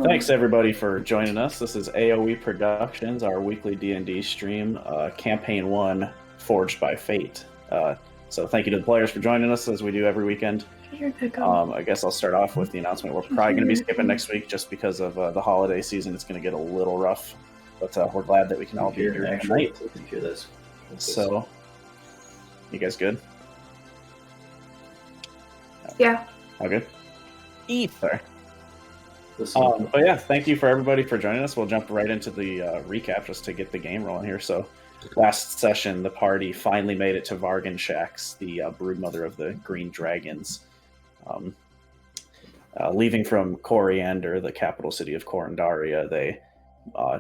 Thanks everybody for joining us. This is AOE Productions, our weekly D&D stream, Campaign 1, Forged by Fate. So thank you to the players for joining us as we do every weekend. I guess I'll start off with the announcement. We're probably going to be skipping next week just because of the holiday season. It's going to get a little rough, but we're glad that we can all be here tonight. So, you guys good? Yeah. All good? Ether. But yeah, thank you for everybody for joining us. We'll jump right into the recap just to get the game rolling here. So last session, the party finally made it to Vargan Shax, the broodmother of the Green Dragons. Leaving from Coriander, the capital city of Corandaria, they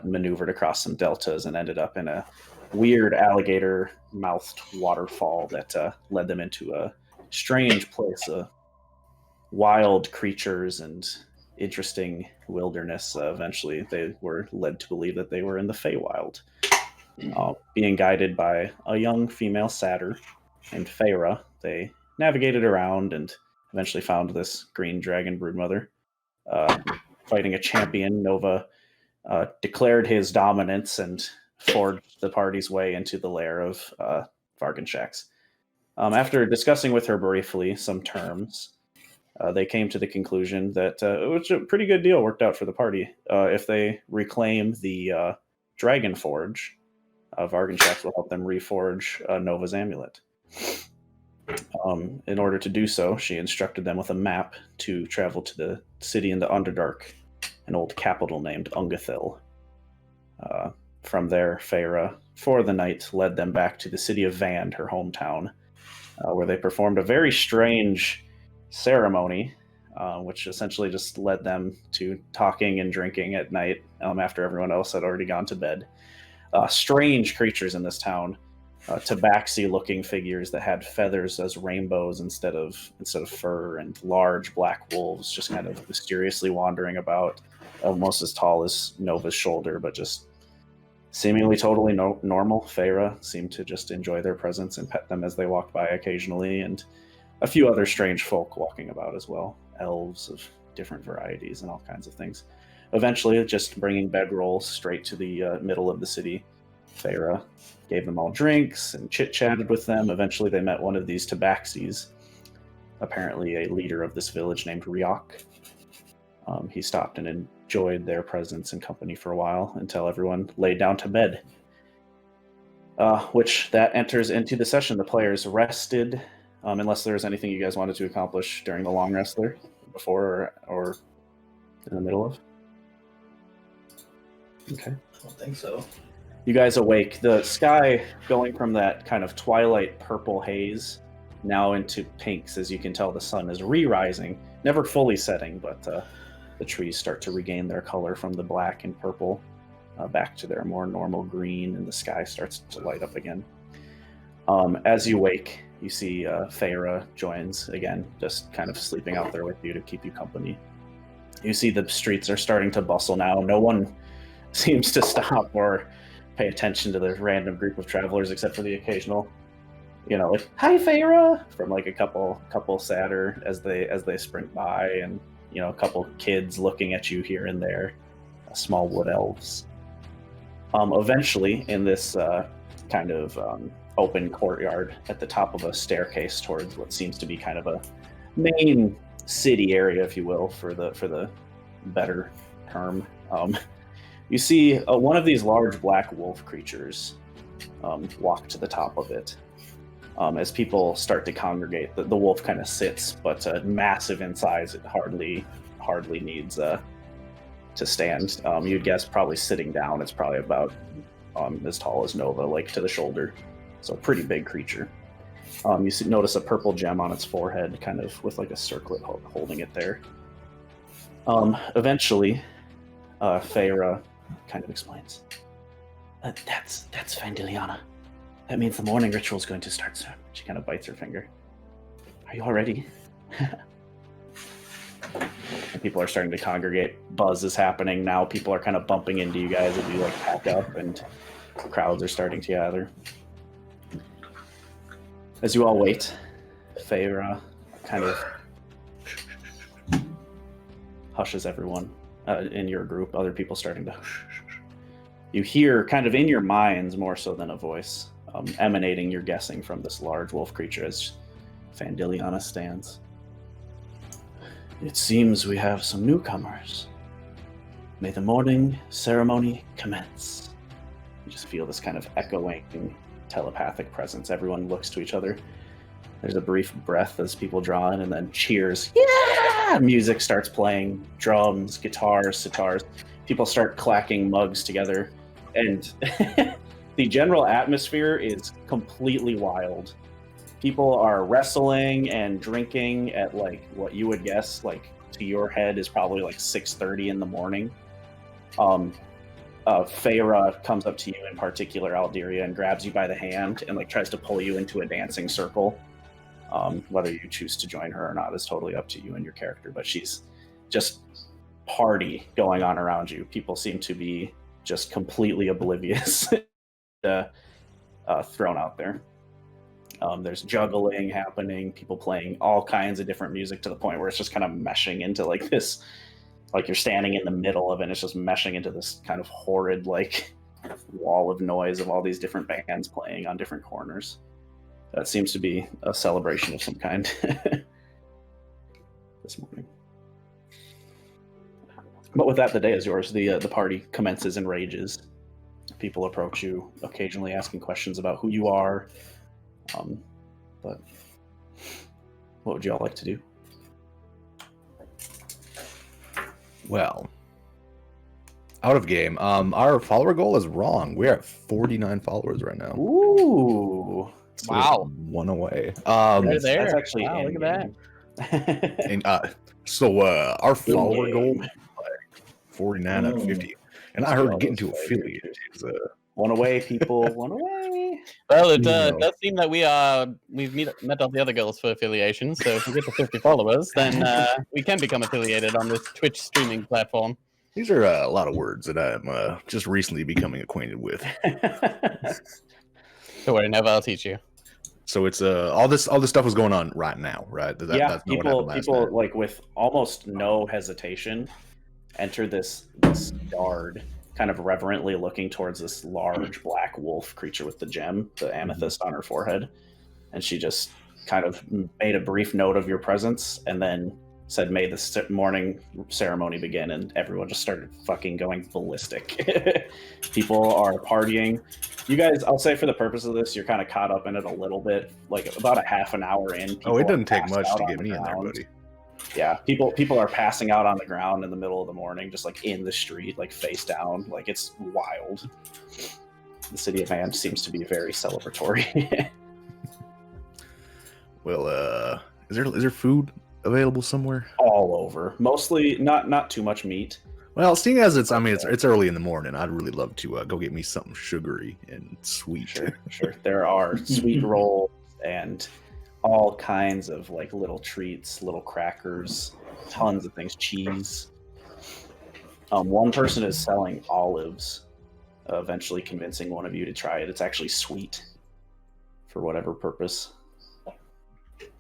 maneuvered across some deltas and ended up in a weird alligator-mouthed waterfall that led them into a strange place, wild creatures and interesting wilderness. Eventually, they were led to believe that they were in the Feywild, being guided by a young female satyr named Feyre. They navigated around and eventually found this green dragon broodmother. Fighting a champion, Nova declared his dominance and forged the party's way into the lair of Vargan Shax. After discussing with her briefly some terms, they came to the conclusion that it was a pretty good deal worked out for the party. If they reclaim the Dragon Forge, Vargan Shax will help them reforge Nova's amulet. In order to do so, she instructed them with a map to travel to the city in the Underdark, an old capital named Ungathil. From there, Feyre, for the night, led them back to the city of Vand, her hometown, where they performed a very strange ceremony, which essentially just led them to talking and drinking at night after everyone else had already gone to bed. Strange creatures in this town, tabaxi-looking figures that had feathers as rainbows instead of fur, and large black wolves just kind of mysteriously wandering about, almost as tall as Nova's shoulder, but just seemingly totally normal. Feyre seemed to just enjoy their presence and pet them as they walked by occasionally, and a few other strange folk walking about as well, elves of different varieties and all kinds of things. Eventually, just bringing bedrolls straight to the middle of the city, Feyre gave them all drinks and chit-chatted with them. Eventually, they met one of these tabaxis, apparently a leader of this village named Riok. He stopped and enjoyed their presence and company for a while until everyone laid down to bed. Which that enters into the session. The players rested, unless there's anything you guys wanted to accomplish during the long rest there, before or in the middle of. Okay. I don't think so. You guys awake. The sky going from that kind of twilight purple haze now into pinks. As you can tell, the sun is re-rising, never fully setting, but the trees start to regain their color from the black and purple back to their more normal green, and the sky starts to light up again. As you wake, you see Feyre joins again, just kind of sleeping out there with you to keep you company. You see the streets are starting to bustle now. No one seems to stop or pay attention to the random group of travelers, except for the occasional, like, "Hi, Feyre," from like a couple satyr as they sprint by, and a couple kids looking at you here and there, small wood elves. Eventually, in this kind of open courtyard at the top of a staircase towards what seems to be kind of a main city area, if you will, for the better term, you see one of these large black wolf creatures walk to the top of it. As people start to congregate, the wolf kind of sits, but massive in size. It hardly needs to stand. You'd guess probably sitting down, it's probably about as tall as Nova, like to the shoulder. So pretty big creature. You notice a purple gem on its forehead, kind of with like a circlet holding it there. Eventually, Feyre kind of explains. That's fine, Diliana. That means the morning ritual is going to start soon. She kind of bites her finger. Are you all ready? People are starting to congregate. Buzz is happening now. People are kind of bumping into you guys as you like pack up, and crowds are starting to gather. As you all wait, Feyre kind of hushes everyone in your group, other people starting to. You hear, kind of in your minds, more so than a voice, emanating, you're guessing, from this large wolf creature as Fandiliana stands. It seems we have some newcomers. May the morning ceremony commence. You just feel this kind of echoing telepathic presence. Everyone looks to each other. There's a brief breath as people draw in, and then cheers. Yeah! Music starts playing. Drums, guitars, sitars. People start clacking mugs together. And the general atmosphere is completely wild. People are wrestling and drinking at, like, what you would guess, like, to your head is probably like 6:30 in the morning. Feyre comes up to you in particular, Alderia, and grabs you by the hand and, like, tries to pull you into a dancing circle. Whether you choose to join her or not is totally up to you and your character, but she's just party going on around you. People seem to be just completely oblivious, thrown out there. There's juggling happening, people playing all kinds of different music to the point where it's just kind of meshing into, like, this, like, you're standing in the middle of it and it's just meshing into this kind of horrid, like, wall of noise of all these different bands playing on different corners. That seems to be a celebration of some kind this morning. But with that, the day is yours. The party commences and rages. People approach you, occasionally asking questions about who you are. But what would you all like to do? Well, out of game. Our follower goal is wrong. We're at 49 followers right now. Ooh. So wow. One away. That's actually wow, look at that. And our follower goal is 49 out of 50. And I heard getting to affiliate is one away, people. One away. Well, it does seem that we've met all the other girls for affiliation. So if we get to 50 followers, then we can become affiliated on this Twitch streaming platform. These are a lot of words that I'm just recently becoming acquainted with. Don't worry, never. I'll teach you. So it's all this stuff is going on right now, right? That's people like with almost no hesitation enter this yard, kind of reverently looking towards this large black wolf creature with the gem, the amethyst on her forehead, and she just kind of made a brief note of your presence and then said, "May the morning ceremony begin," and everyone just started fucking going ballistic. People are partying. You guys, I'll say for the purpose of this, you're kind of caught up in it a little bit, like about a half an hour in. It doesn't take much to get me in there, buddy. Yeah, people are passing out on the ground in the middle of the morning, just like in the street, like face down. Like, it's wild. The city of Anne seems to be very celebratory. Well, is there food available somewhere? All over. Mostly not too much meat. Well, seeing as it's early in the morning, I'd really love to go get me something sugary and sweet. Sure. There are sweet rolls and all kinds of, like, little treats, little crackers, tons of things, cheese. One person is selling olives, eventually convincing one of you to try it. It's actually sweet for whatever purpose,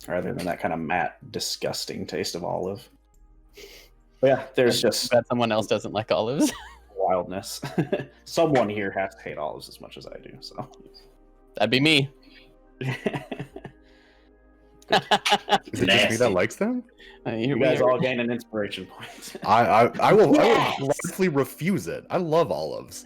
rather than that kind of matte, disgusting taste of olive. But yeah, there's just... I bet someone else doesn't like olives. Wildness. Someone here has to hate olives as much as I do, so... That'd be me. Is it just me that likes them? You guys all gain an inspiration point. I will gladly refuse it. I love olives.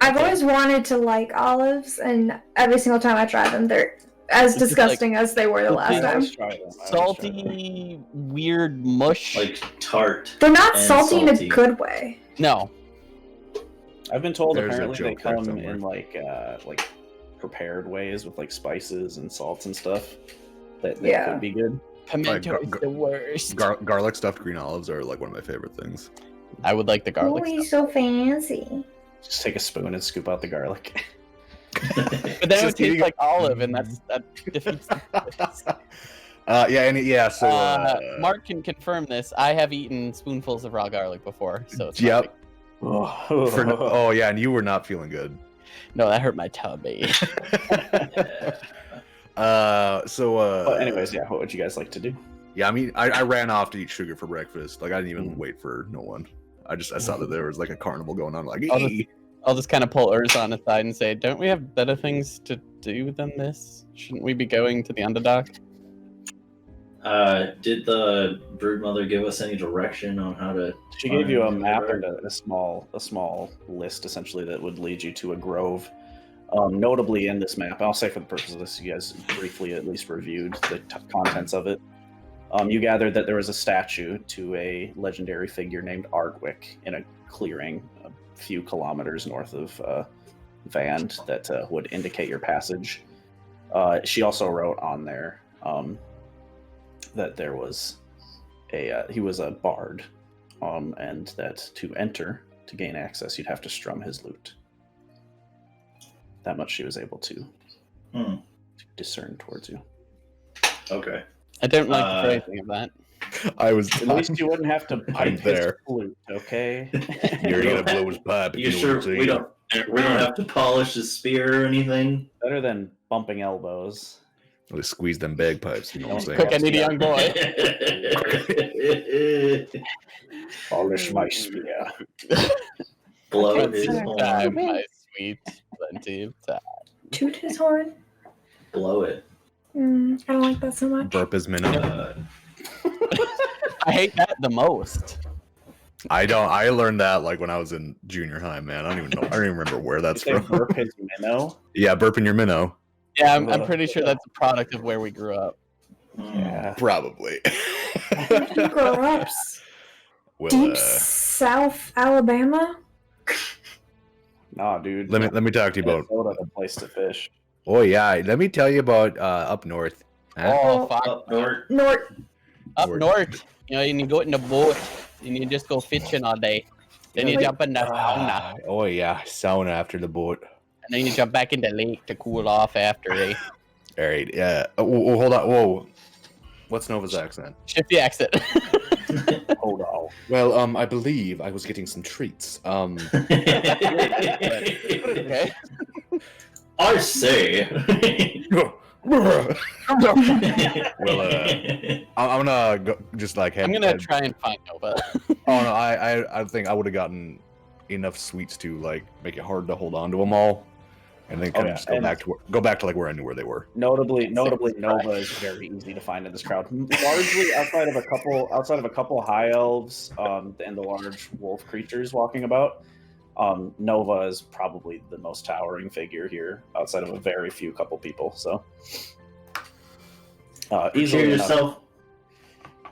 I've always wanted to like olives, and every single time I try them, they're as disgusting as they were the last time. Salty, weird mush. Like tart. They're not salty in a good way. No. I've been told There's apparently they come in like prepared ways with, like, spices and salts and stuff that could be good. Pimento is the worst. Garlic stuffed green olives are, like, one of my favorite things. I would like the garlic. Oh, he's so fancy. Just take a spoon and scoop out the garlic. But then it would taste like olive, and that defeats the purpose. Mark can confirm this. I have eaten spoonfuls of raw garlic before, so it's yep. And you were not feeling good. No, that hurt my tummy. But anyways, what would you guys like to do? Yeah, I mean, I ran off to eat sugar for breakfast. Like, I didn't even wait for no one. I saw that there was like a carnival going on. Like, I'll just kind of pull Urzon aside and say, don't we have better things to do than this? Shouldn't we be going to the Underdark? Did the broodmother give us any direction on how to? She gave you a map and a small list essentially that would lead you to a grove. Notably in this map, I'll say for the purpose of this, you guys briefly at least reviewed the contents of it. You gathered that there was a statue to a legendary figure named Ardwick in a clearing a few kilometers north of Vand that would indicate your passage. She also wrote on there that there was he was a bard, and that to gain access, you'd have to strum his lute. That much she was able to discern towards you. Okay. I don't like the phrasing of that. I was. At least you wouldn't have to pipe his there. flute, okay? You're gonna blow his pipe. You sure we don't have to polish his spear or anything? Better than bumping elbows. Let's squeeze them bagpipes. You know what I'm saying? Cook any young boy. Polish my spear. Blow his horn. Time, my sweet, plenty of time. Toot his horn. Blow it. I don't like that so much. Burp his minnow. I hate that the most. I don't. I learned that like when I was in junior high, man. I don't even know. I don't even remember where that's Did they from. burp his minnow? Yeah, burping your minnow. Yeah, I'm pretty sure that's a product of where we grew up. Yeah. Probably. You grow up Well, deep South Alabama. Nah, dude. let me talk to you about. Minnesota's a place to fish. Oh yeah, let me tell you about up north. Huh? Oh, fuck. Up north. Up north, you know, and you go in the boat and you just go fishing all day. Then you jump in the sauna, Oh yeah, sauna after the boat. and then you jump back in the lake to cool off after a All right, yeah. Oh, hold on. Whoa, what's Nova's accent? shifty exit. Hold on. Well, I believe I was getting some treats. Okay. I say. Well, I'm gonna go, just like head. I'm gonna try and find Nova. Oh no, I think I would have gotten enough sweets to like make it hard to hold on to them all, and then kind of just go back to like where I knew where they were. Notably, Nova is very easy to find in this crowd. Largely outside of a couple high elves, and the large wolf creatures walking about. Nova is probably the most towering figure here, outside of a very few couple people. So, easily Procure enough. yourself.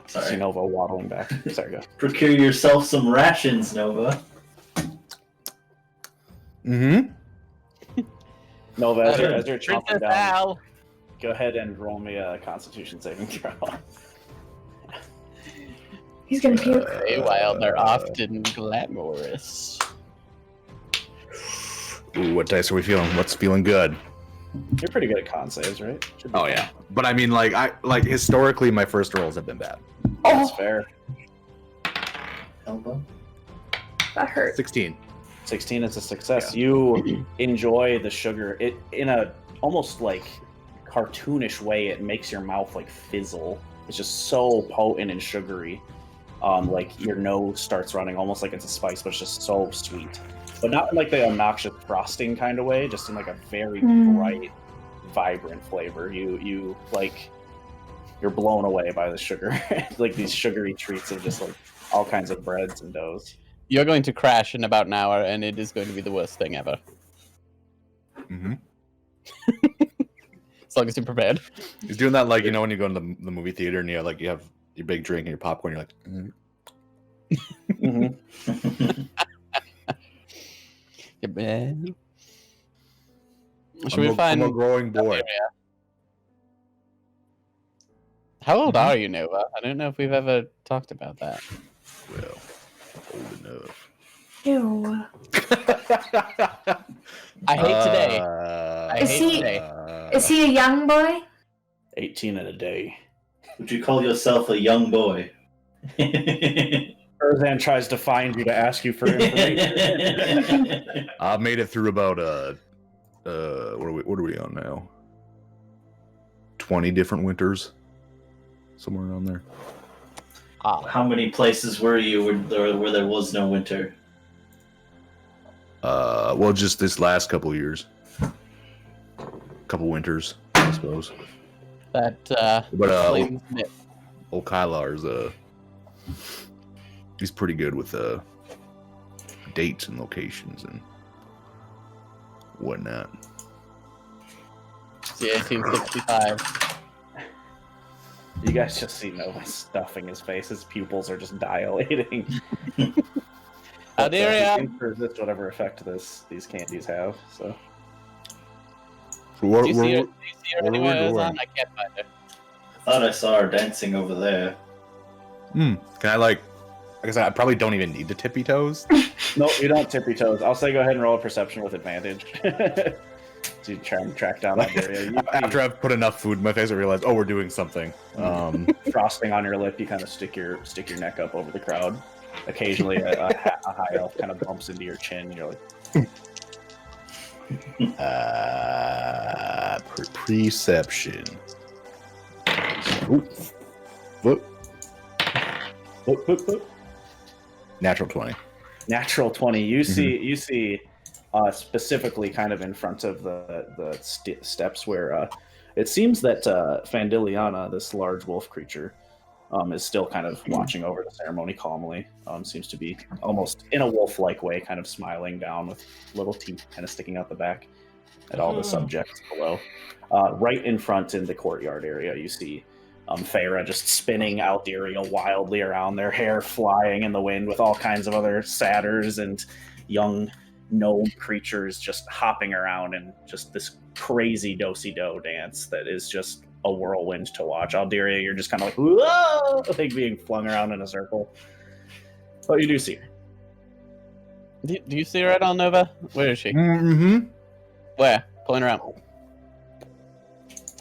See Sorry. Nova waddling back. Sorry, go. Procure yourself some rations, Nova. Mm-hmm. Nova, as you're chomping Princess down, Al. go ahead and roll me a Constitution saving throw. He's gonna puke. Hey, while they're often glamorous. Ooh, what dice are we feeling? What's feeling good? You're pretty good at con saves, right? Should be Oh fine. yeah, but I mean, like historically, my first rolls have been bad. That's fair. Elbow. That hurt. 16. 16 is a success. You enjoy the sugar. It in a almost like cartoonish way. It makes your mouth like fizzle. It's just so potent and sugary. Like your nose starts running, almost like it's a spice, but it's just so sweet. But not in like the obnoxious frosting kind of way. Just in like a very bright, vibrant flavor. You like you're blown away by the sugar. Like these sugary treats of just like all kinds of breads and doughs. You're going to crash in about an hour, and it is going to be the worst thing ever. Mm-hmm. As long as you're prepared. He's doing that like, you know, when you go to the movie theater and you have your big drink and your popcorn, you're like, Mm-hmm. Yeah, man. Should I'm we find I'm a growing boy. How old are you, Nova? I don't know if we've ever talked about that. Well, old enough. Ew. I hate today. I Is hate he- today. Is he a young boy? 18 in a day. Would you call yourself a young boy? Erzan tries to find you to ask you for information. I've made it through about what are we on now? 20 different winters. somewhere around there. How many places were you where there was no winter? Well, just this last couple years. Couple winters, I suppose. That But explains it. old Kylar's he's pretty good with dates and locations and whatnot. It's the 1865. You guys just see Nova stuffing his face. His pupils are just dilating. How dare He ya? can resist whatever effect these candies have. So Do you see her anywhere, Ozan? I can't find her. I thought I saw her dancing over there. Can I like I said, I probably don't even need the tippy toes. no, you don't tippy toes. I'll say go ahead and roll a perception with advantage. To try and track down that area. After I've put enough food in my face, I realize, oh, we're doing something. Frosting on your lip, you kind of stick your neck up over the crowd. Occasionally, a high elf kind of bumps into your chin. You're like, Perception. Ooh. Whoop. whoop, whoop, whoop. Natural 20. Natural 20. You see, specifically kind of in front of the steps where it seems that Fandiliana, this large wolf creature, is still kind of watching over the ceremony calmly. Seems to be almost in a wolf-like way, kind of smiling down with little teeth kind of sticking out the back at all the subjects below. Right in front in the courtyard area, you see Feyre just spinning Alderia wildly around, their hair flying in the wind with all kinds of other satyrs and young gnome creatures just hopping around in just this crazy do-si-do dance that is just a whirlwind to watch. Alderia, you're just kind of like, whoa, like being flung around in a circle. But you do see her. Do you see her at all, Nova? Where is she? Mm-hmm. Where? Pulling her out.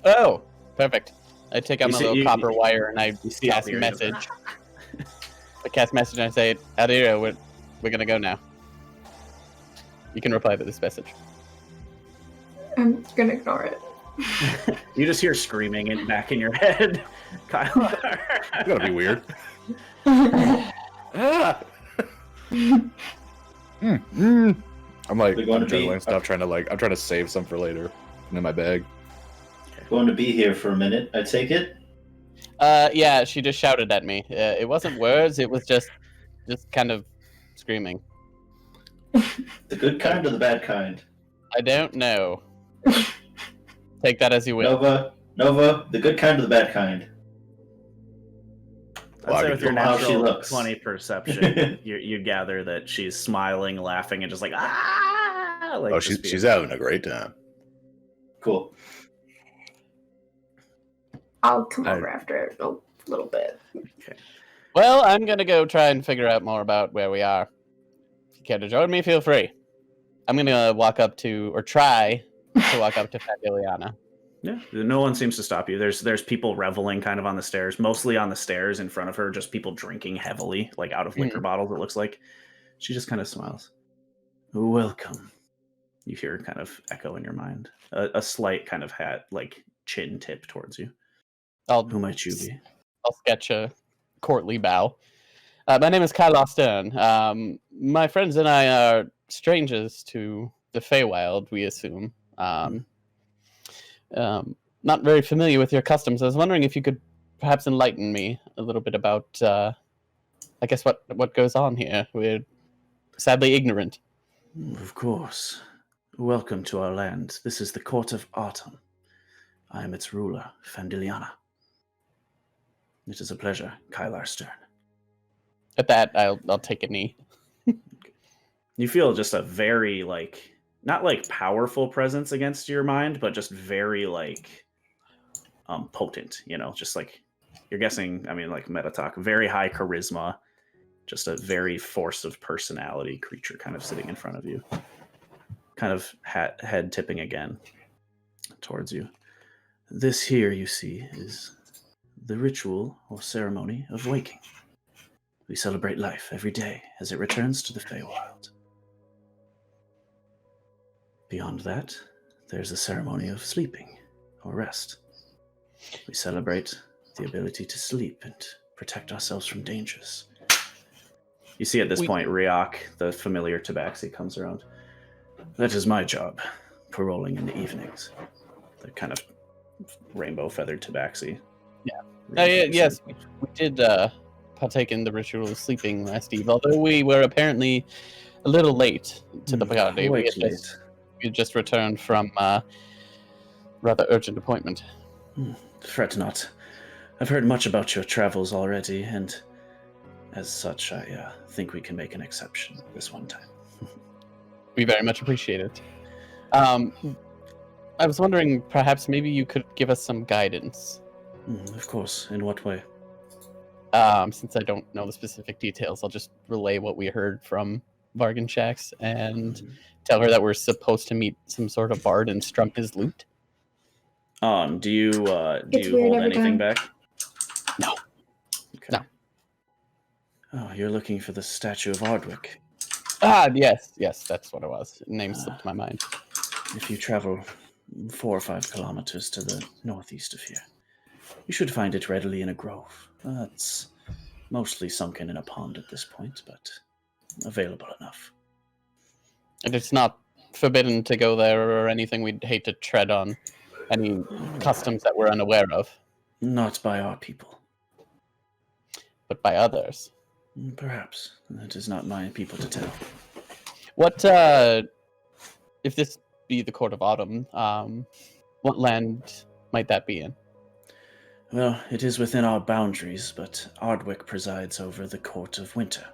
Oh, perfect. I take out my little copper wire and I cast message. I cast message and I say, Alderia, we're gonna go now. You can reply to this message. I'm gonna ignore it. You just hear screaming back in your head. Kyle. It's gotta be weird. I'm like, I'm juggling stuff, trying to save some for later. And in my bag. Going to be here for a minute, I take it? Yeah, she just shouted at me. It wasn't words, it was just kind of screaming. The good kind or the bad kind? I don't know. Take that as you will. Nova, the good kind or the bad kind? I'd say with your how she natural looks. 20 perception, you gather that she's smiling, laughing, and just like, ah! Like, she's having a great time. Cool. I'll come over after a little bit. Okay. Well, I'm gonna go try and figure out more about where we are. If you care to join me, feel free. I'm gonna walk up to, or try to walk up to Fandiliana. Yeah, no one seems to stop you. There's people reveling kind of on the stairs, mostly on the stairs in front of her, just people drinking heavily, like out of liquor bottles, it looks like. She just kind of smiles. Welcome. You hear kind of echo in your mind. A slight kind of like chin tip towards you. Who might you be? I'll sketch a courtly bow. My name is Kyle Stern. My friends and I are strangers to the Feywild, we assume. Not very familiar with your customs. I was wondering if you could perhaps enlighten me a little bit about, I guess, what goes on here. We're sadly ignorant. Of course. Welcome to our land. This is the Court of Autumn. I am its ruler, Fandiliana. It is a pleasure, Kylar Stern. At that, I'll take a knee. You feel just a very, not powerful presence against your mind, but just very, potent, just you're guessing, meta talk, very high charisma, just a very force of personality creature kind of sitting in front of you. Kind of head tipping again towards you. This here, you see, is the ritual or ceremony of waking. We celebrate life every day as it returns to the Feywild. Beyond that, there's a ceremony of sleeping or rest. We celebrate the ability to sleep and protect ourselves from dangers. You see at this point, Riak, the familiar tabaxi, comes around. That is my job, paroling in the evenings. The kind of rainbow feathered tabaxi. Yeah. Yes, we did partake in the ritual of sleeping last eve, although we were apparently a little late to the party. We had just returned from a rather urgent appointment. Fret not. I've heard much about your travels already, and as such, I think we can make an exception this one time. We very much appreciate it. I was wondering, perhaps maybe you could give us some guidance. Of course. In what way? Since I don't know the specific details, I'll just relay what we heard from Vargan Shax and tell her that we're supposed to meet some sort of bard and strum his lute. Do you hold anything back? No. Okay. No. Oh, you're looking for the statue of Ardwick. Yes, that's what it was. Name slipped my mind. If you travel 4 or 5 kilometers to the northeast of here, you should find it readily in a grove. It's mostly sunken in a pond at this point, but available enough. And it's not forbidden to go there or anything. We'd hate to tread on any customs that we're unaware of. Not by our people. But by others. Perhaps. It is not my people to tell. What, if this be the Court of Autumn, what land might that be in? Well, it is within our boundaries, but Ardwick presides over the Court of Winter.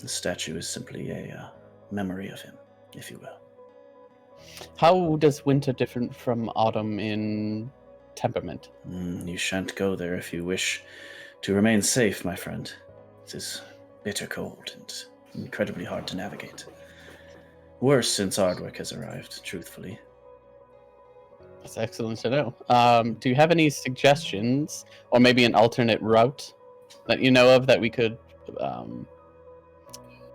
The statue is simply a memory of him, if you will. How does winter differ from autumn in temperament? You shan't go there if you wish to remain safe, my friend. It is bitter cold and incredibly hard to navigate. Worse since Ardwick has arrived, truthfully. That's excellent to know. Do you have any suggestions, or maybe an alternate route that you know of that we could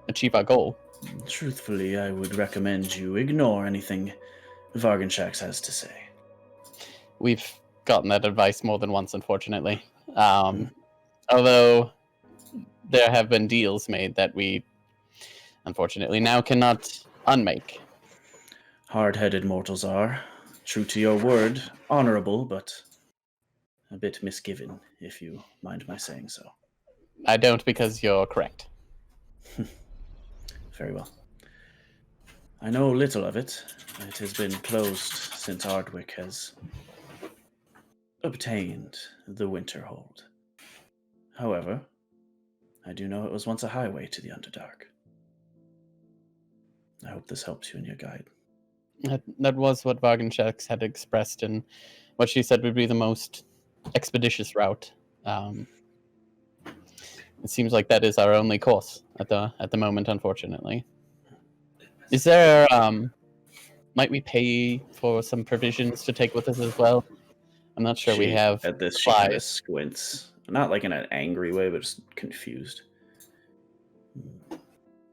achieve our goal? Truthfully, I would recommend you ignore anything Vargan Shax has to say. We've gotten that advice more than once, unfortunately. Although there have been deals made that we, unfortunately, now cannot unmake. Hard-headed mortals are. True to your word, honorable, but a bit misgiven, if you mind my saying so. I don't, because you're correct. Very well. I know little of it. It has been closed since Ardwick has obtained the Winterhold. However, I do know it was once a highway to the Underdark. I hope this helps you in your guide. That was what Vargan Shax had expressed, and what she said would be the most expeditious route. It seems like that is our only course at the moment, unfortunately. Is there might we pay for some provisions to take with us as well? I'm not sure we have. At this, she kind of squints, not like in an angry way, but just confused.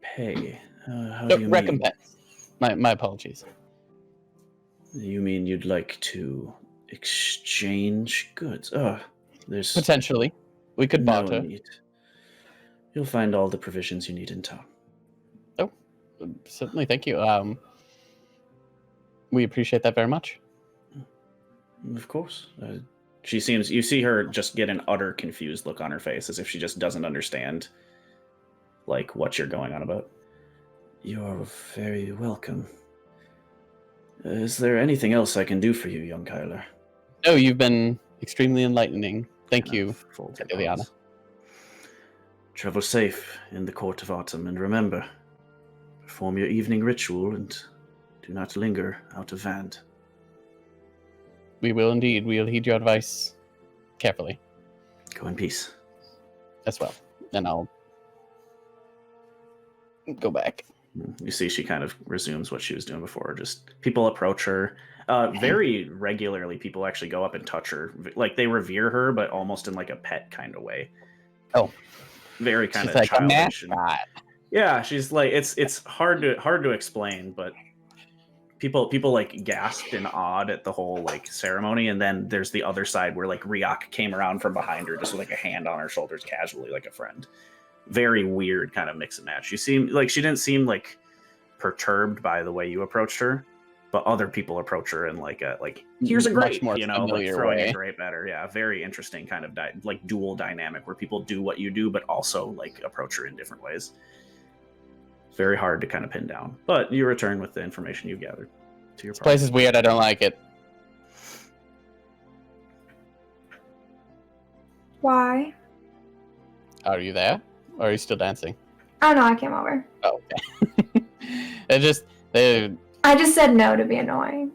Pay? How do you recompense? My apologies. You mean you'd like to exchange goods? Oh, there's potentially. We could barter. You'll find all the provisions you need in town. Oh, certainly. Thank you. We appreciate that very much. Of course. You see her just get an utter confused look on her face, as if she just doesn't understand, like, what you're going on about. You're very welcome. Is there anything else I can do for you, young Kyler? No, you've been extremely enlightening. Thank you, Ileana. Travel safe in the Court of Autumn, and remember, perform your evening ritual and do not linger out of Vand. We will indeed. We'll heed your advice carefully. Go in peace. As well. And I'll go back. You see she kind of resumes what she was doing before. Just people approach her. Very regularly, people actually go up and touch her. Like, they revere her, but almost in like a pet kind of way. Oh. Very kind she's of like childish. Yeah, she's like, it's hard to explain, but people like gasped and awed at the whole like ceremony, and then there's the other side where like Riak came around from behind her just with like a hand on her shoulders casually like a friend. Very weird kind of mix and match. She didn't seem like perturbed by the way you approached her, but other people approach her in like here's a grape, much more like throwing way. a grape at her. Yeah, very interesting kind of like dual dynamic where people do what you do, but also like approach her in different ways. Very hard to kind of pin down, but you return with the information you've gathered to your This place is weird. I don't like it. Why? Are you there? Or are you still dancing? Oh no, I came over. Oh, okay. I just said no to be annoying.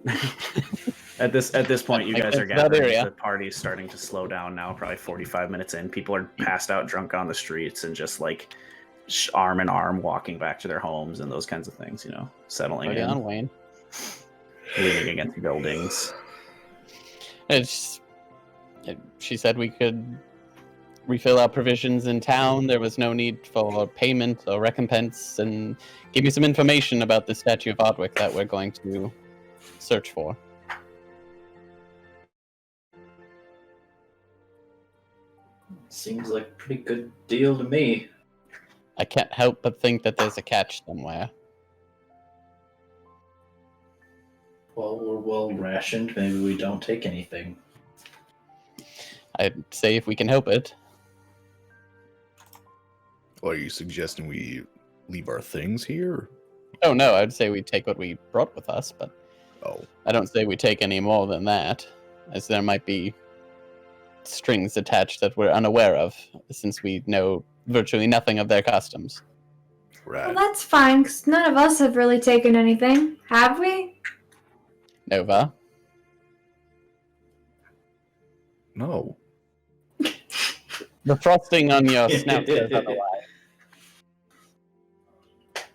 At this point, you guys are That gathering. area. The party's starting to slow down now. Probably 45 minutes in, people are passed out, drunk on the streets, and just like arm in arm walking back to their homes and those kinds of things. Settling Party in, on, Wayne. leaning against buildings. She said we could refill our provisions in town. There was no need for payment or recompense, and give you some information about the statue of Ardwick that we're going to search for. Seems like a pretty good deal to me. I can't help but think that there's a catch somewhere. Well, we're well rationed. Maybe we don't take anything. I'd say if we can help it. What, are you suggesting we leave our things here? Oh no, I'd say we take what we brought with us, but Oh, I don't say we take any more than that, as there might be strings attached that we're unaware of, since we know virtually nothing of their customs. right. Well, that's fine, because none of us have really taken anything, have we? Nova? No. The frosting on your snout says otherwise.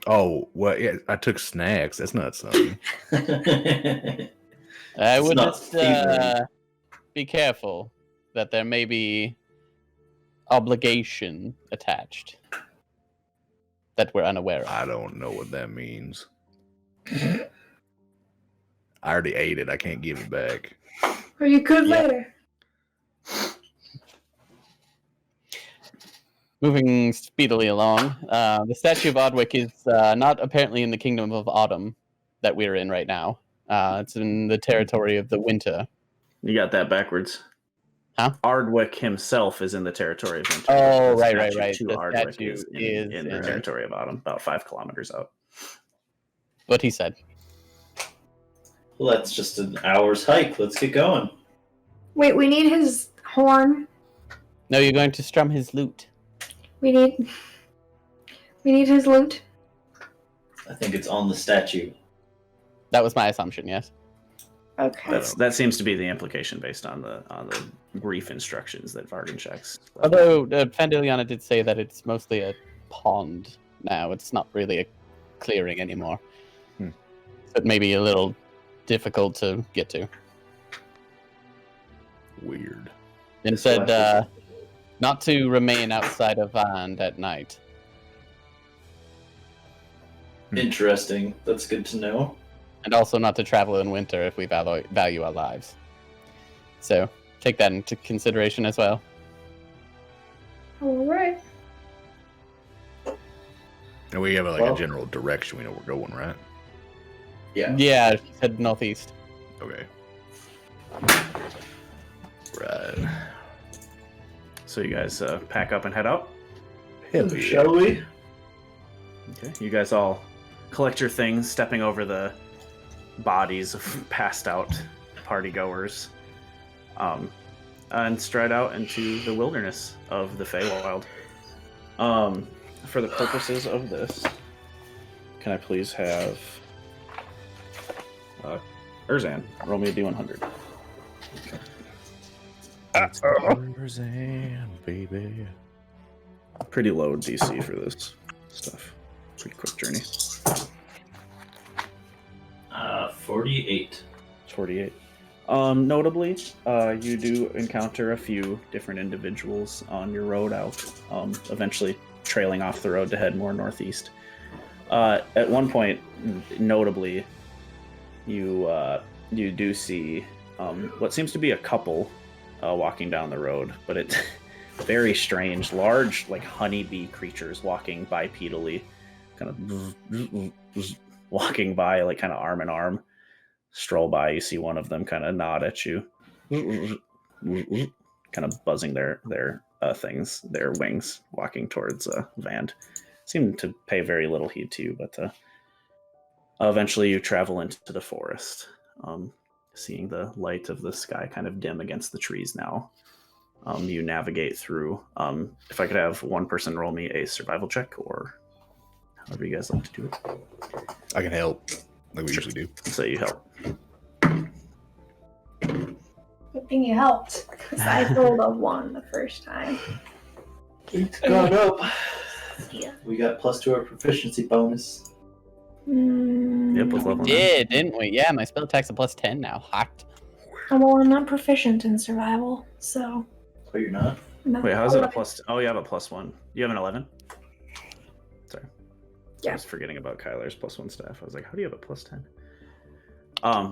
Oh, well, yeah, I took snacks. That's not something. I It's would not just thievery. be careful that there may be obligation attached that we're unaware of. I don't know what that means. I already ate it. I can't give it back. Or you could Yeah. later. Moving speedily along, the statue of Ardwick is not apparently in the Kingdom of Autumn that we're in right now. It's in the territory of the Winter. You got that backwards. Huh? Ardwick himself is in the territory of Winter. Oh, The right. statue to The Ardwick statue is is in the territory of Autumn, about 5 kilometers out. What he said. Well, that's just an hour's hike. Let's get going. Wait, we need his horn. No, you're going to strum his lute. We need his loot. I think it's on the statue. That was my assumption, yes. Okay. That seems to be the implication based on the brief instructions that Vargan checks. Although Fandeliana did say that it's mostly a pond now. It's not really a clearing anymore. Hmm. So it may be a little difficult to get to. Weird. And said not to remain outside of Vand at night. Interesting. That's good to know. And also not to travel in winter if we value our lives. So take that into consideration as well. All right. And we have a Well- general direction. We know we're going, right? Yeah. Yeah, she said northeast. Okay. Right. So you guys pack up and head out? Hell yeah. Shall we? Okay. You guys all collect your things, stepping over the bodies of passed out party goers, and stride out into the wilderness of the Feywild. For the purposes of this, can I please have Erzan roll me a D100? Tarzan, baby. Pretty low DC for this stuff. Pretty quick journey. 48. It's 48. Notably, you do encounter a few different individuals on your road out, eventually trailing off the road to head more northeast. At one point, notably, you do see what seems to be a couple walking down the road, but it's very strange, large like honeybee creatures walking bipedally, kind of walking by like kind of arm in arm, stroll by. You see one of them kind of nod at you, kind of buzzing their things, their wings, walking towards Vand. Seem to pay very little heed to you, but eventually you travel into the forest, seeing the light of the sky kind of dim against the trees now. You navigate through. If I could have one person roll me a survival check, or however you guys like to do it. I can help, like we usually do. So you help. Good thing you helped, because I rolled a 1 the first time. It's gone up. Yeah. We got +2 our proficiency bonus. Yep, with level 9. Didn't we? Yeah, my spell attack's a +10 now. Hot. Well, I'm not proficient in survival, so. Oh, you're not? No. Wait, how's it a plus? Oh, you have a +1. You have an 11? Sorry. Yeah. I was forgetting about Kyler's +1 staff. I was like, how do you have a +10?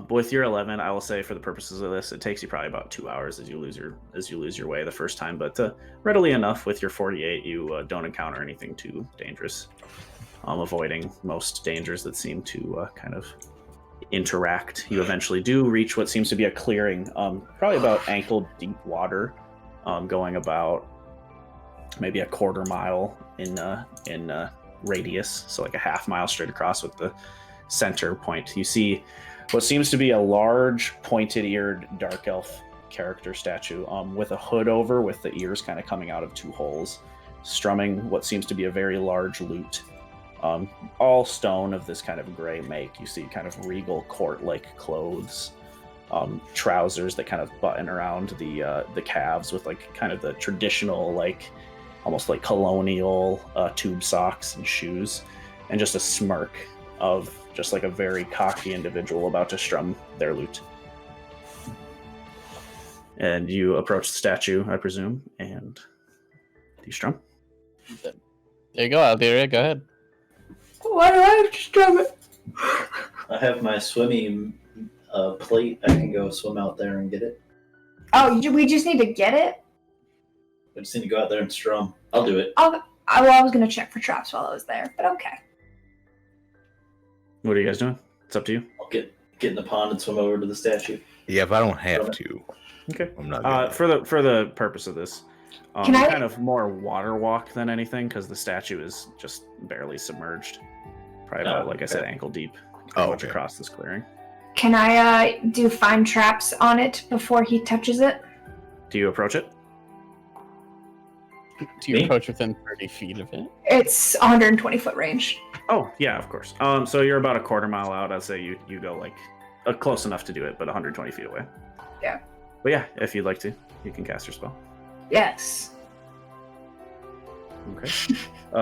With your 11, I will say for the purposes of this, it takes you probably about 2 hours as you lose your way the first time, but readily enough with your 48, you don't encounter anything too dangerous. Avoiding most dangers that seem to kind of interact. You eventually do reach what seems to be a clearing, probably about ankle deep water, going about maybe a quarter mile in radius, so like a half mile straight across with the center point. You see what seems to be a large pointed-eared dark elf character statue with a hood over, with the ears kind of coming out of 2 holes, strumming what seems to be a very large lute. All stone of this kind of gray make. You see kind of regal court-like clothes, trousers that kind of button around the calves with like kind of the traditional, like almost like colonial tube socks and shoes, and just a smirk of just like a very cocky individual about to strum their lute. And you approach the statue, I presume, and do you strum? There you go, Alderia. Go ahead. Why do I have to strum it? I have my swimming plate. I can go swim out there and get it. Oh, we just need to get it? I just need to go out there and strum. I'll do it. I was going to check for traps while I was there, but okay. What are you guys doing? It's up to you. I'll get in the pond and swim over to the statue. Yeah, if I don't have to. Okay. I'm not for the purpose of this, Can I kind of more water walk than anything, because the statue is just barely submerged. Probably about, like I said, ankle deep. Much across this clearing. Can I do find traps on it before he touches it? Do you approach it? Do you approach within 30 feet of it? It's 120 foot range. Oh, yeah, of course. So you're about a quarter mile out. I'd say you go like close enough to do it, but 120 feet away. Yeah. But yeah, if you'd like to, you can cast your spell. Yes. Okay.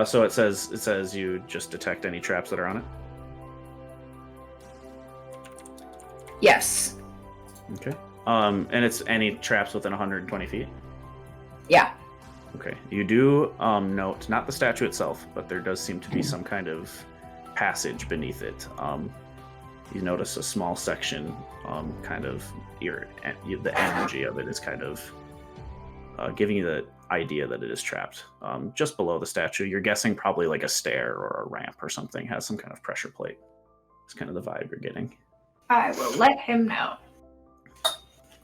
So it says you just detect any traps that are on it. Yes. Okay. And it's any traps within 120 feet? Yeah. Okay. You do note, not the statue itself, but there does seem to be some kind of passage beneath it. You notice a small section, kind of the energy of it is kind of giving you the idea that it is trapped. Just below the statue, you're guessing probably like a stair or a ramp or something has some kind of pressure plate. It's kind of the vibe you're getting. I will let him know.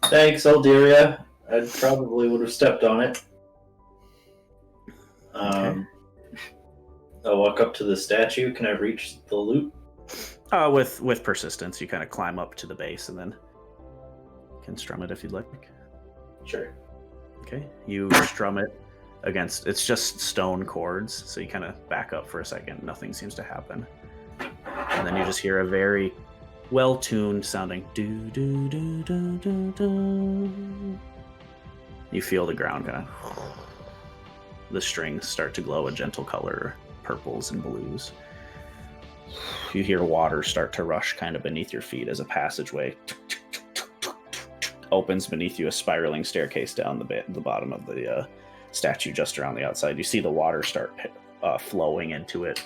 Thanks, Alderia. I probably would have stepped on it. Okay. I'll walk up to the statue. Can I reach the loot? With persistence, you kind of climb up to the base and then can strum it if you'd like. Sure. Okay, you strum it against, it's just stone chords, so you kind of back up for a second. Nothing seems to happen. And then you just hear a very well-tuned sounding do-do-do-do-do-do. You feel the ground kind of, the strings start to glow a gentle color, purples and blues. You hear water start to rush kind of beneath your feet as a passageway opens beneath you, a spiraling staircase down the bottom of the statue just around the outside. You see the water start flowing into it.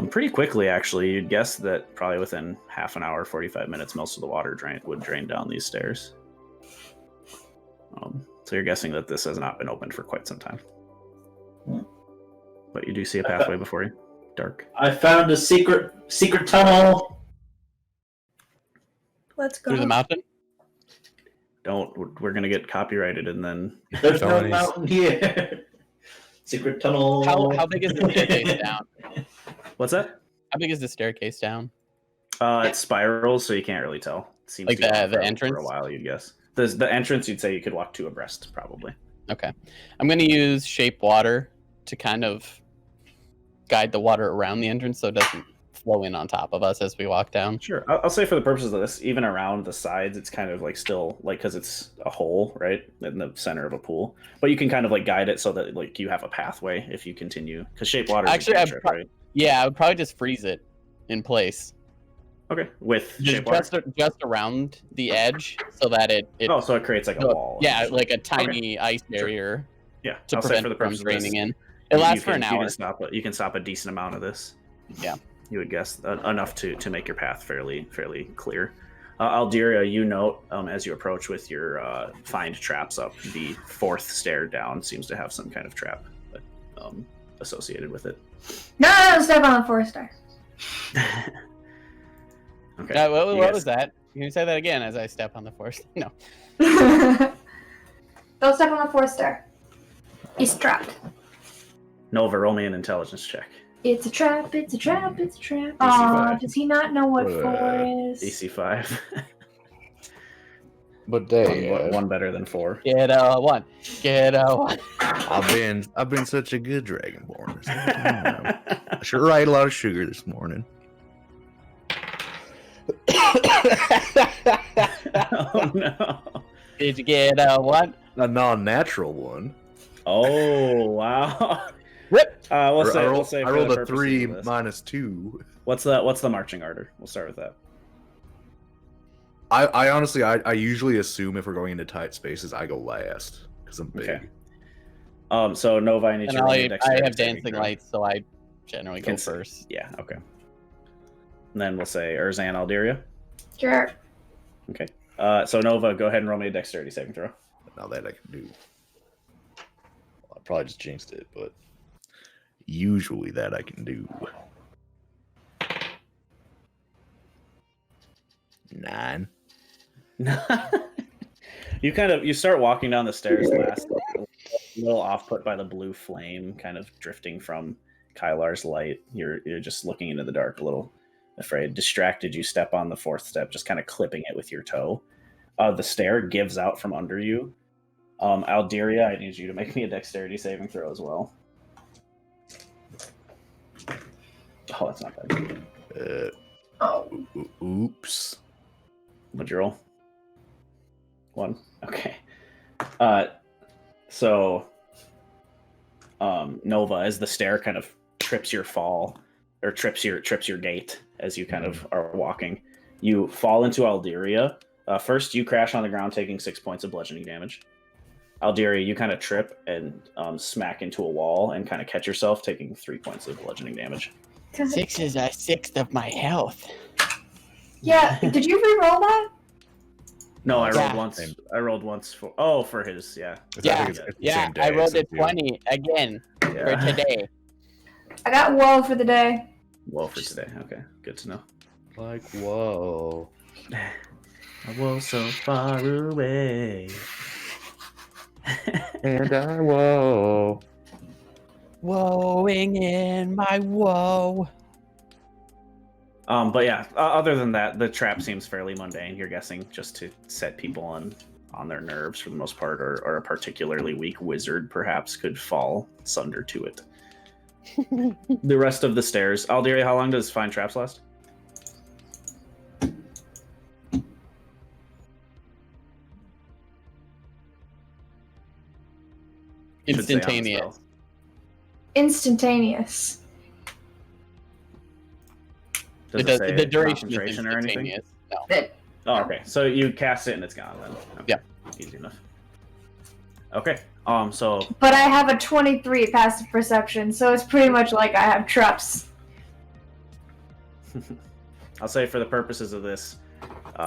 Pretty quickly, actually. You'd guess that probably within half an hour, 45 minutes, most of the water would drain down these stairs. So you're guessing that this has not been opened for quite some time. But you do see a pathway before you. Dark. I found a secret tunnel. Let's go. Through the mountain? Don't. We're going to get copyrighted and then... There's no mountain here. Secret tunnel. How big is the staircase down? What's that? How big is the staircase down? It spirals, so you can't really tell. It seems like to go the entrance? for a while, you'd guess. The entrance, you'd say you could walk 2 abreast, probably. Okay. I'm going to use shape water to kind of guide the water around the entrance so it doesn't flow in on top of us as we walk down. Sure. I'll say for the purposes of this, even around the sides, it's kind of like still, like, because it's a hole, right, in the center of a pool. But you can kind of, like, guide it so that, like, you have a pathway if you continue. Because shape water is actually, a cantrip, right? Yeah, I would probably just freeze it in place. Okay, with shape water? Just around the edge so that it so it creates like a wall. Yeah, like a tiny ice barrier. Yeah, to I'll prevent say for the from purpose draining of this, in. It lasts for an hour. You can stop a decent amount of this. Yeah. You would guess enough to make your path fairly clear. Alderia, you note as you approach with your find traps up, the 4th stair down seems to have some kind of trap associated with it. No, step on the 4th star. Okay. What was that? Can you say that again as I step on the 4th? No. Don't step on the 4th star. He's trapped. Nova, roll me an intelligence check. It's a trap, it's a trap, it's a trap. DC5. Aw, does he not know what 4 is? DC 5. But they one better than 4. Get a 1. Get a 1. I've been such a good dragonborn. I sure ate a lot of sugar this morning. Oh no! Did you get a 1? A non-natural one. Oh wow! Rip. I rolled a 3 minus 2. What's the marching order? We'll start with that. I honestly, I usually assume if we're going into tight spaces, I go last because I'm big. Okay. So Nova, I need you to roll a dexterity I have saving dancing throw. lights, so I generally go first. Yeah. Okay. And then we'll say Erzan, Alderia. Sure. Okay. So Nova, go ahead and roll me a dexterity saving throw. Now that I can do. Well, I probably just jinxed it, but usually that I can do. 9. You start walking down the stairs last, a little off put by the blue flame kind of drifting from Kylar's light. You're just looking into the dark, a little afraid. Distracted, you step on the 4th step, just kind of clipping it with your toe. The stair gives out from under you. Alderia, I need you to make me a dexterity saving throw as well. Oh, that's not bad. Oops. What'd you roll? 1. Okay. So Nova, as the stair kind of trips your fall, or trips your gait as you kind of are walking, you fall into Alderia. First, you crash on the ground, taking 6 points of bludgeoning damage. Alderia, you kind of trip and smack into a wall and kind of catch yourself, taking 3 points of bludgeoning damage. 6 is a 1/6 of my health. Yeah, did you re-roll that? No, I rolled once. I rolled once for his, yeah. Yeah, I rolled a 20 again for today. I got whoa for the day. Whoa for today. Okay, good to know. Like, whoa. I was so far away. And I whoa. Woeing in my woe. But yeah, other than that, the trap seems fairly mundane. You're guessing just to set people on their nerves for the most part, or a particularly weak wizard perhaps could fall sunder to it. The rest of the stairs. Alderia, how long does find traps last? Instantaneous. Instantaneous. Does it say the duration is concentration or anything? No. Oh, okay. So you cast it and it's gone then. Okay. Yeah. Easy enough. Okay. So. But I have a 23 passive perception, so it's pretty much like I have traps. I'll say for the purposes of this,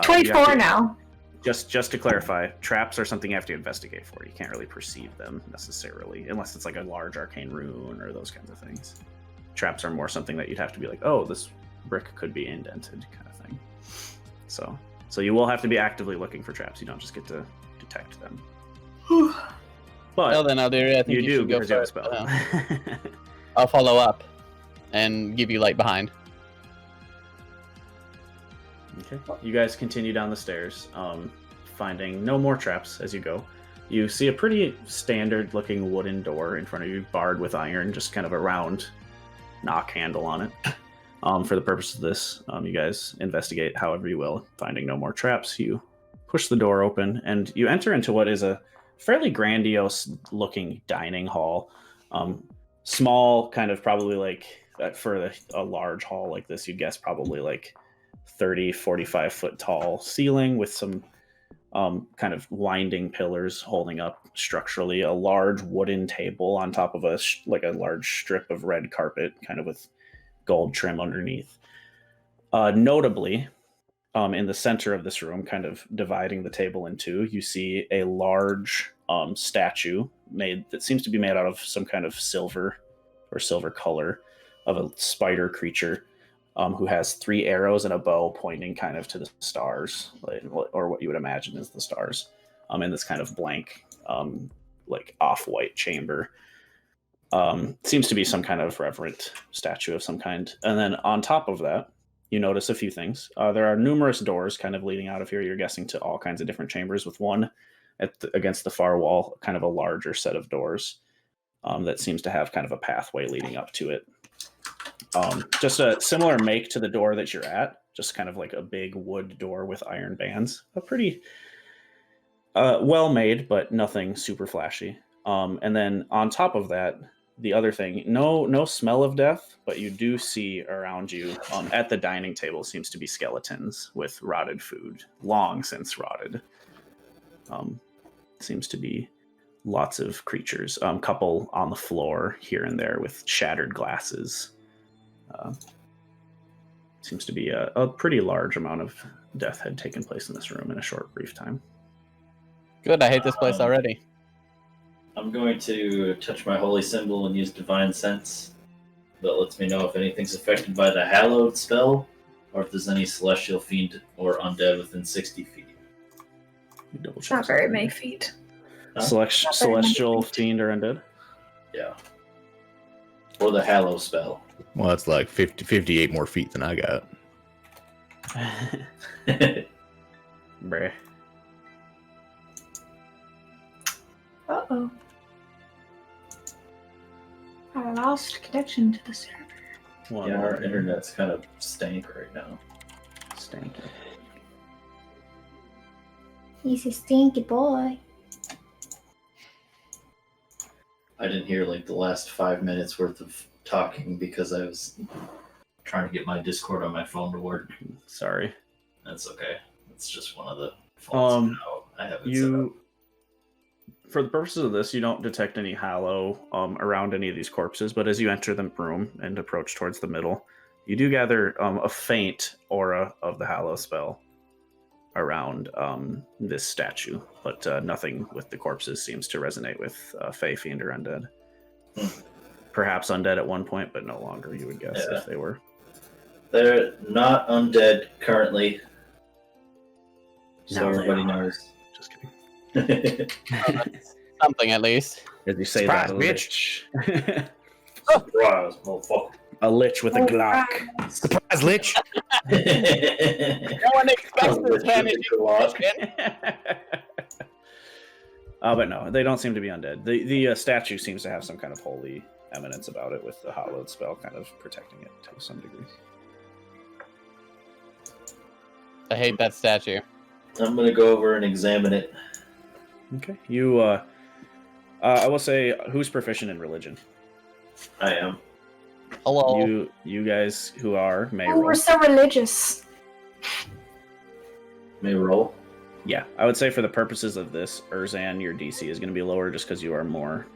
24 now. Just to clarify, traps are something you have to investigate for. You can't really perceive them necessarily, unless it's like a large arcane rune or those kinds of things. Traps are more something that you'd have to be like, oh, this brick could be indented, kind of thing. So you will have to be actively looking for traps. You don't just get to detect them. But well, then, Alderia, I think you do should go because you have a first. spell. I'll follow up and give you light behind. Okay. You guys continue down the stairs, finding no more traps as you go. You see a pretty standard-looking wooden door in front of you, barred with iron, just kind of a round knock handle on it. For the purpose of this, you guys investigate however you will, finding no more traps. You push the door open, and you enter into what is a fairly grandiose-looking dining hall. Small, kind of probably like, for a large hall like this, you'd guess probably like 30, 45 foot tall ceiling with some kind of winding pillars holding up structurally a large wooden table on top of a large strip of red carpet, kind of with gold trim underneath. Notably, in the center of this room, kind of dividing the table in two, you see a large statue that seems to be made out of some kind of silver or silver color of a spider creature. Who has 3 arrows and a bow pointing kind of to the stars, or what you would imagine is the stars, in this kind of blank, like off-white chamber. Seems to be some kind of reverent statue of some kind. And then on top of that, you notice a few things. There are numerous doors kind of leading out of here. You're guessing to all kinds of different chambers, with one against the far wall, kind of a larger set of doors that seems to have kind of a pathway leading up to it. Just a similar make to the door that you're at, just kind of like a big wood door with iron bands. A pretty well made, but nothing super flashy. And then on top of that, the other thing, no smell of death, but you do see around you at the dining table seems to be skeletons with rotted food, long since rotted. Seems to be lots of creatures, couple on the floor here and there with shattered glasses. Seems to be a pretty large amount of death had taken place in this room in a short, brief time. Good, I hate this place already. I'm going to touch my holy symbol and use divine sense. That lets me know if anything's affected by the hallowed spell, or if there's any celestial fiend or undead within 60 feet. Not very many feet. Celestial fiend or undead? Yeah. Or the hallow spell. Well, that's like 58 more feet than I got. Bruh. Uh-oh. I lost connection to the server. Yeah, our internet's kind of stank right now. Stanky. He's a stinky boy. I didn't hear like the last 5 minutes worth of talking because I was trying to get my Discord on my phone to work. Sorry. That's okay. It's just one of the phones I have it set up. For the purposes of this, you don't detect any hallow around any of these corpses, but as you enter the room and approach towards the middle, you do gather a faint aura of the hallow spell around this statue, but nothing with the corpses seems to resonate with Fey, Fiend, or Undead. Perhaps Undead at one point, but no longer, you would guess, if they were. They're not undead currently, so everybody knows. Just kidding. Something at least. As you say Surprise, that, bitch. Surprise, motherfucker. A lich with a Glock. Surprise, Lich! No one expects this vanishing question. But no, they don't seem to be undead. The statue seems to have some kind of holy eminence about it, with the hallowed spell kind of protecting it to some degree. I hate that statue. I'm gonna go over and examine it. Okay. You, I will say, who's proficient in religion? I am. Hello. You guys who are may Oh, roll. we're so religious. May roll. Yeah, I would say for the purposes of this, Erzan, your DC is going to be lower just because you are more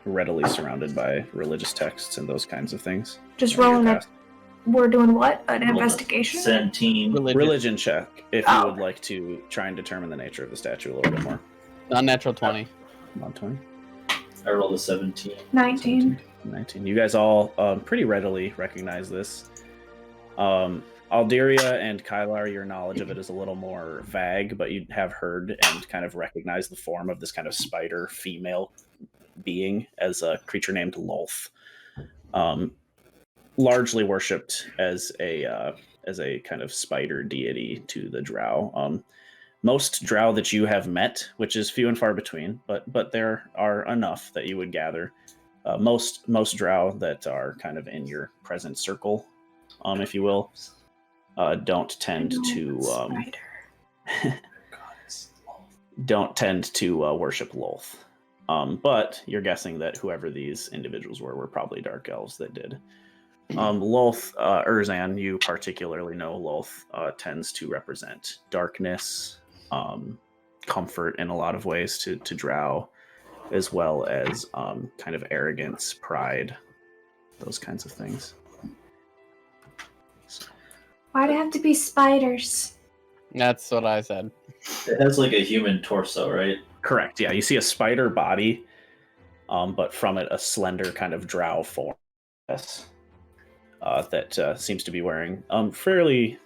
readily surrounded by religious texts and those kinds of things. Just rolling a we're doing what? An Roll the investigation? Centene. Religion check, if you would like to try and determine the nature of the statue a little bit more. Non-natural 20. On 20. I rolled a 17. 19. 19. You guys all pretty readily recognize this. Alderia and Kylar, your knowledge of it is a little more vague, but you have heard and kind of recognized the form of this kind of spider female being as a creature named Lolth. Largely worshipped as a kind of spider deity to the drow. Most drow that you have met, which is few and far between, but there are enough that you would gather. Most drow that are kind of in your present circle, if you will, don't tend to worship Lolth. But you're guessing that whoever these individuals were probably dark elves that did. Lolth, Urzan, you particularly know Lolth tends to represent darkness, comfort in a lot of ways to drow, as well as kind of arrogance, pride, those kinds of things. Why'd it have to be spiders? That's what I said. It has like a human torso, right? Correct, yeah. You see a spider body, but from it a slender kind of drow form. Yes. That seems to be wearing fairly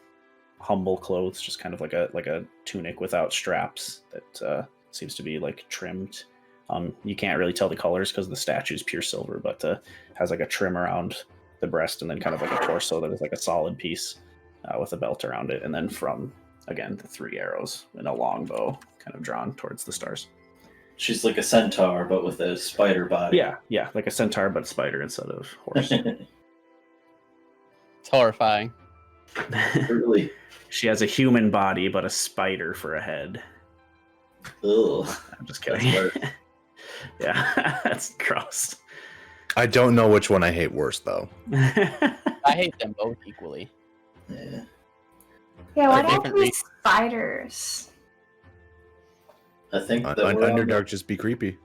humble clothes, just kind of like a tunic without straps that seems to be like trimmed. You can't really tell the colors because the statue is pure silver, but has like a trim around the breast and then kind of like a torso that is like a solid piece with a belt around it. And then from, again, the 3 arrows and a long bow kind of drawn towards the stars. She's like a centaur, but with a spider body. Yeah, like a centaur, but spider instead of horse. It's horrifying. Really? She has a human body, but a spider for a head. Ugh. I'm just kidding. Yeah, that's gross. I don't know which one I hate worse, though. I hate them both equally. Yeah. Yeah, why They're don't different we reasons. spiders? I think that we're on Underdark just be creepy.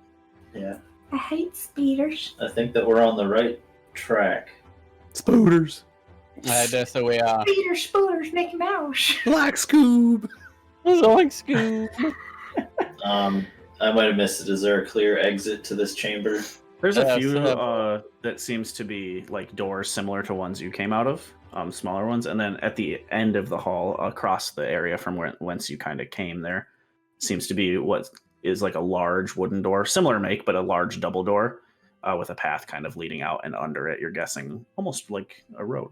yeah. I hate spiders. I think that we're on the right track. Spooters. Just so we are. Spiders, spooters, Mickey Mouse. Black Scoob. Zoink Scoob. I might have missed it. Is there a clear exit to this chamber? There's a Yeah, few so- that seems to be like doors similar to ones you came out of, smaller ones, and then at the end of the hall, across the area from whence you kind of came, there seems to be what is like a large wooden door, similar make, but a large double door with a path kind of leading out, and under it, you're guessing almost like a road.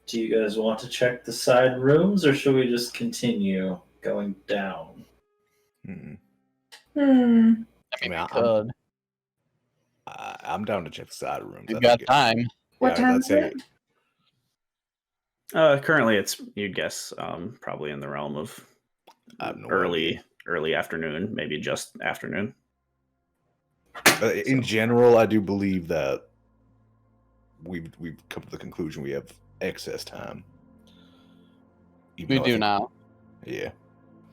Do you guys want to check the side rooms, or should we just continue going down? Hmm. Hmm. I mean, I mean, we I'm- could. I'm down to check the side rooms. We've got time. What time is it? Currently, it's, you'd guess, probably in the realm of I have no early afternoon, maybe just afternoon. In general, I do believe that we've come to the conclusion we have excess time. Even We though I do think- now. Yeah.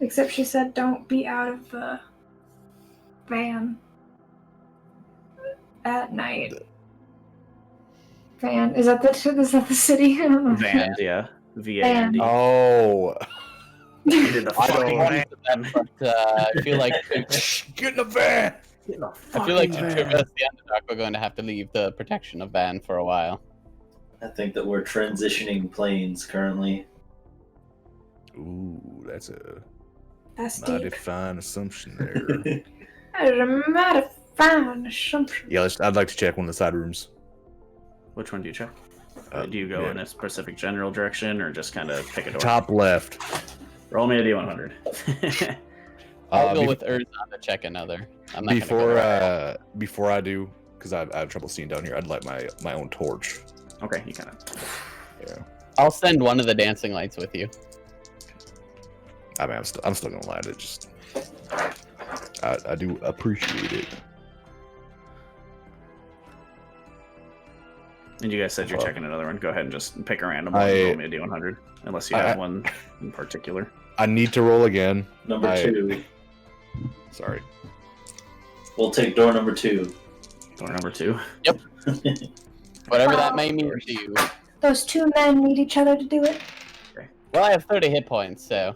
Except she said don't be out of the van at night. Van? Is that the city? I don't know. Vand, yeah. V-A-N-D. Oh. You did the I don't fucking want van. to do that, but I feel like Get in the van. I feel like to traverse the Underdark, we're going to have to leave the protection of Van for a while. I think that we're transitioning planes currently. Ooh, that's a That's mighty deep. fine assumption there. That is a mighty fine assumption. Yeah, I'd like to check one of the side rooms. Which one do you check? Do you go yeah. in a specific general direction, or just kind of pick a door? Top left. Roll me a D100. I'll go be- with Erinn to check another. I'm not gonna go before right. before I do, because I have trouble seeing down here, I'd light my own torch. Okay, you kind of. Yeah. I'll send one of the dancing lights with you. I mean, I'm still gonna light it. Just I do appreciate it. And you guys said you're Well, checking another one. Go ahead and just pick a random one. Roll me a D100, unless you have one in particular. I need to roll again. Number 2. Sorry. We'll take door number 2. Door number 2. Yep. Whatever that may mean to you. Those two men need each other to do it. Well, I have 30 hit points, so.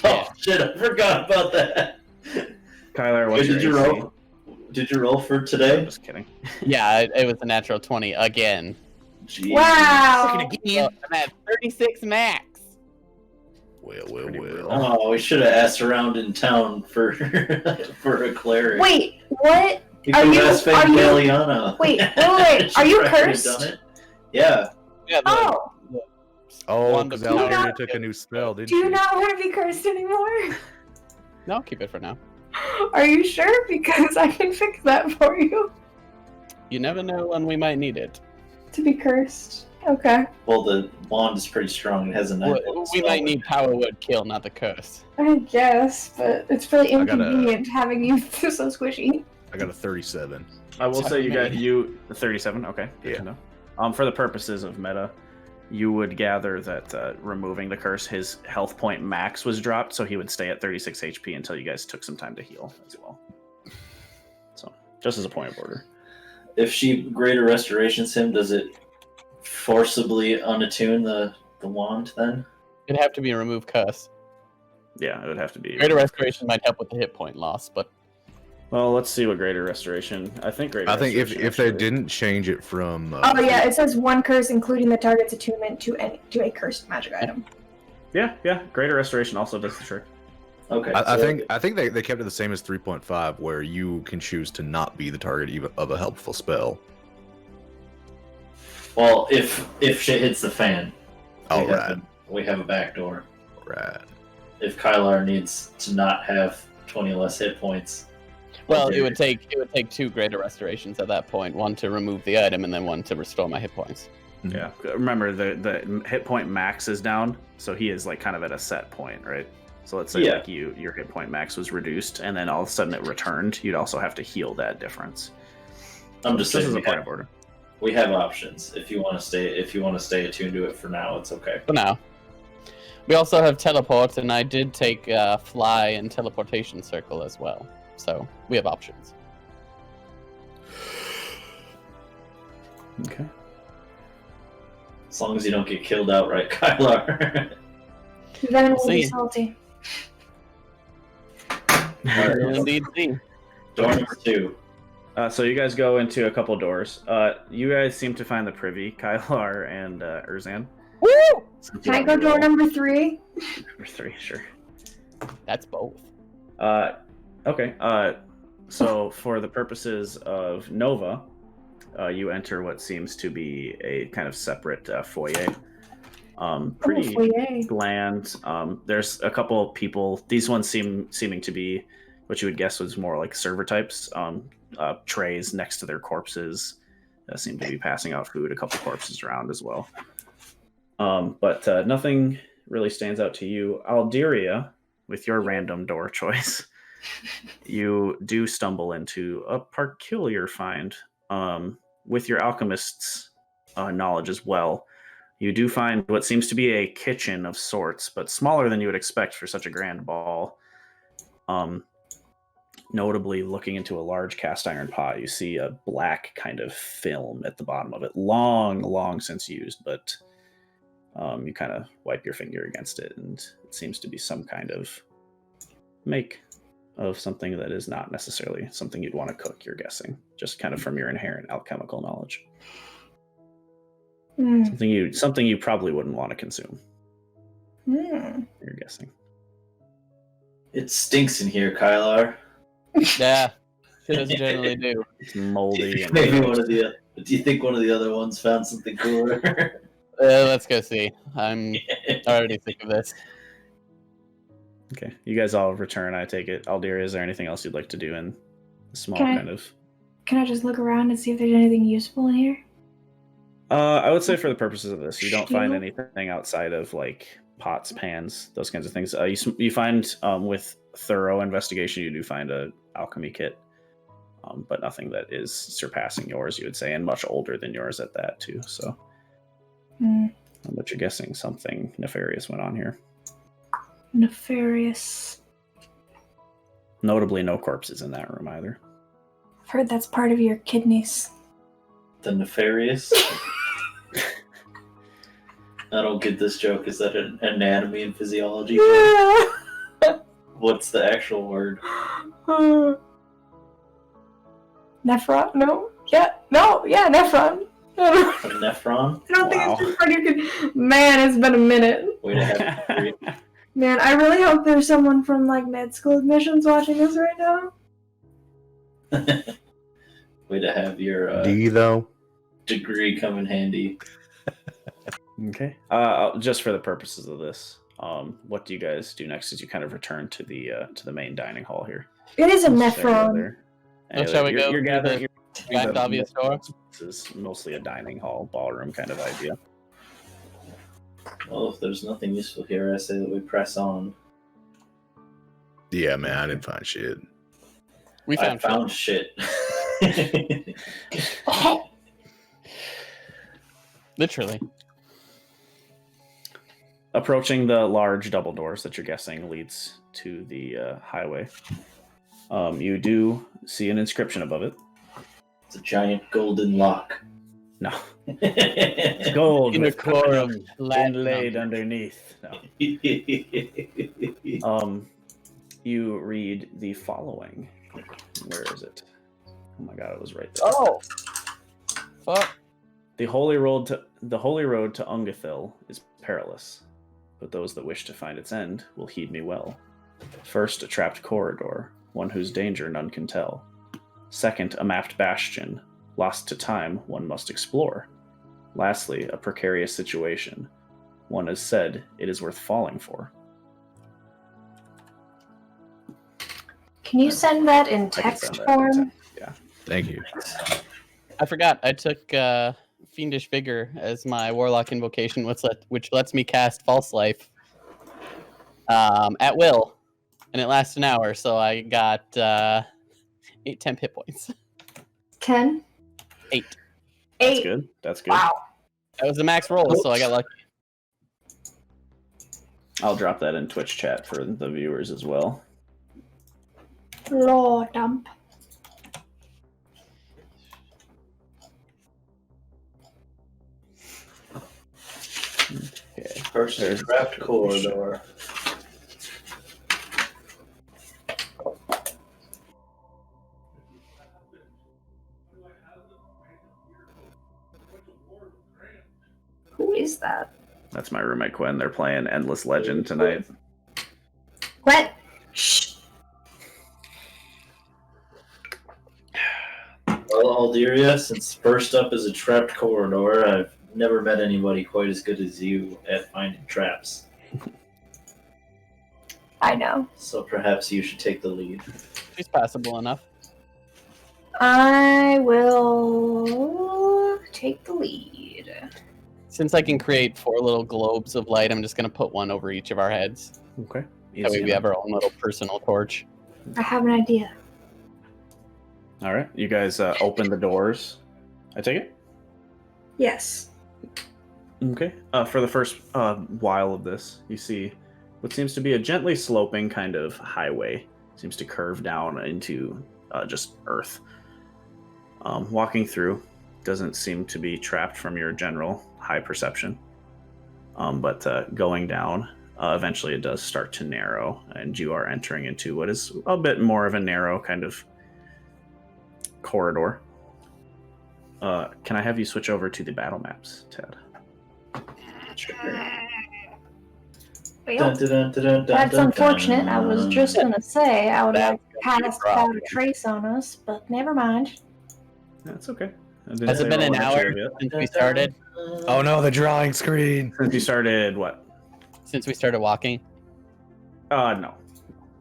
Oh shit! I forgot about that. Kyler, what's Did you your AC? roll? Did you roll for today? I'm just kidding. Yeah, it was a natural 20 again. Jeez. Wow. So I'm at 36 max. Well. Oh, we should have asked around in town for for a cleric. Wait, what? You Are could you- have asked are you- Galiana. Wait, wait, are She you probably could've cursed? done it. Yeah. Yeah, Oh, Oh, One because to- Algeria took a new spell, didn't do you she? not want to be cursed anymore? No, I'll keep it for now. Are you sure? Because I can fix that for you. You never know when we might need it. To be cursed. Okay. Well, the wand is pretty strong. It has a 9 We might need power word kill, not the curse. I guess, but it's really I got a- inconvenient having you so squishy. I got a 37. I will say you got Me. you 37. Okay. Good to know. For the purposes of meta, you would gather that removing the curse, his health point max was dropped, so he would stay at 36 HP until you guys took some time to heal as well. So, just as a point of order. If she greater restorations him, does it forcibly unattune the wand then? It'd have to be a remove curse. Yeah, it would have to be. Greater restoration might help with the hit point loss, but Well, let's see what greater restoration. I think greater. I think if restoration they actually- didn't change it from Oh yeah, it says one curse, including the target's attunement to a cursed magic item. Yeah, greater restoration also does the trick. Okay. I so- think they kept it the same as 3.5, where you can choose to not be the target even of a helpful spell. Well, if shit hits the fan, All we have right, a- we have a backdoor. right. If Kylar needs to not have 20 less hit points. well, Okay. it would take 2 greater restorations at that point. One to remove the item, and then one to restore my hit points. Yeah, remember the hit point max is down, so he is like kind of at a set point, right? So let's say Yeah. like your hit point max was reduced, and then all of a sudden it returned. You'd also have to heal that difference. I'm just This saying is a we point have, of order. we have options. If you want to stay attuned to it for now, it's okay. For now. We also have teleport, and I did take fly and teleportation circle as well. So we have options. Okay. As long as you don't get killed outright, Kylar. Then we'll be See. salty. Alright, We'll indeed see. door number 2. So you guys go into a couple doors. You guys seem to find the privy, Kylar and Urzan. Woo! Can I go door number 3? Number 3, sure. That's both. Okay. So for the purposes of Nova, you enter what seems to be a kind of separate foyer. Pretty Foyer. bland. There's a couple people. These ones seeming to be what you would guess was more like server types. Trays next to their corpses seem to be passing out food. A couple corpses around as well. But nothing really stands out to you. Alderia, with your random door choice, you do stumble into a peculiar find. With your alchemist's knowledge as well, you do find what seems to be a kitchen of sorts, but smaller than you would expect for such a grand ball. Notably, looking into a large cast iron pot, you see a black kind of film at the bottom of it. Long since used, but you kind of wipe your finger against it, and it seems to be some kind of make of something that is not necessarily something you'd want to cook, you're guessing, just kind of from your inherent alchemical knowledge. Something you probably wouldn't want to consume, you're guessing. It stinks in here, Kylar. Yeah. It does generally do. It's moldy. And Maybe do you think one of the other ones found something cooler? Let's go see. I'm already sick of this. Okay, you guys all return, I take it. Alderia, is there anything else you'd like to do in a small Can I- kind of... Can I just look around and see if there's anything useful in here? I would say for the purposes of this, you don't find Stew? anything outside of like pots, pans, those kinds of things. You find with thorough investigation, you do find a alchemy kit, but nothing that is surpassing yours, you would say, and much older than yours at that too. So, but you're guessing something nefarious went on here. Nefarious. Notably, no corpses in that room either. I've heard that's part of your kidneys. The nefarious. I don't get this joke. Is that an anatomy and physiology? What's the actual word? Nephron? No. Yeah. No. Yeah. Nephron. A nephron? I don't think it's just part you could. Man, it's been a minute. Way to have it. Man, I really hope there's someone from like med school admissions watching this right now. Way to have your D though. degree come in handy. Okay. Just for the purposes of this, what do you guys do next as you kind of return to the main dining hall here? It is a nephron. Shall we go? You're gathering. Back obvious door. This is mostly a dining hall, ballroom kind of idea. Well, if there's nothing useful here, I say that we press on. Yeah, man, I didn't find shit. We found shit. Literally. Approaching the large double doors that you're guessing leads to the highway. You do see an inscription above it. It's a giant golden lock. No. It's gold In a with core of inlaid underneath. No. You read the following. Where is it? Oh my god, it was right there. Oh! Fuck. The holy road to Ungathil is perilous, but those that wish to find its end will heed me well. First, a trapped corridor, one whose danger none can tell. Second, a mapped bastion, lost to time one must explore. Lastly, a precarious situation, one has said it is worth falling for. Can you send that in I can text send that in form? text, yeah. Thank you. I forgot. I took Fiendish Vigor as my Warlock invocation, which lets me cast False Life at will. And it lasts an hour, so I got 8 temp hit points. 10? 8. That's good. That's good. Wow. That was the max roll, so I got lucky. I'll drop that in Twitch chat for the viewers as well. Lord dump. Okay. First, There's trapped corridor. Who is that? That's my roommate Quinn. They're playing Endless Legend tonight. What? Shh. Well, Alderia, since first up is a trapped corridor, I've never met anybody quite as good as you at finding traps. I know. So perhaps you should take the lead. She's passable enough. I will take the lead. Since I can create 4 little globes of light, I'm just going to put one over each of our heads. Okay. That way we have our own little personal torch. I have an idea. All right. You guys open the doors. I take it? Yes. Okay. For the first while of this, you see what seems to be a gently sloping kind of highway. Seems to curve down into just earth. Walking through doesn't seem to be trapped from your general high perception. But going down, eventually it does start to narrow, and you are entering into what is a bit more of a narrow kind of corridor. Can I have you switch over to the battle maps, Ted? Well, that's unfortunate. I was just going to say I would have passed without a trace on us, but never mind. That's okay. Has it been an hour since we started? Oh no, the drawing screen. Since you started what? Since we started walking? No.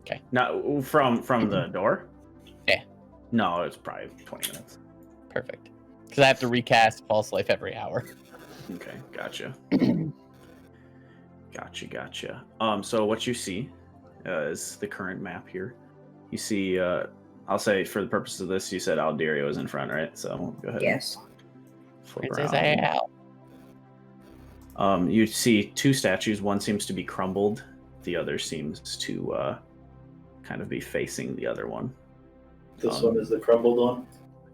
Okay. Not from the door? Yeah. No, it's probably 20 minutes. Perfect. Because I have to recast False Life every hour. Okay, gotcha. Gotcha. So what you see is the current map here. You see, I'll say for the purpose of this, you said Alderia was in front, right? So go ahead. Yes. Flip Princess around. Al. You see 2 statues. One seems to be crumbled. The other seems to kind of be facing the other one. This one is the crumbled one?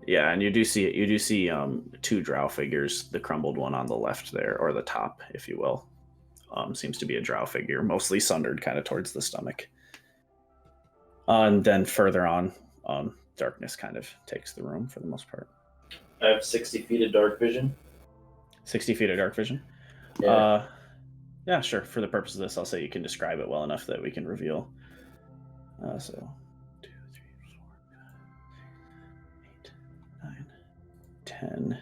Yeah, and you do see two drow figures. The crumbled one on the left there, or the top, if you will, seems to be a drow figure, mostly sundered, kind of towards the stomach. And then further on, darkness kind of takes the room for the most part. I have 60 feet of dark vision. 60 feet of dark vision? Yeah. Yeah, sure. For the purpose of this, I'll say you can describe it well enough that we can reveal. So, 2, 3, 4, 5, 8, 9, 10,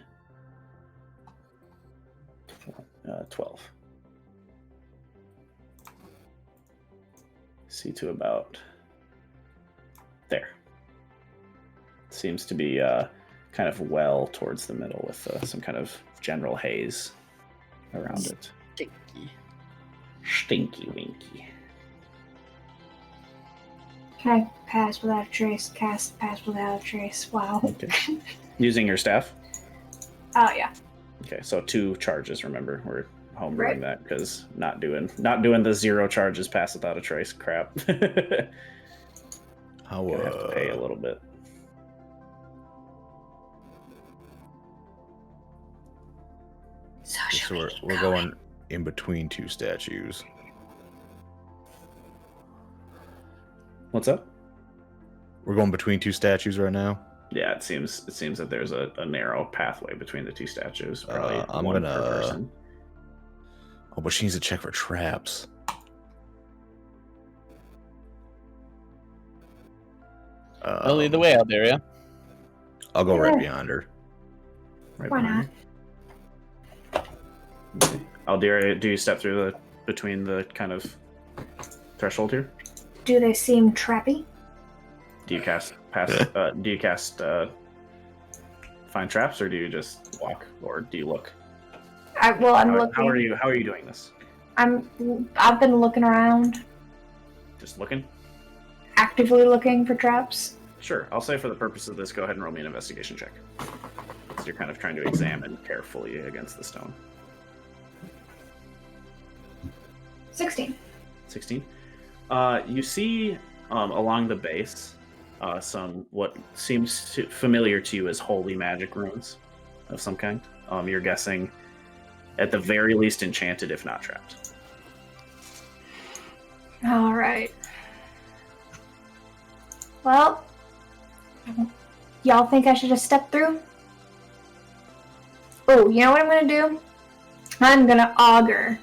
12. See to about there. Seems to be kind of well towards the middle with some kind of general haze around it. Stinky winky. Can I pass without a trace? Cast pass without a trace. Wow. Okay. Using your staff? Oh, yeah. Okay, so 2 charges, remember. We're homebrewing Right. that because not doing the 0 charges pass without a trace crap. How Gonna have to pay a little bit. So we're going in between 2 statues. What's up? We're going between 2 statues right now. Yeah, it seems that there's a narrow pathway between the 2 statues. Probably I'm one gonna. per person. Oh, but she needs to check for traps. I'll lead the way out there, yeah? I'll go right Yeah. behind her. Right Why behind you. Okay. Aldira, do you step through between the kind of threshold here? Do they seem trappy? Do you cast find traps, or do you just walk, or do you look? I'm looking. How are you doing this? I've been looking around, Just looking? actively looking for traps. Sure. I'll say for the purpose of this, go ahead and roll me an investigation check. So you're kind of trying to examine carefully against the stone. 16. 16. You see along the base some what seems familiar to you as holy magic runes of some kind. You're guessing at the very least enchanted, if not trapped. All right. Well, y'all think I should just step through? Oh, you know what I'm gonna do? I'm gonna augur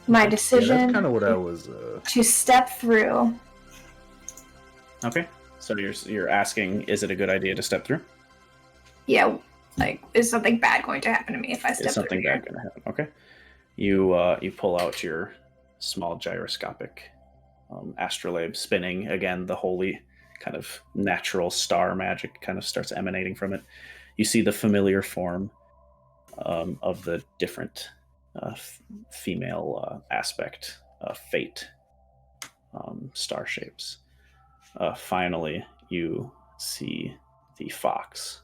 my Yeah, decision that's kind of what I was. to step through. Okay. So you're asking, is it a good idea to step through? Yeah, like, is something bad going to happen to me if I step Is something through bad going to happen? Okay. You pull out your small gyroscopic astrolabe, spinning again. The holy kind of natural star magic kind of starts emanating from it. You see the familiar form of the different female aspect, fate, star shapes. Finally, you see the fox.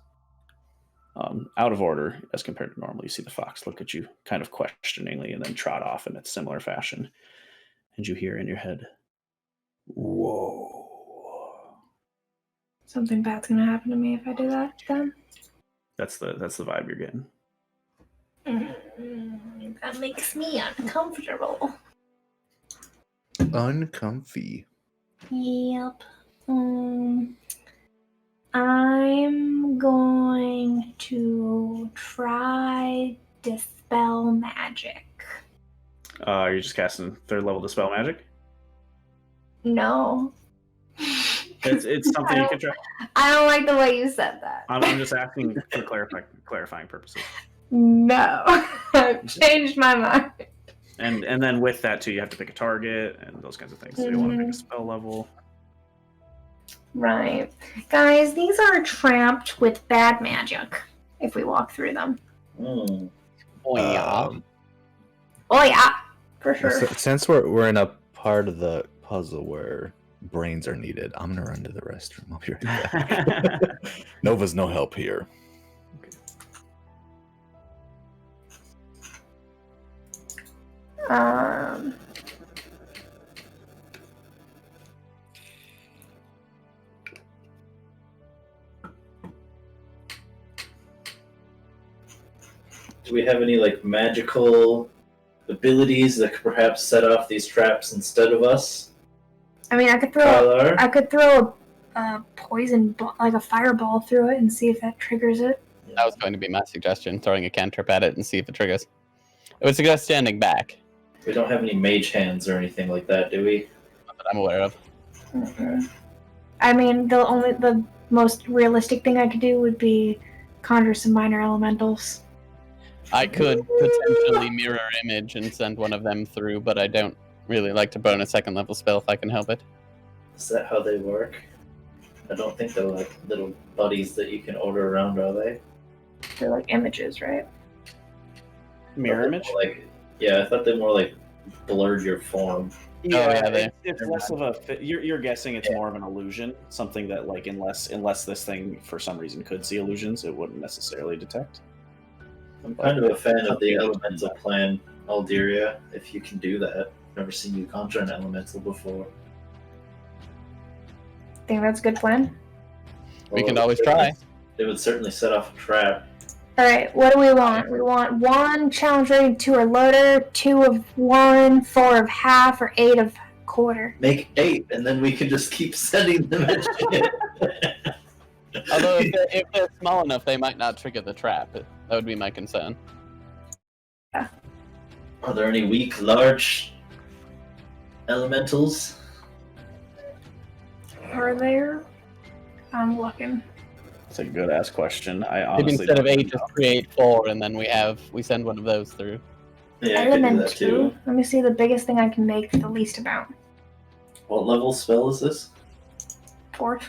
Out of order as compared to normal. You see the fox look at you kind of questioningly and then trot off in its similar fashion. And you hear in your head, "Whoa." Something bad's gonna happen to me if I do that then. That's the vibe you're getting. That makes me uncomfortable. Uncomfy. Yep. I'm going to try dispel magic. Are you just casting 3rd level dispel magic? No. It's something you can try. I don't like the way you said that. I'm just asking for clarifying purposes. No. I've changed my mind. And then with that too, you have to pick a target and those kinds of things. So you want to pick a spell level. Right. Guys, these are trapped with bad magic if we walk through them. Mm. Oh, yeah. Oh, yeah. For sure. Since we're in a part of the puzzle where brains are needed, I'm gonna run to the restroom. I'll be right back. Nova's no help here. Do we have any like magical abilities that could perhaps set off these traps instead of us? I mean, I could throw a poison like a fireball through it and see if that triggers it. That was going to be my suggestion, throwing a cantrip at it and see if it triggers. I would suggest standing back. We don't have any mage hands or anything like that, do we? Not that I'm aware of. Mm-mm. I mean, the most realistic thing I could do would be conjure some minor elementals. I could potentially mirror image and send one of them through, but I don't really like to burn a second level spell if I can help it. Is that how they work? I don't think they're like little buddies that you can order around, are they? They're like images, right? Mirror image? Yeah, I thought they more like blurred your form. Yeah, it's less of a. You're guessing it's more of an illusion, something that like unless this thing for some reason could see illusions, it wouldn't necessarily detect. I'm kind of a fan of the elemental plan, Alderia. If you can do that, I've never seen you conjure an elemental before. Think that's a good plan. We can always try. It would certainly set off a trap. Alright, what do we want? We want 1 challenge rating, 2 or loader, 2 of 1, 4 of half, or 8 of quarter. Make 8, and then we can just keep sending them at shit. Although if they're small enough, they might not trigger the trap. That would be my concern. Yeah. Are there any weak, large elementals? Are there? I'm looking. It's a good ass question. I Maybe honestly instead of don't 8, know. just create 4, and then we send one of those through. Yeah, I could do Element that 2. too. Let me see the biggest thing I can make for the least amount. What level spell is this? 4th.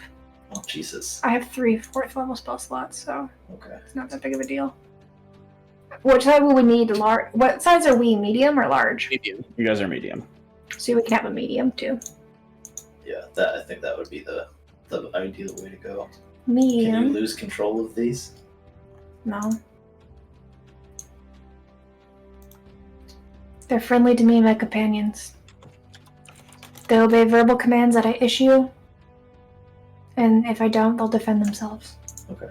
Oh, Jesus. I have 3 4th level spell slots, so Okay. it's not that big of a deal. What size will we need? Large? What size are we? Medium or large? Medium. You guys are medium. So we can have a medium too. Yeah, I think that would be the ideal way to go. Can Medium? you lose control of these? No. They're friendly to me and my companions. They obey verbal commands that I issue, and if I don't, they'll defend themselves. Okay.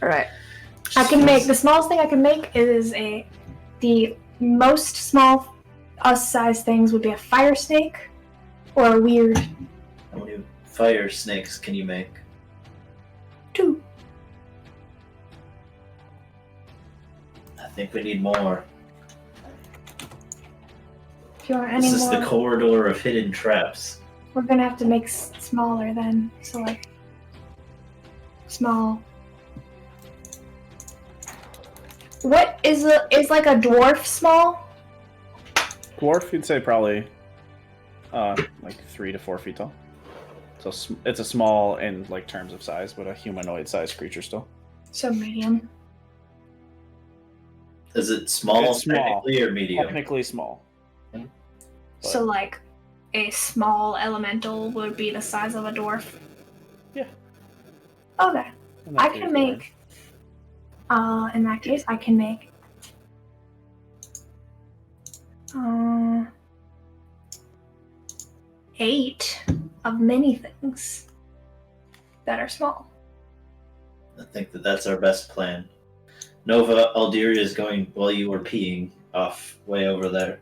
Alright. I can make, the smallest thing I can make is the most small us size things would be a fire snake or a weird How many fire snakes can you make? 2. I think we need more. If you want any This is more, the corridor of hidden traps. we're gonna have to make smaller then. So like small. What is like a dwarf small? Dwarf, you'd say probably like 3 to 4 feet tall. So it's a small in like terms of size, but a humanoid-sized creature still. So medium. Is it small, It's small. technically, or medium? Technically small. So like a small elemental would be the size of a dwarf. Yeah. Okay. In that I case, can make in that case I can make 8 of many things that are small. I think that's our best plan. Nova, Alderia is going while you were peeing off way over there,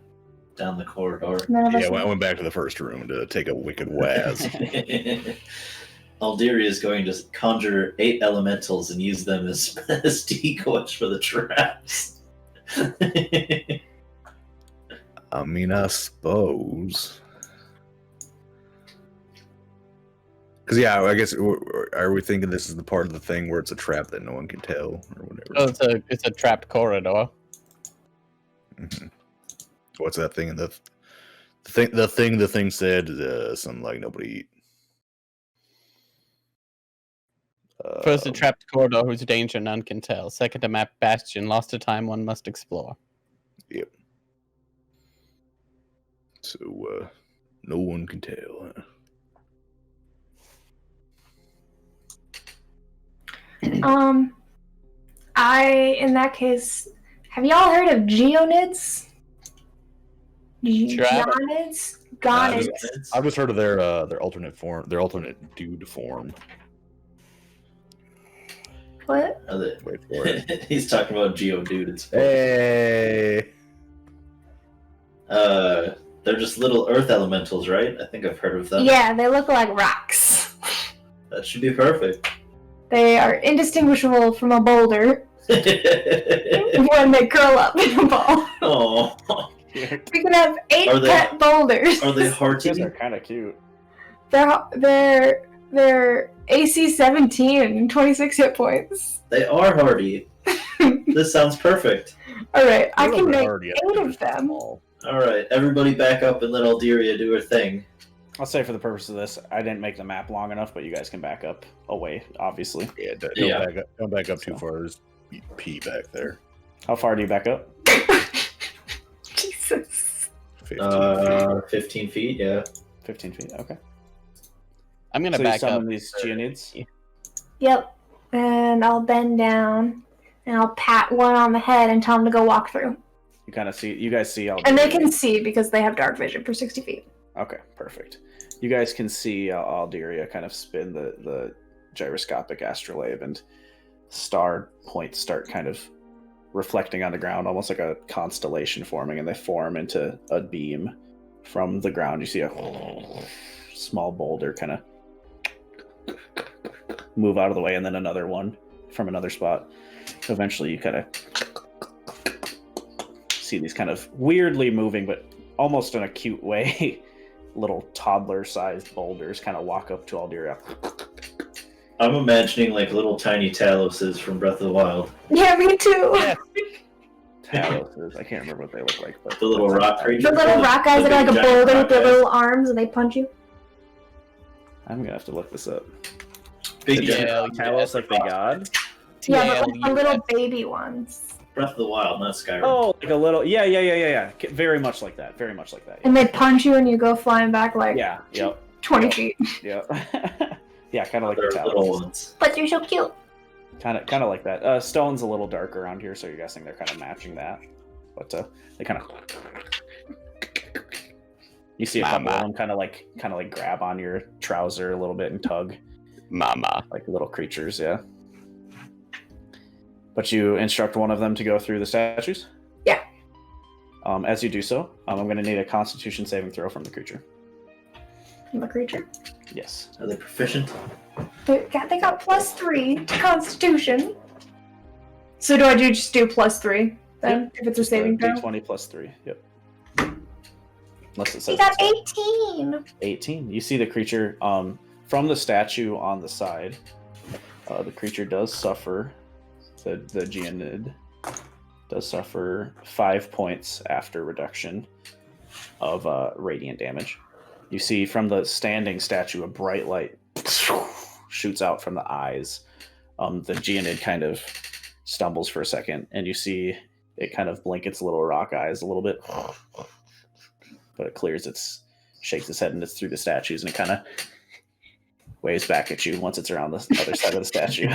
down the corridor. None of us Yeah, I went back to the first room to take a wicked waz. Alderia is going to conjure 8 elementals and use them as decoys for the traps. I mean, I suppose. Because, yeah, I guess, are we thinking this is the part of the thing where it's a trap that no one can tell, or whatever? Oh, it's a trapped corridor. Mm-hmm. What's that thing? The thing said, something like nobody. First, a trapped corridor whose danger none can tell. Second, a map bastion lost to time one must explore. Yep. So, no one can tell. Huh? in that case, have y'all heard of geonids? Geonids? Gonids. I've just heard of their alternate form, their alternate dude form. What? Are they... Wait for it. He's talking about Geodude. It's Hey. they're just little earth elementals, right? I think I've heard of them. Yeah, they look like rocks. That should be perfect. They are indistinguishable from a boulder when they curl up in a ball. Oh, We can have 8 Are they- pet boulders. are they These hearty? guys are kind of cute. They're AC 17 and 26 hit points. They are hardy. This sounds perfect. Alright, I can make Already 8 of them. All right, everybody back up and let Alderia do her thing. I'll say for the purpose of this, I didn't make the map long enough, but you guys can back up away, obviously. Yeah, Yeah. Don't back up too far. There's P back there. How far do you back up? Jesus. 15 feet. 15 feet, yeah. 15 feet, okay. I'm gonna So you back up. summon these Geonids? Yep. And I'll bend down and I'll pat one on the head and tell him to go walk through. You kind of see, you guys see all. And they can see because they have dark vision for 60 feet. Okay, perfect. You guys can see Alderia kind of spin the gyroscopic astrolabe, and star points start kind of reflecting on the ground, almost like a constellation forming, and they form into a beam from the ground. You see a small boulder kind of move out of the way, and then another one from another spot. Eventually, you kind of see these kind of weirdly moving, but almost in a cute way, little toddler-sized boulders kind of walk up to Alderia. I'm imagining like little tiny Taloses from Breath of the Wild. Yeah, me too. Yeah. Talos, I can't remember what they look like, but The little rock creatures. The little rock guys The that are like big a giant boulder rock with their guys. little arms and they punch you. I'm gonna have to look this up. Big The giant Yeah, rock Talos, like the god. Yeah, but like the TLUS. little baby ones. Breath of the Wild, not Skyrim. Oh, like a little, yeah. Very much like that. Very much like that. And they punch you and you go flying back like Yeah. Yep. 20 feet. Yep. Yeah, kind of like They're the little Talos. ones. But you're so cute. Kind of like that. Stone's a little dark around here, so you're guessing they're kind of matching that. But they kind of. You see a couple of them kind of like grab on your trouser a little bit and tug. Mama. Like little creatures, yeah. But you instruct one of them to go through the statues? Yeah. As you do so, I'm going to need a Constitution saving throw from the creature. I'm a creature. Yes. Are they proficient? They got +3 to Constitution. So do I just do +3 then? If it's a saving throw? D20 plus 3, yep. Unless it They says got it's 18. 18. You see the creature from the statue on the side. The creature does suffer. The Geonid does suffer 5 points after reduction of radiant damage. You see from the standing statue a bright light shoots out from the eyes. The Geonid kind of stumbles for a second, and you see it kind of blink its little rock eyes a little bit, but it shakes its head, and it's through the statues, and it kind of waves back at you once it's around the other side of the statue.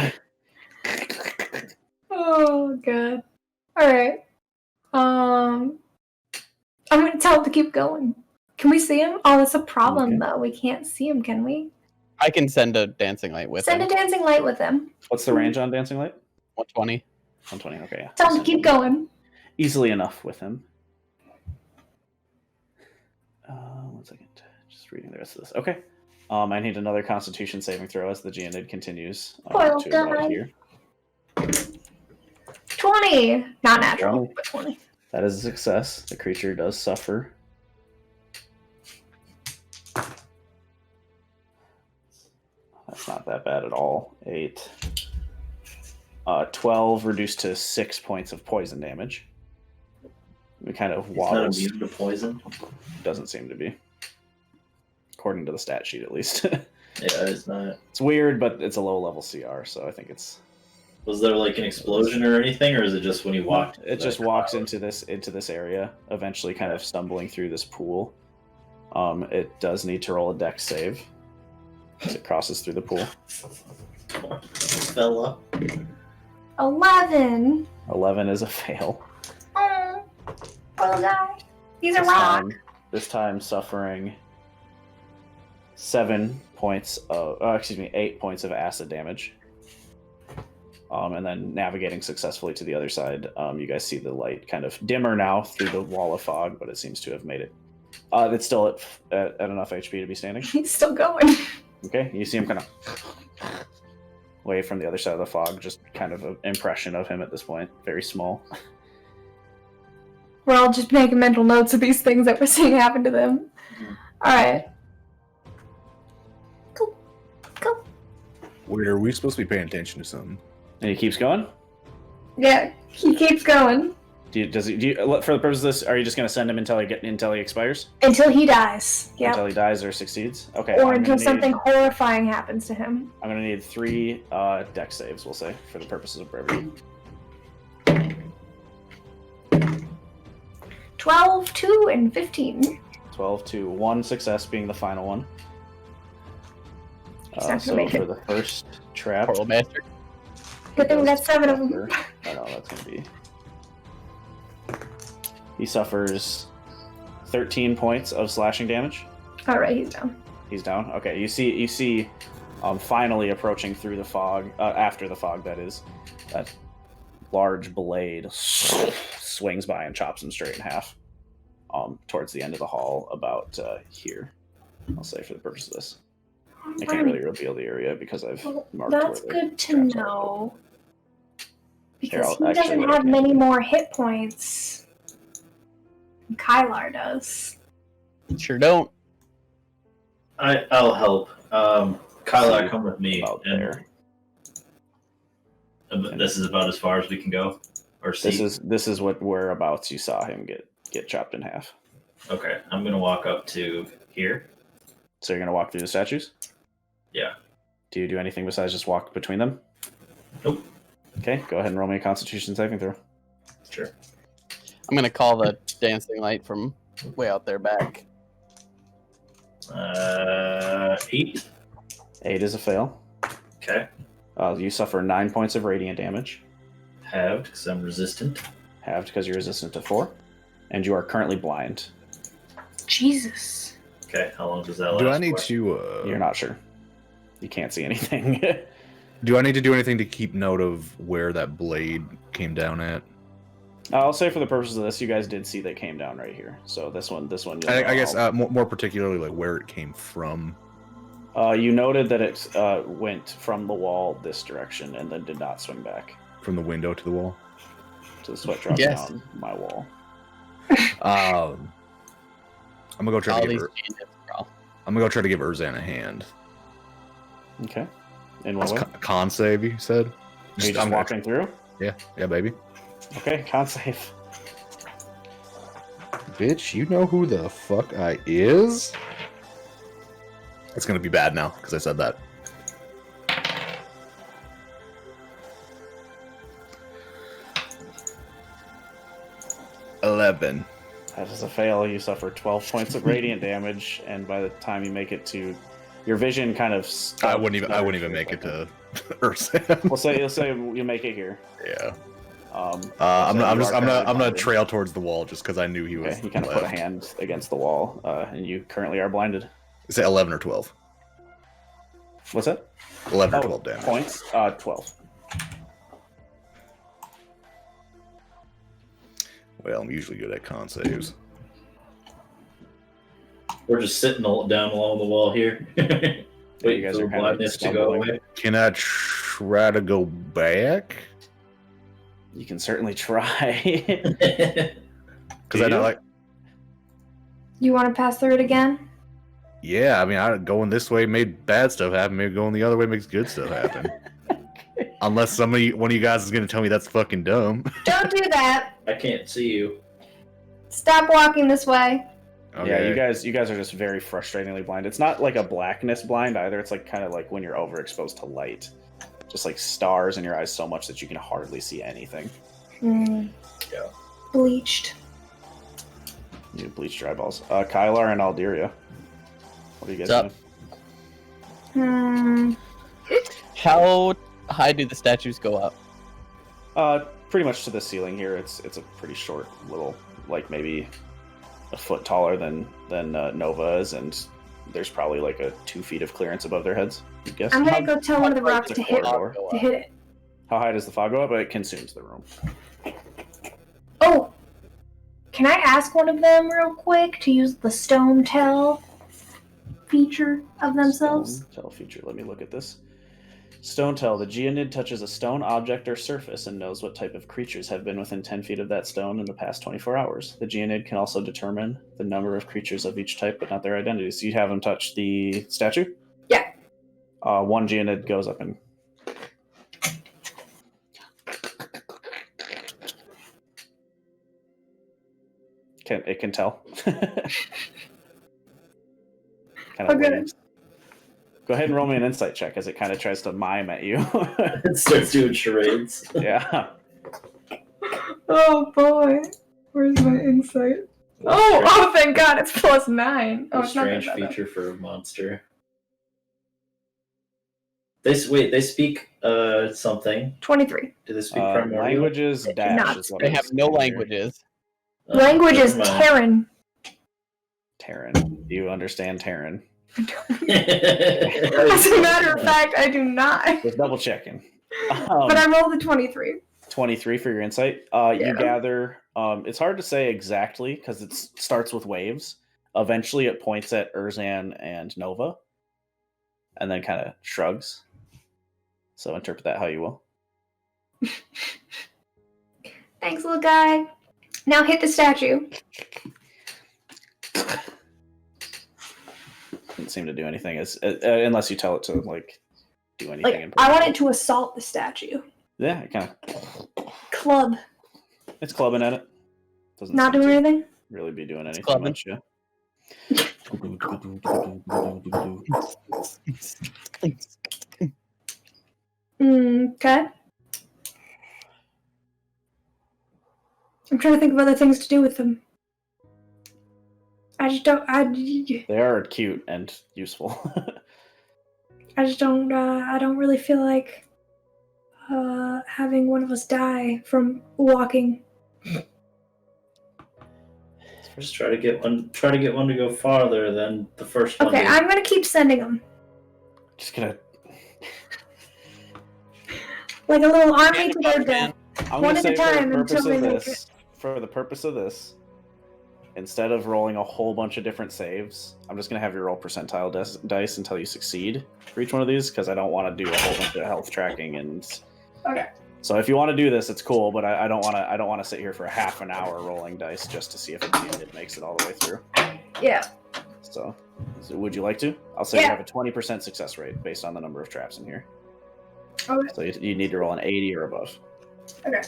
Oh, God. Alright. I'm gonna tell him to keep going. Can we see him? Oh, that's a problem, though. We can't see him, can we? I can send a dancing light with Send him. a dancing light with him. What's the range on Dancing Light? 120. 120, okay. Yeah. Tell him to keep going. Easily enough with him. 1 second. Just reading the rest of this. Okay. I need another Constitution saving throw as the Geonid continues Poor to guy. here. 20! Not natural, 20. but 20. That is a success. The creature does suffer. That's not that bad at all. 8. 12 reduced to 6 points of poison damage. It kind of He's not waddles. immune to poison. Doesn't seem to be. According to the stat sheet, at least. Yeah, it's not. It's weird, but it's a low level CR, so I think it's. Was there like an explosion or anything, or is it just when he walked? It just walks into this area, eventually kind of stumbling through this pool. It does need to roll a dex save as it crosses through the pool. Fella. 11. 11 is a fail. Oh, poor guy. He's a rock. This time suffering 8 points of acid damage. And then navigating successfully to the other side, you guys see the light kind of dimmer now through the wall of fog, but it seems to have made it. It's still at enough HP to be standing. He's still going. Okay, you see him kind of away from the other side of the fog, just kind of an impression of him at this point. Very small. We're all just making mental notes of these things that we're seeing happen to them. Alright. Cool. Wait, are we supposed to be paying attention to something? And he keeps going? Yeah, he keeps going. For the purpose of this, are you just going to send him until he expires? Until he dies. Yeah. Until he dies or succeeds? Okay. Or until something horrifying happens to him. I'm going to need 3 dex saves, we'll say, for the purposes of brevity. 12, 2, and 15. 12 to 1 success being the final one. He's not gonna So make for it. the first trap... Poor old bastard. Good thing we got 7 of them. I know, that's going to be... He suffers 13 points of slashing damage. Alright, he's down. He's down. Okay, you see finally approaching through the fog, after the fog, that is, that large blade swings by and chops him straight in half towards the end of the hall, about here, I'll say, for the purpose of this. I can't really reveal the area because I've marked That's where the good to traps are. know. Here, Because he actually, doesn't what I have can many do- more hit points than Kylar does. Sure don't. I'll help. Kyla, come with me. About there. This is about as far as we can go. Or see. This is what whereabouts you saw him get chopped in half. Okay, I'm gonna walk up to here. So you're gonna walk through the statues? Yeah. Do you do anything besides just walk between them? Nope. Okay, go ahead and roll me a Constitution saving throw. Sure. I'm gonna call the dancing light from way out there back. 8. 8 is a fail. Okay. You suffer 9 points of radiant damage, Halved, because I'm resistant. halved because you're resistant to 4, and you are currently blind. Jesus. Okay, how long does that last? Do I need for? to? You're not sure. You can't see anything. Do I need to do anything to keep note of where that blade came down at? I'll say for the purposes of this, you guys did see that it came down right here. So this one. You'll I know. guess more particularly like where it came from. You noted that it went from the wall this direction and then did not swing back. From the window to the wall. So the sweat dropped Yes. down my wall. I'm gonna go try All to these give changes, bro. I'm gonna go try to give Erzan a hand. Okay. In what That's way? con save, you said? Are you just I'm walking through? Yeah, baby. Okay, con save. Bitch, you know who the fuck I is? It's gonna be bad now because I said that. $11. That is a fail. You suffer 12 points of radiant damage, and by the time you make it to your vision, kind of. I wouldn't even make it to Erzan. We'll say you make it here. Yeah. I'm I'm gonna trail towards the wall just because I knew he was. Okay, you kind of put a hand against the wall, and you currently are blinded. Is it 11 or 12? What's that? 11 or 12 damage. Points? 12. Well, I'm usually good at con saves. We're just sitting down along the wall here. Wait, you guys for are kind of blindness to go stumbling. away. Can I try to go back? You can certainly try. Because I know, like, You want to pass through it again? yeah, I mean, going this way made bad stuff happen. Maybe going the other way makes good stuff happen. Unless one of you guys is going to tell me that's fucking dumb. Don't do that. I can't see you. Stop walking this way. Okay. Yeah, you guys are just very frustratingly blind. It's not like a blackness blind either. It's like kind of like when you're overexposed to light. Just like stars in your eyes so much that you can hardly see anything. Yeah. Bleached. You bleach your eyeballs. Kylar and Alderia. What are you guys What's doing? How high do the statues go up? Pretty much to the ceiling here. It's a pretty short little, like maybe a foot taller than Nova's, and there's probably like 2 feet of clearance above their heads, I guess. I'm gonna go tell one of the rocks It's to a hit corridor. it. How How high does the fog go up? It consumes the room. Oh! Can I ask one of them real quick to use the stone tell feature of themselves? Stone tell feature. Let me look at this. Stone tell. The Geonid touches a stone object or surface and knows what type of creatures have been within 10 feet of that stone in the past 24 hours. The Geonid can also determine the number of creatures of each type, but not their identities. So you have them touch the statue? Yeah. One Geonid goes up and... It can tell. Okay. Go ahead and roll me an insight check as it kind of tries to mime at you. It starts doing charades. Yeah. Oh boy. Where's my insight? Oh, thank God, it's +9. Oh, A it's not strange that bad. feature for a monster. They speak something. 23. Do they speak primordial? Languages They do dash not. is what They I'm have no seeing here. languages. Language is never mind. Terran. Terran. Do you understand Terran? As a matter of fact, I do not. Just double checking. But I rolled a 23. 23 for your insight. You gather. It's hard to say exactly because it starts with waves. Eventually, it points at Erzan and Nova, and then kind of shrugs. So interpret that how you will. Thanks, little guy. Now hit the statue. Doesn't seem to do anything unless you tell it to do anything. Like, I want it to assault the statue. Yeah, it kind of. Club. It's clubbing at it. Doesn't Not seem doing to anything? really be doing anything clubbing. much. Yeah. Okay. I'm trying to think of other things to do with them. I just don't. They are cute and useful. I just don't. I don't really feel like having one of us die from walking. Just try to get one. Try to get one to go farther than the first one. Okay, did. I'm gonna keep sending them Just gonna. like a little army to their death. I'm One gonna at a say for the time purpose until they of make this, for the purpose of this, instead of rolling a whole bunch of different saves, I'm just gonna have you roll percentile dice until you succeed for each one of these because I don't want to do a whole bunch of health tracking and. Okay. So if you want to do this, it's cool, but I don't want to. I don't want to sit here for half an hour rolling dice just to see if it makes it all the way through. Yeah. So would you like to? I'll say you Yeah. have a 20% success rate based on the number of traps in here. Okay. So you need to roll an 80 or above. Okay.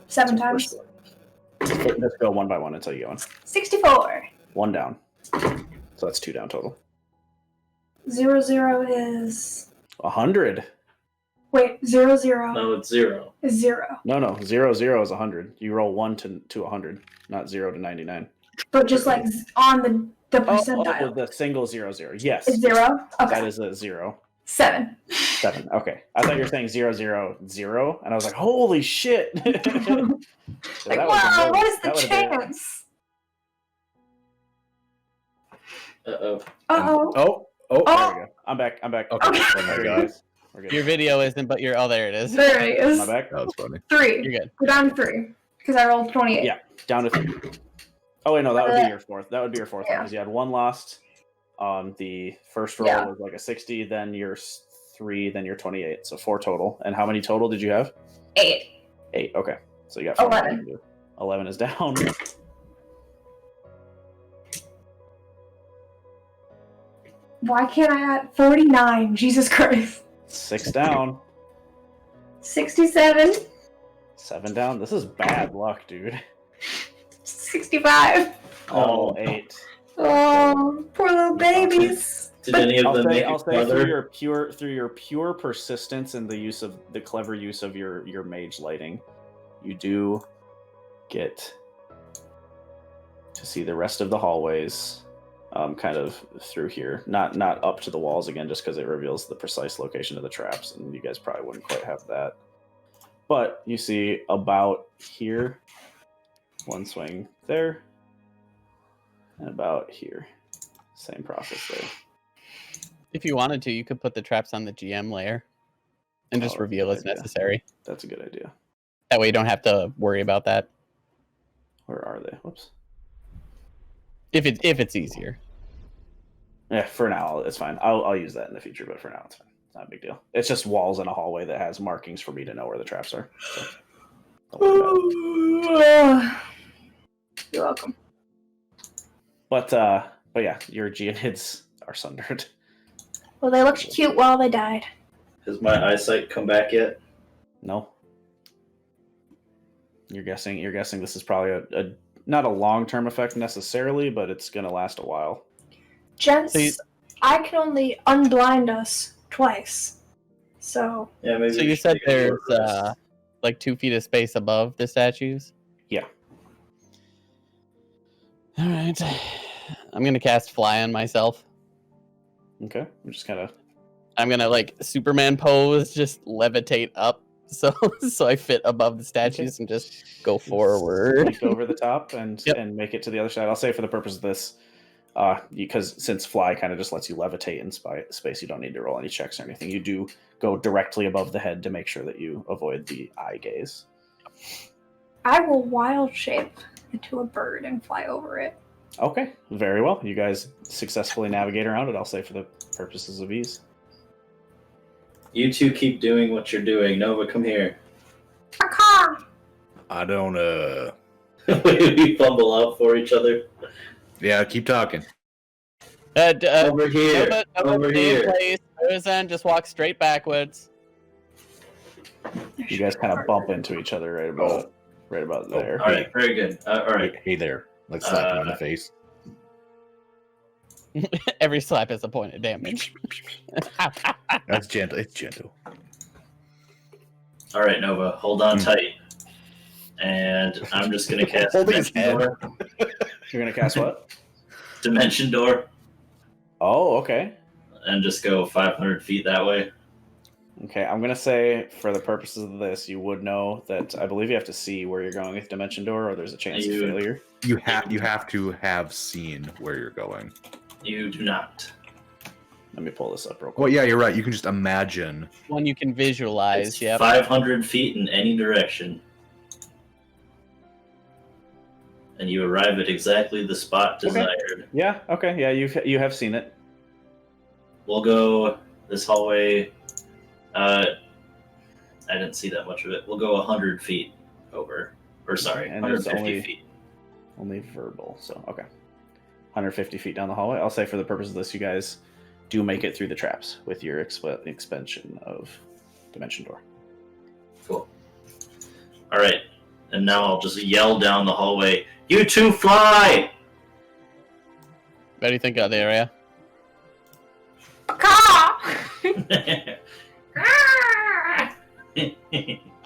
7 times. Let's go one by one until you get one. 64. One down. So that's 2 down total. 0 0 is 100. wait. 0 0 No, it's 0. is 0. No. 0 0 is 100. You roll 1 to 100, not 0 to 99. But just like on the percentile. Oh, the single 0 0. Yes. It's 0. Okay. That is a 0. 7. 7. Okay. I thought you were saying 0 0 0, and I was like, holy shit. So Like, that would've been wow, really- what is the that would've been- chance? Uh-oh. Uh-oh. There we go. I'm back. Okay. Oh Oh my god. We're good. Your video isn't, but you're. Oh, there it is. There it is. Am I back? That was funny. 3. You're good. We're down to 3. Because I rolled 28. Yeah. Down to 3. Oh wait, no, that would be your fourth. That would be your fourth one Yeah. because you had 1 lost. The first roll Yeah. was like a 60, then your 3, then your 28. So 4 total. And how many total did you have? 8. 8. Okay. So you got 4 more 11. to do. 11 is down. Why can't I add 49? Jesus Christ. 6 down. 67. 7 down. This is bad luck, dude. 65. All 8. Oh, poor little babies. Did any of I'll them say, make I'll it say farther? through your pure persistence and the use of the clever use of your mage lighting, you do get to see the rest of the hallways, kind of through here. Not up to the walls again, just because it reveals the precise location of the traps, and you guys probably wouldn't quite have that. But you see about here, 1 swing there, and about here, same process there. If you wanted to, you could put the traps on the GM layer. and just reveal as necessary. That's a good idea. That way you don't have to worry about that. Where are they? Whoops. If it's easier. Yeah, for now it's fine. I'll use that in the future, but for now it's fine. It's not a big deal. It's just walls in a hallway that has markings for me to know where the traps are. So don't worry about it. You're welcome. But yeah, your Geonids are sundered. Well, they looked cute while they died. Has my eyesight come back yet? No. You're guessing this is probably a not a long-term effect necessarily, but it's gonna last a while. Gents, I can only unblind us twice. So Yeah, maybe. So you said there's like 2 feet of space above the statues? Yeah. Alright. I'm gonna cast Fly on myself. Okay. I'm just kind of. I'm gonna like Superman pose, just levitate up so I fit above the statues and just go forward. Sneak over the top and make it to the other side. I'll say for the purpose of this, because since Fly kind of just lets you levitate in space, you don't need to roll any checks or anything. You do go directly above the head to make sure that you avoid the eye gaze. I will wild shape into a bird and fly over it. Okay, very well. You guys successfully navigate around it, I'll say, for the purposes of ease. You two keep doing what you're doing. Nova, come here. I don't. We fumble out for each other. Yeah, keep talking. Over here. Over here. Place. Just walk straight backwards. You guys kind of bump into each other right about there. All right, very good. All right. Hey there. Let's slap him in the face. Every slap is a point of damage. That's gentle. It's gentle. All right, Nova, hold on tight. And I'm just going to cast Dimension Door. You're going to cast what? Dimension Door. Oh, okay. And just go 500 feet that way. Okay, I'm going to say, for the purposes of this, you would know that I believe you have to see where you're going with Dimension Door, or there's a chance of failure. You have to have seen where you're going. You do not. Let me pull this up real quick. Well, yeah, you're right. You can just imagine. One you can visualize, It's 500 feet in any direction. And you arrive at exactly the spot desired. Yeah, okay, yeah, you have seen it. We'll go this hallway. I didn't see that much of it. We'll go 100 feet over. Or sorry, and 150 feet. Only verbal, so okay. 150 feet down the hallway. I'll say for the purpose of this, you guys do make it through the traps with your expansion of Dimension Door. Cool. All right. And now I'll just yell down the hallway, "You two fly!" What do you think of the area?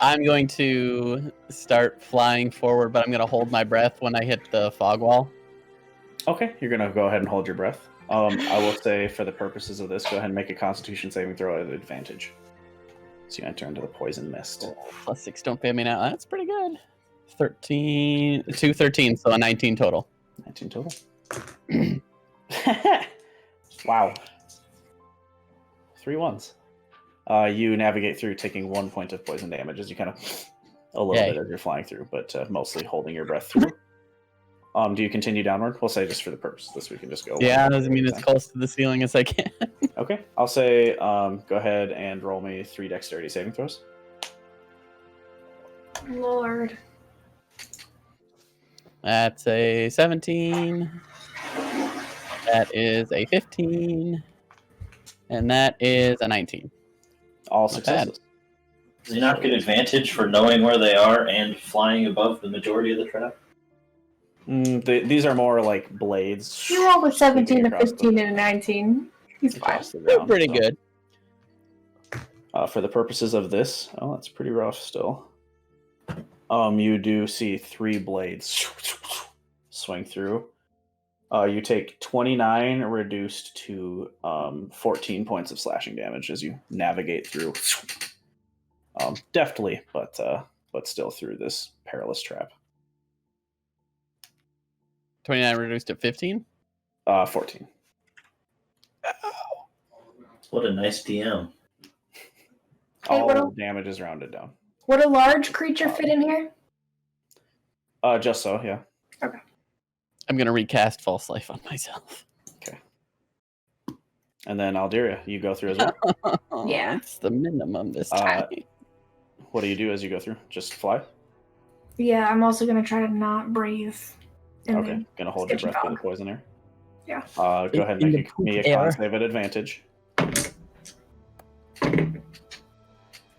I'm going to start flying forward, but I'm going to hold my breath when I hit the fog wall. Okay, you're going to go ahead and hold your breath. I will say, for the purposes of this, go ahead and make a Constitution saving throw at advantage. So you enter into the poison mist. +6, don't pay me now. That's pretty good. 13, 13, so a 19 total. 19 total. Wow. 3 ones. You navigate through, taking 1 point of poison damage as you kind of a little bit as you're flying through, but mostly holding your breath through. Do you continue downward? We'll say just for the purpose of this, we can just go. Yeah, I mean as close to the ceiling as I can. Okay, I'll say go ahead and roll me 3 dexterity saving throws. Lord. That's a 17. That is a 15. And that is a 19. All Not successes. Does he not get advantage for knowing where they are and flying above the majority of the trap? These are more like blades. You rolled a 17, a 15, and a 19. He's fine. across the ground, Pretty so. good. For the purposes of this, oh, that's pretty rough still. You do see 3 blades swing through. You take 29 reduced to 14 points of slashing damage as you navigate through, deftly, but still through this perilous trap. 29 reduced to 15? 14. What a nice DM. Hey, All damage is rounded down. Would a large creature fit in here? Just so, yeah. Okay. I'm gonna recast False Life on myself. Okay. And then Aldiria, you go through as well. Yeah. It's the minimum this time. What do you do as you go through? Just fly? Yeah, I'm also gonna try to not breathe. Okay. Gonna hold your sketchy breath for the dog. poison there. Yeah. Go ahead and make me a con save at advantage.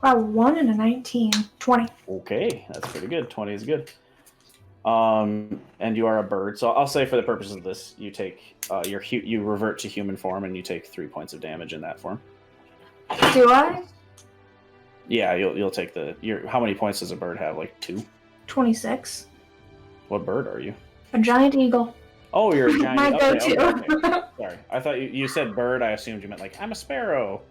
Wow, 1 and a 19. 20. Okay, that's pretty good. 20 is good. And you are a bird, so I'll say for the purposes of this, you take you revert to human form, and you take 3 points of damage in that form. Do I? Yeah, you'll take how many points does a bird have? Like 2? 26. What bird are you? A giant eagle. Oh, you're a giant. My okay. go-to. Sorry, I thought you said bird. I assumed you meant like I'm a sparrow.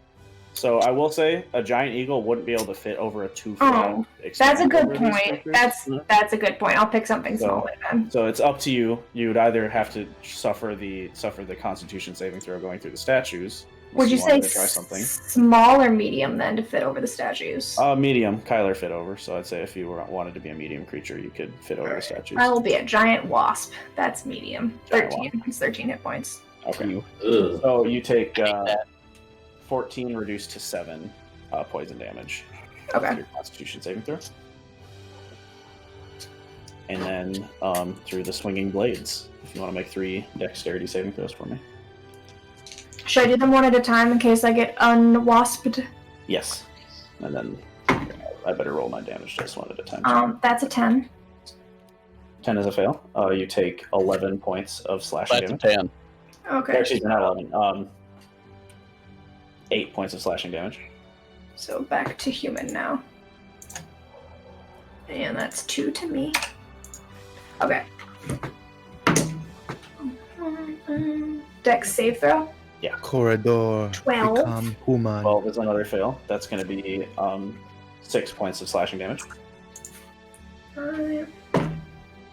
So I will say a giant eagle wouldn't be able to fit over a 2 foot. Oh, that's a good point. That's a good point. I'll pick something smaller then. So it's up to you. You would either have to suffer the Constitution saving throw going through the statues. Would you say try something small or medium then to fit over the statues? Medium. Kyler fit over, so I'd say if you wanted to be a medium creature, you could fit over the statues. I will be a giant wasp. That's medium. Giant 13. It's 13 hit points. Okay. So you take 14 reduced to 7 poison damage. Okay. With your Constitution saving throw. And then through the swinging blades, if you want to make 3 dexterity saving throws for me. Should I do them one at a time in case I get unwasped? Yes. And then I better roll my damage just one at a time. That's a 10. 10 is a fail. You take 11 points of slashing That's a damage. 10. Okay. Actually, not 11. 8 points of slashing damage. So back to human now. And that's 2 to me. Okay. Dex save throw? Yeah. Corridor. 12. Become human. 12 is another fail. That's going to be 6 points of slashing damage.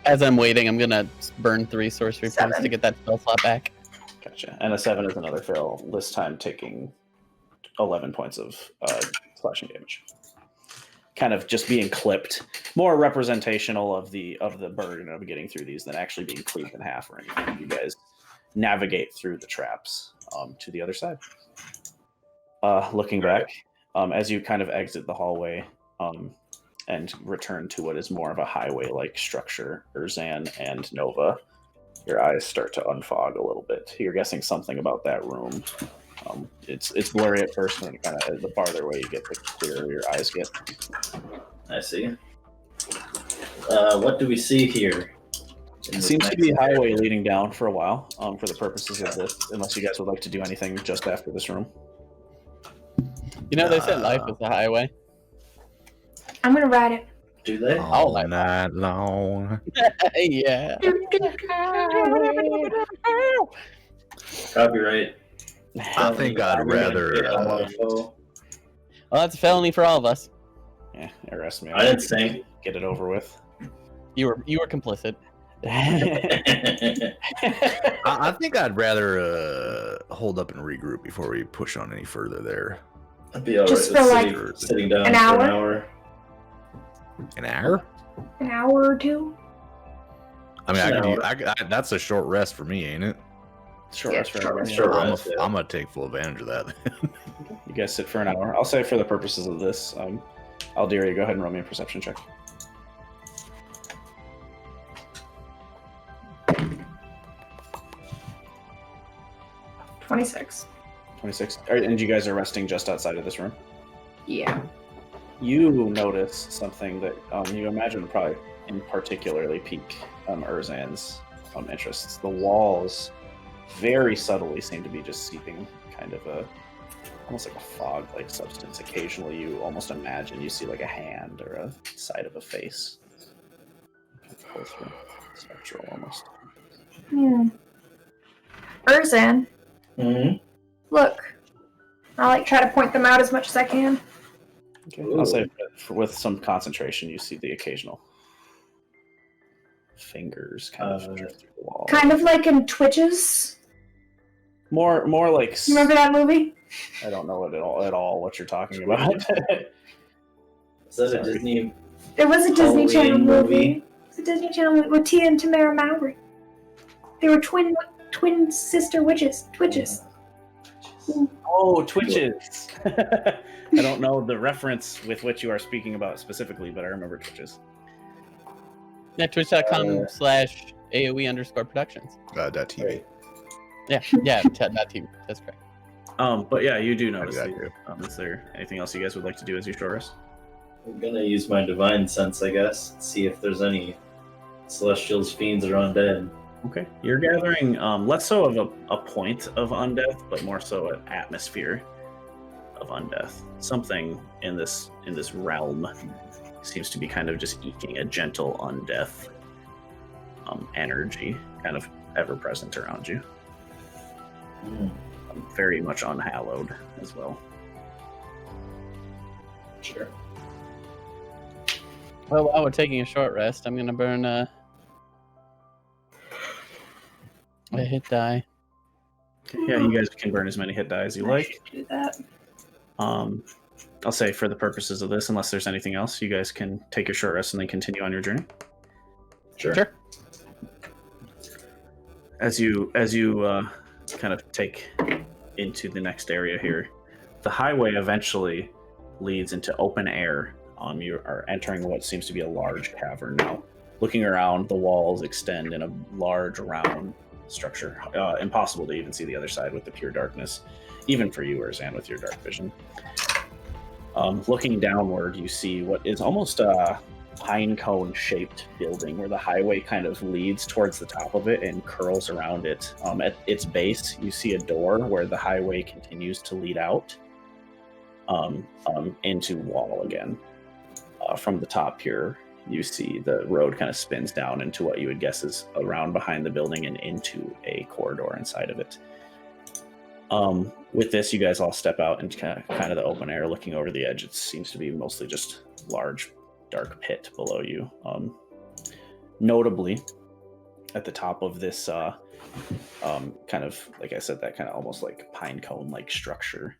As I'm waiting, I'm gonna burn 3 sorcery 7. points to get that spell slot back. Gotcha. And a 7 is another fail, this time taking 11 points of slashing damage. Kind of just being clipped. More representational of the burden of getting through these than actually being cleaved in half or anything. You guys navigate through the traps to the other side. Looking back, as you kind of exit the hallway and return to what is more of a highway-like structure, Erzan and Nova, your eyes start to unfog a little bit. You're guessing something about that room. It's blurry at first, and kind of the farther away you get, the clearer your eyes get. I see. What do we see here? It seems to be a highway leading down for a while, for the purposes of this, unless you guys would like to do anything just after this room. You know, they said life is a highway. I'm gonna ride it. Do they? All night long. Yeah. Copyright. I think I'd rather. Well, that's a felony for all of us. Yeah, arrest me. I didn't sing. Get it over with. You were complicit. I think I'd rather hold up and regroup before we push on any further there. I'd be alright Just with for, sitting down an for hour? an hour. An hour? An hour or 2? I mean, An that's a short rest for me, ain't it? Sure, Yeah, that's fair. sure, Yeah. sure. I'm gonna take full advantage of that. You guys sit for an hour. I'll say for the purposes of this, Aldiria, go ahead and roll me a perception check. $26. 26. And you guys are resting just outside of this room? Yeah. You notice something that you imagine would probably in particularly pique Erzan's interests. The walls very subtly seem to be just seeping kind of almost like a fog-like substance. Occasionally you almost imagine you see like a hand or a side of a face. Close through. Spectral almost. Erzan, Mm-hmm. look. I try to point them out as much as I can. Okay. I'll say with some concentration you see the occasional fingers kind of drift through the wall. Kind of like in Twitches. More like You remember that movie? I don't know at all what you're talking about. Is that a Sorry. Disney? There was a Disney Halloween Channel movie. movie? It was a Disney Channel movie with Tia and Tamara Mowry. They were twin sister witches. Twitches. Oh, Twitches. I don't know the reference with which you are speaking about specifically, but I remember Twitches. Yeah, twitch.com/AOE_productions. .tv. Right. Yeah, .tv. That's correct. But yeah, you do notice. got you. Is there anything else you guys would like to do as you short rest? I'm gonna use my divine sense, I guess. See if there's any celestials, fiends, or undead. Okay, you're gathering less so of a point of undeath, but more so an atmosphere of undeath. Something in this realm seems to be kind of just eking a gentle undeath energy, kind of ever present around you. Very much unhallowed as well. Sure. Well, while we're taking a short rest, I'm gonna burn a hit die. Yeah, you guys can burn as many hit die as you I like. should do that. I'll say for the purposes of this, unless there's anything else, you guys can take your short rest and then continue on your journey. Sure. As you kind of take into the next area here, the highway eventually leads into open air. You are entering what seems to be a large cavern now. Looking around, the walls extend in a large round structure. Impossible to even see the other side with the pure darkness, even for you, Erinn, with your dark vision. Looking downward, you see what is almost a pine cone shaped building where the highway kind of leads towards the top of it and curls around it. At its base, you see a door where the highway continues to lead out into wall again. From the top here, you see the road kind of spins down into what you would guess is around behind the building and into a corridor inside of it. With this, you guys all step out into kind of the open air, looking over the edge. It seems to be mostly just large, dark pit below you. Notably, at the top of this kind of, like I said, that kind of almost like pine cone-like structure,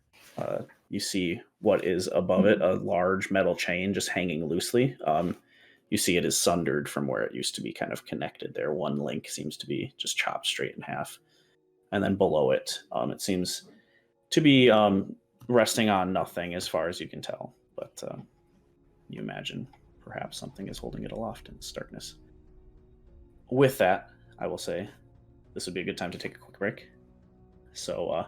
you see what is above it, a large metal chain just hanging loosely. You see it is sundered from where it used to be kind of connected there. One link seems to be just chopped straight in half. And then below it, it seems to be resting on nothing as far as you can tell. But you imagine perhaps something is holding it aloft in its darkness. With that, I will say this would be a good time to take a quick break. So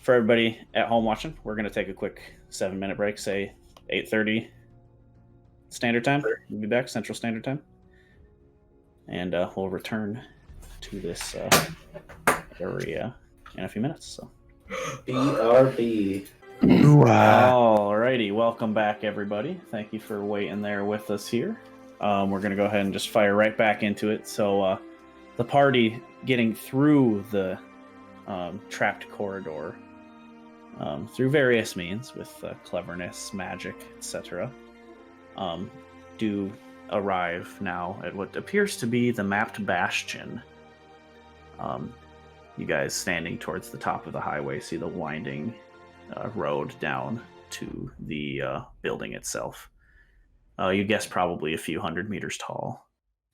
for everybody at home watching, we're going to take a quick 7-minute break, say 8:30 Standard Time. We'll be back, Central Standard Time. And we'll return to this area in a few minutes. So, BRB. Alrighty, welcome back, everybody. Thank you for waiting there with us here. We're going to go ahead and just fire right back into it. So, the party getting through the trapped corridor through various means with cleverness, magic, etc. Do arrive now at what appears to be the mapped bastion. You guys standing towards the top of the highway see the winding road down to the building itself. You guess probably a few hundred meters tall,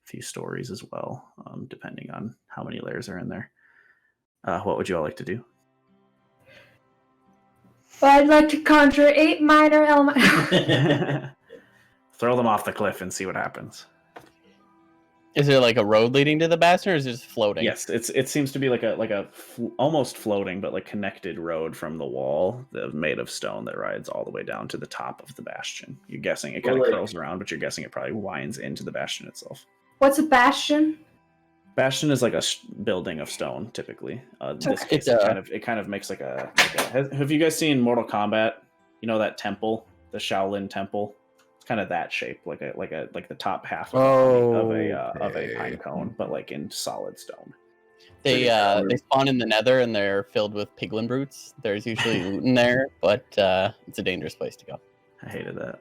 a few stories as well, depending on how many layers are in there. What would you all like to do? Well, I'd like to conjure 8 minor elements. Throw them off the cliff and see what happens. Is there like a road leading to the bastion, or is it just floating? Yes, it seems to be like a almost floating but like connected road from the wall made of stone that rides all the way down to the top of the bastion. You're guessing it kind of curls around, but you're guessing it probably winds into the bastion itself. What's a bastion? Bastion is like a building of stone, typically. This case, it kind of makes like a. Have you guys seen Mortal Kombat? You know that temple, the Shaolin Temple. It's kind of that shape, like the top half of a pine cone, but like in solid stone. They spawn in the Nether and they're filled with piglin brutes. There's usually loot in there, but it's a dangerous place to go. I hated that.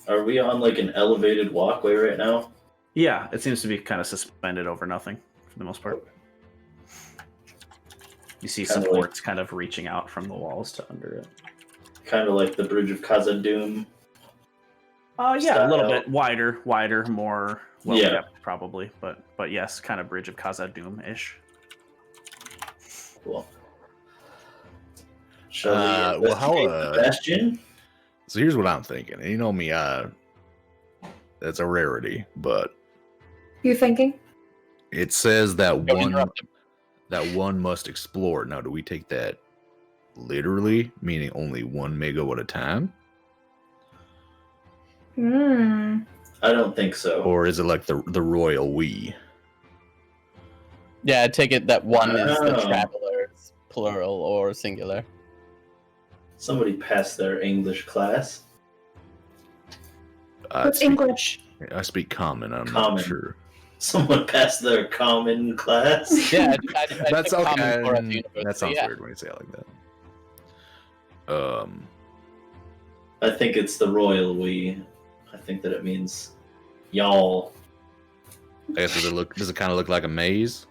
Are we on like an elevated walkway right now? Yeah, it seems to be kind of suspended over nothing for the most part. You see Kinda supports kind of reaching out from the walls to under it. Kind of like the Bridge of Khazad-dûm. Yeah, a little Style. bit wider, more well Yeah. kept probably, but yes, kind of Bridge of Khazad-dûm-ish. Cool. Shall we well, how, investigate the bastion? So here's what I'm thinking. And you know me, that's a rarity, but You thinking? it says that Don't interrupt him. one must explore. Now, do we take that literally, meaning only one may go at a time? Hmm. I don't think so. Or is it like the royal we? Yeah, I take it that one is the Oh. travelers, plural or singular. Somebody passed their English class. What's English? I speak common. I'm Common. not sure. Someone passed their common class. Yeah, I That's took common okay. for at the university, That sounds yeah. weird when you say it like that. I think it's the royal we. I think that it means y'all. I guess does it kind of look like a maze?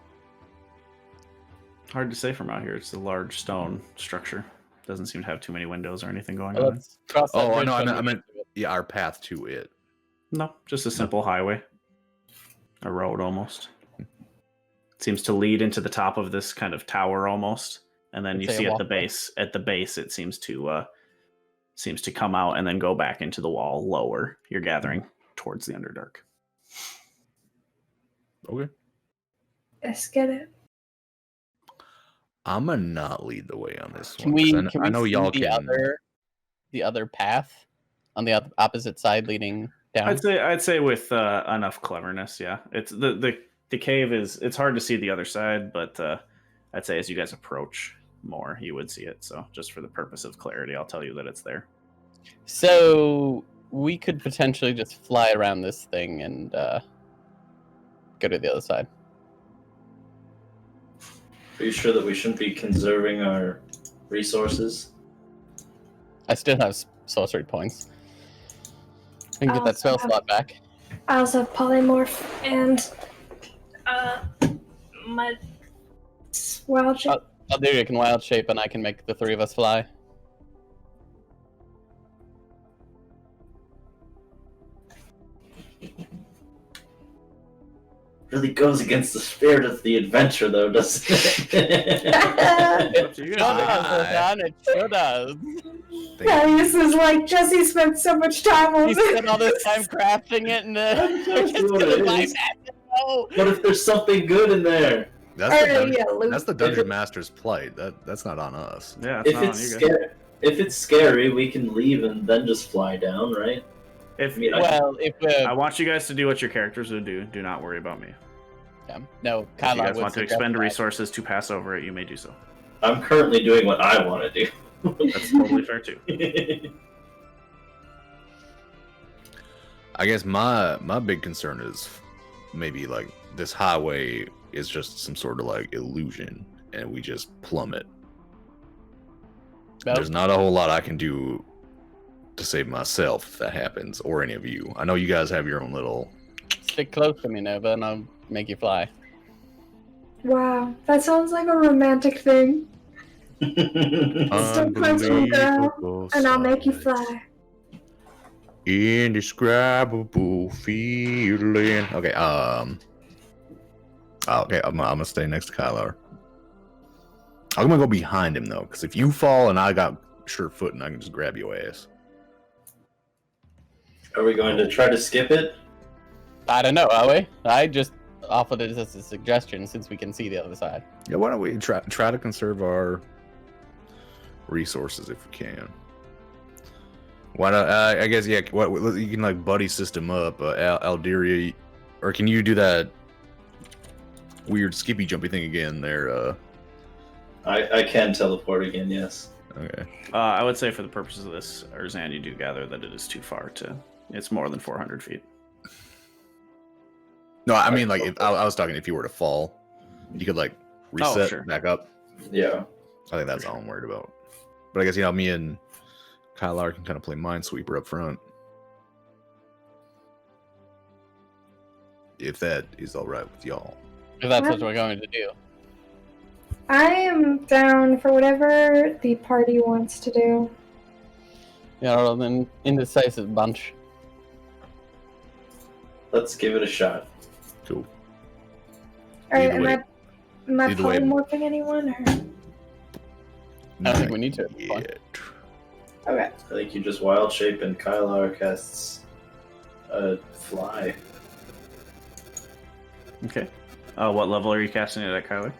Hard to say from out here. It's a large stone structure. Doesn't seem to have too many windows or anything going Well, on. let's cross that Oh, bridge no, when I we meant get to it. yeah, our path to it. No, just a simple highway. A road almost. Seems to lead into the top of this kind of tower almost. And then I'd you say a see at the walkway. base it seems to come out and then go back into the wall lower. You're gathering towards the Underdark. Okay. Let's get it. I'm gonna not lead the way on this Can one. we 'cause I know see y'all the can. other path on the opposite side leading down? I'd say with enough cleverness, yeah. It's the cave it's hard to see the other side, but I'd say as you guys approach more, you would see it. So just for the purpose of clarity, I'll tell you that it's there. So we could potentially just fly around this thing and go to the other side. Are you sure that we shouldn't be conserving our resources? I still have sorcery points. I can get that spell slot back. I also have polymorph and my wild shape. I'll do you can wild shape and I can make the three of us fly. Really goes against the spirit of the adventure, though, doesn't it? Up to you Sure guys. does, it sure does. Thaddeus is like, Jesse spent so much time on He this. spent all this time crafting it and That's it's what it gonna is. bypass it. No. What if there's something good in there? That's the dungeon master's plight. That's not on us. Yeah, it's If not on it's you guys. if it's scary, we can leave and then just fly down, right? If I mean, Well, if I want you guys to do what your characters would do. Do not worry about me. no, If you Kyla guys would want to suggest expend that. resources to pass over it, you may do so. I'm currently doing what I want to do. That's totally fair too. I guess my big concern is maybe like this highway is just some sort of like illusion and we just plummet. Well, There's not a whole lot I can do to save myself if that happens, or any of you. I know you guys have your own little. stick close to me, Nova, and I'll make you fly. Wow, that sounds like a romantic thing. Stick close to me, girl, and I'll make you fly. Indescribable feeling. Okay. Okay. I'm gonna stay next to Kylar. I'm gonna go behind him though, because if you fall and I got sure footing, I can just grab your ass. Are we going to try to skip it? I don't know, are we? I just offered it as a suggestion since we can see the other side. Yeah. Why don't we try to conserve our resources if we can? Why not? I guess yeah. What you can like buddy system up, Alderia, or can you do that weird skippy jumpy thing again? There. I can teleport again, yes. Okay. I would say for the purposes of this, Erzan, you do gather that it is too far to. It's more than 400 feet. No, I mean like if I was talking if you were to fall, you could like reset sure. back up. Yeah. I think that's all I'm worried about. But I guess me and Kylar can kind of play Minesweeper up front. If that is all right with y'all. If that's what we're going to do. I am down for whatever the party wants to do. Yeah, an indecisive bunch. Let's give it a shot. Cool. Alright, Either way. am I Either way. polymorphing anyone? Or... I don't think we need to. Yet. Okay. I think you just wild shape and Kylar casts fly. Okay. What level are you casting it at, Kyler?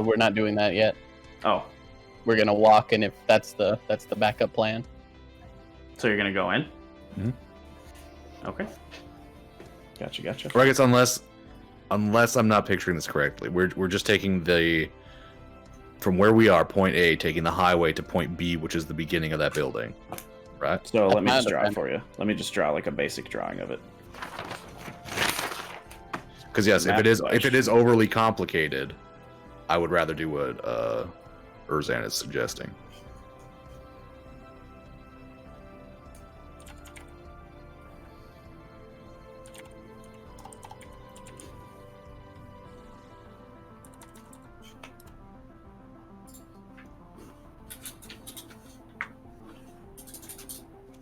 We're not doing that yet. Oh, We're gonna walk, and if that's the backup plan. so you're gonna go in? Mhm. Okay. Gotcha. Or I guess unless I'm not picturing this correctly, we're just taking from where we are, point A, taking the highway to point B, which is the beginning of that building, right? So let me That's just draw it fine. for you. Let me just draw like a basic drawing of it. Because yes, if Map it is overly complicated, I would rather do what Erzan is suggesting.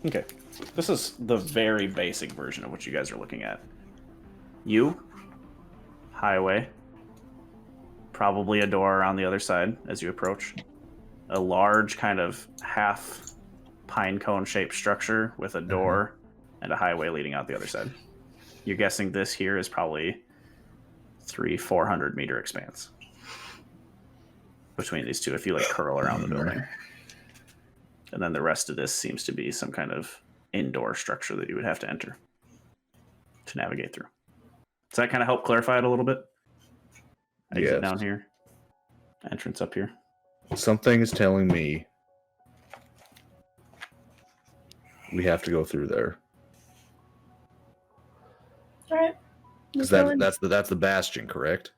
Okay. This is the very basic version of what you guys are looking at. Highway, probably a door around the other side as you approach. A large kind of half pine cone shaped structure with a door and a highway leading out the other side. You're guessing this here is probably 400 meter expanse between these two if you like curl around the building. And then the rest of this seems to be some kind of indoor structure that you would have to enter to navigate through. Does that kind of help clarify it a little bit? Exit Yes. down here. Entrance up here. Something is telling me we have to go through there. Alright. Because that's the bastion, correct?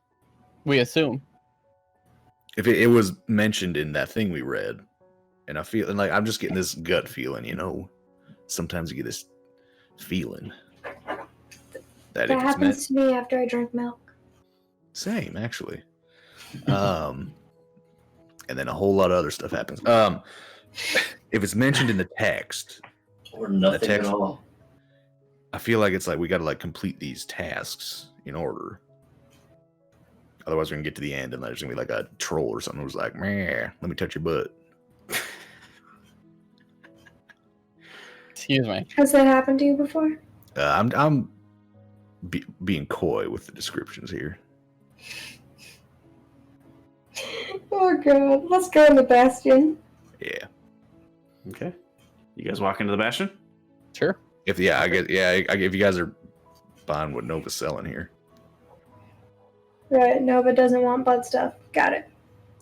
We assume. If it was mentioned in that thing we read, and I feel like I'm just getting this gut feeling, Sometimes you get this feeling that That if it's meant, happens to me after I drink milk. same actually. And then a whole lot of other stuff happens. If it's mentioned in the text, Or nothing text- at all. I feel like it's like we got to like complete these tasks in order. Otherwise, we're gonna get to the end and there's gonna be like a troll or something who's like, "Meh, let me touch your butt." Excuse me. Has that happened to you before? I'm being coy with the descriptions here. Oh god. Let's go in the bastion. Yeah. Okay. You guys walk into the bastion? Sure. If you guys are buying what Nova's selling here. Right, Nova doesn't want bud stuff. Got it.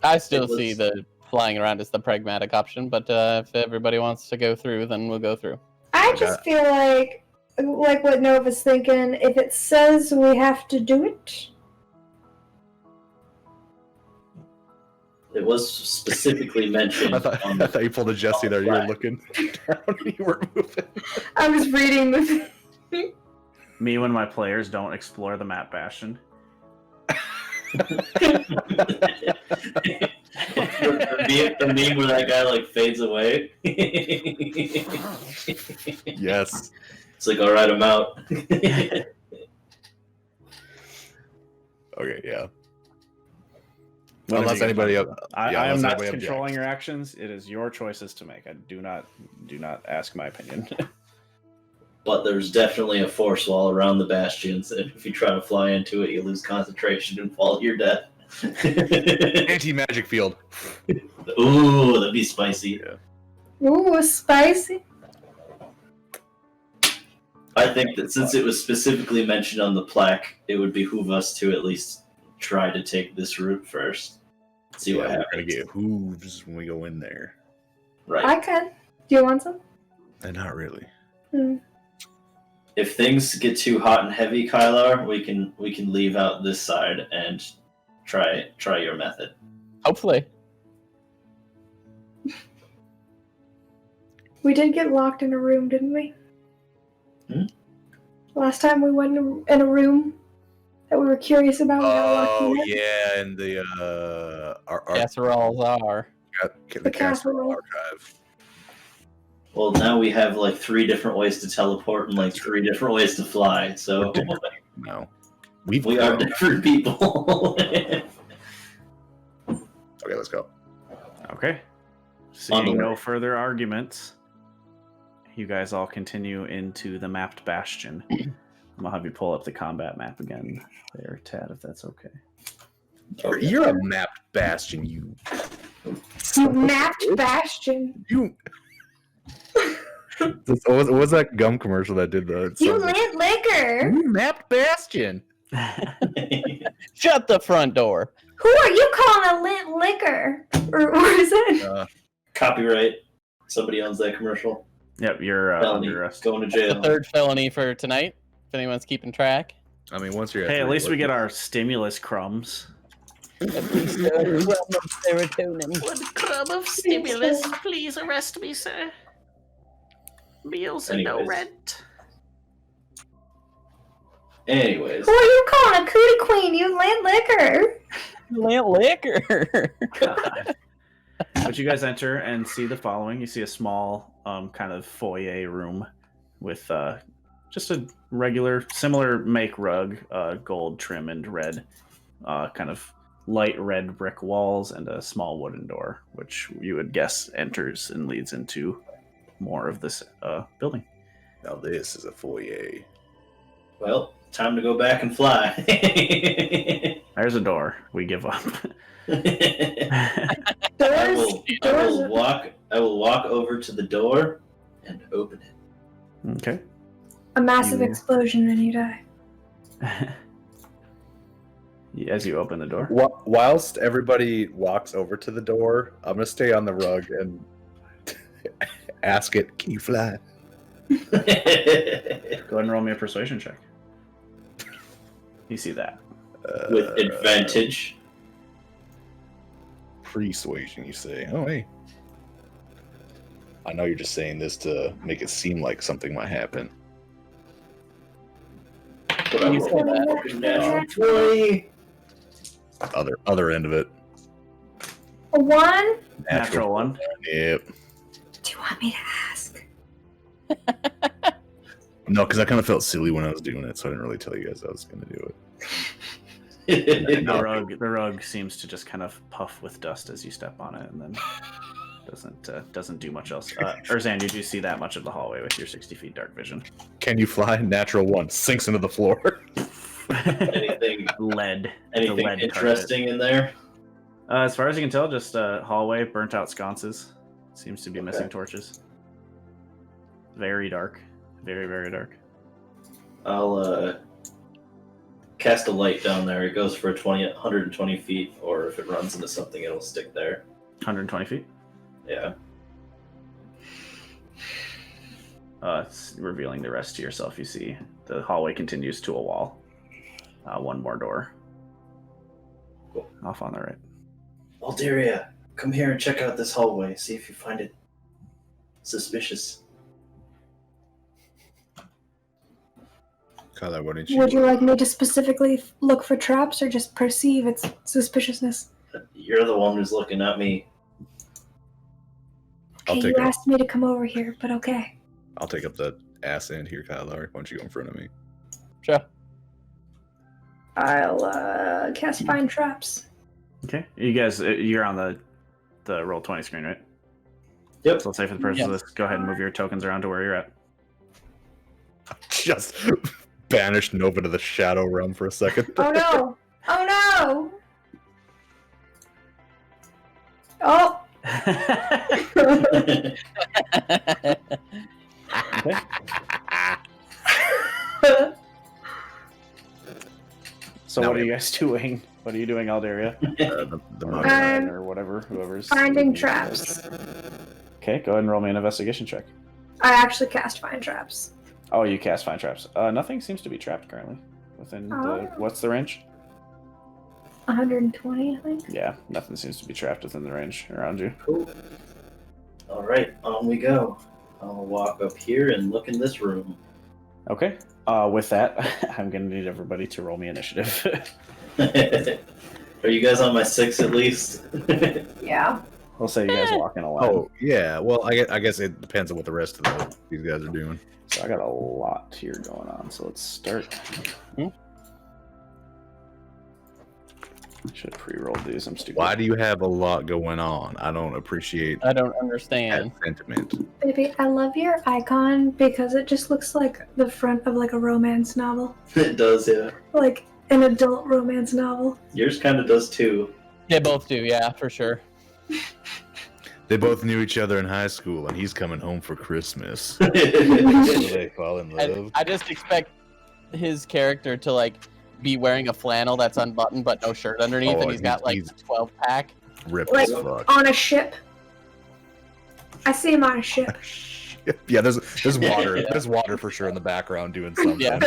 I still see the flying around as the pragmatic option, but if everybody wants to go through, then we'll go through. I just feel like what Nova's thinking, if it says we have to do it, It was specifically mentioned. I thought you pulled a Jesse there. You were looking down and you weren't moving. I'm just reading the Me when my players don't explore the map bastion. the meme where that guy like fades away. Yes. It's like, all right, I'm out. Okay. Yeah. Whatever Unless you anybody guys else. I Yeah, am unless not anybody controlling objects. your actions. It is your choices to make. I do not ask my opinion. But there's definitely a force wall around the bastions, and if you try to fly into it, you lose concentration and fall to your death. Anti-magic field. Ooh, that'd be spicy. Yeah. ooh, spicy. I think that since it was specifically mentioned on the plaque, it would behoove us to at least try to take this route first. See what We're happens. gonna get hooves when we go in there. Right. I can. Do you want some? And not really. If things get too hot and heavy, Kylar, we can leave out this side and try your method. Hopefully. We did get locked in a room, didn't we? Hmm? Last time we went in a room that we were curious about. Oh yeah, and the Casseroles are. the casserole casserole. archive. Well, now we have like 3 different ways to teleport and like 3 different ways to fly. So No, we are different people. Okay, let's go. Okay. Seeing no further arguments, you guys all continue into the mapped bastion. I'm gonna have you pull up the combat map again there, Tad, if that's okay. You're a mapped bastion. You Mapped bastion. You. What was that gum commercial that did the? You lit liquor. You mapped bastion. Shut the front door. Who are you calling a lit liquor? Or what is it? Copyright. Somebody owns that commercial. Yep, you're under arrest. Going to The jail. 3rd felony for tonight. If anyone's keeping track. I mean, once you're Hey, at least we get our stimulus crumbs. Serotonin. 1 crumb of stimulus. Please arrest me, sir. Meals and no Anyways. rent. Anyways. Who are you calling a cootie queen? You lit liquor. Lit liquor. God. But you guys enter and see the following. You see a small kind of foyer room with just a regular, similar make rug, gold trim and red, kind of light red brick walls and a small wooden door, which you would guess enters and leads into more of this building. Now this is a foyer. Well, time to go back and fly. There's a door. We give up. I will walk over to the door and open it. Okay. A massive You- explosion and you die. As you open the door. Whilst everybody walks over to the door, I'm gonna stay on the rug and ask it, "Can you fly?" Go ahead and roll me a persuasion check. You see that. With advantage. Persuasion, you say? Oh, hey. I know you're just saying this to make it seem like something might happen. But I will say that. fucking natural 20. Other end of it. A 1? Natural one. Yep. Do you want me to ask? No, because I kind of felt silly when I was doing it, so I didn't really tell you guys I was going to do it. The rug seems to just kind of puff with dust as you step on it, and then doesn't do much else. Erzan, you do see that much of the hallway with your 60 feet dark vision. Can you fly? Natural 1. Sinks into the floor. Anything Lead. anything The lead interesting in there? As far as you can tell, just a hallway, burnt out sconces. Seems to be missing Okay. torches. Very dark. Very, very dark. I'll cast a light down there. It goes for 120 feet, or if it runs into something, it'll stick there. 120 feet. Yeah. It's revealing the rest to yourself. You see the hallway continues to a wall. One more door. Cool. Off on the right. Alderia, come here and check out this hallway. See if you find it suspicious. Kyla, why didn't you? Would you like me to specifically look for traps or just perceive its suspiciousness? You're the one who's looking at me. I'll Okay, take you it. asked me to come over here, but okay. I'll take up the ass end here, Kyla. Why don't you go in front of me? Sure. I'll cast Find Traps. Okay. You guys, you're on the Roll20 screen, right? Yep. So let's say for the purpose of this, go ahead and move your tokens around to where you're at. Just banished Nova to the shadow realm for a second. Oh no! Oh no! Oh! So Now what are we- you guys doing? What are you doing, Alderia? The Or mother. Um, or whatever, whoever's Finding traps. Okay, go ahead and roll me an investigation check. I actually cast Find Traps. Oh, you cast find traps. Nothing seems to be trapped currently within the. Oh. What's the range? 120, I think. Yeah, nothing seems to be trapped within the range around you. Cool. All right, on we go. I'll walk up here and look in this room. Okay, With that, I'm going to need everybody to roll me initiative. Are you guys on my 6 at least? Yeah. We'll say you guys walk in a line. Oh yeah. Well, I guess it depends on what the rest of these guys are doing. So I got a lot here going on. So let's start. I should have pre-rolled these. I'm stupid. Why do you have a lot going on? I don't appreciate I don't that understand. sentiment. Baby, I love your icon because it just looks like the front of like a romance novel. It does, yeah. Like an adult romance novel. Yours kind of does too. They both do, yeah, for sure. They both knew each other in high school, and he's coming home for Christmas. Yeah. They fall in love. I just expect his character to like be wearing a flannel that's unbuttoned but no shirt underneath, Oh, and he's got like he's- a 12-pack. Ripped Like as fuck. on a ship. I see him on a ship. Yeah, there's water. There's water for sure in the background doing something. Yeah.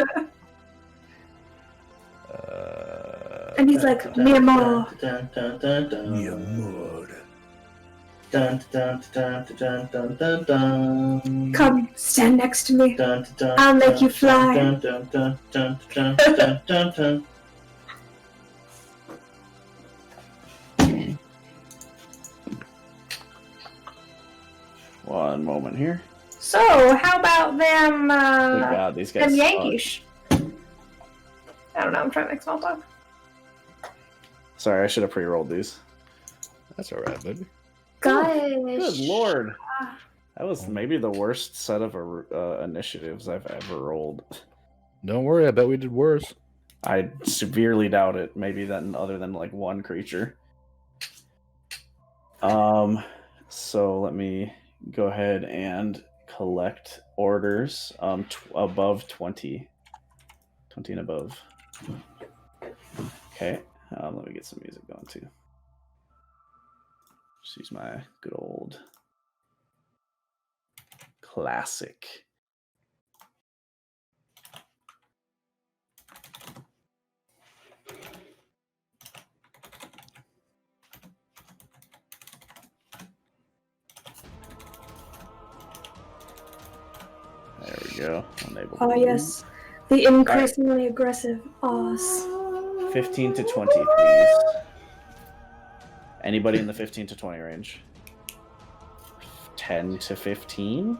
And he's like, mi amor. Dun, dun, dun, dun. Mi amor. Dun, dun, dun, dun, dun, dun, dun. Come, stand next to me. Dun, dun, I'll make dun, you fly. Dun, dun, dun, dun, dun, dun, dun, dun. One moment here. So, how about them, Good God, these guys them suck. Yankees? I don't know, I'm trying to make small talk. Sorry, I should have pre-rolled these. That's all right, baby. Gosh. Good Lord. That was maybe the worst set of initiatives I've ever rolled. Don't worry, I bet we did worse. I severely doubt it. Maybe then, other than like one creature. So let me go ahead and collect orders. Above 20. 20 and above. Okay. Let me get some music going too. Just use my good old classic. There we go. Enable Oh, blue. yes. The increasingly aggressive Oz. 15 to 20, please. Anybody in the 15 to 20 range? 10 to 15?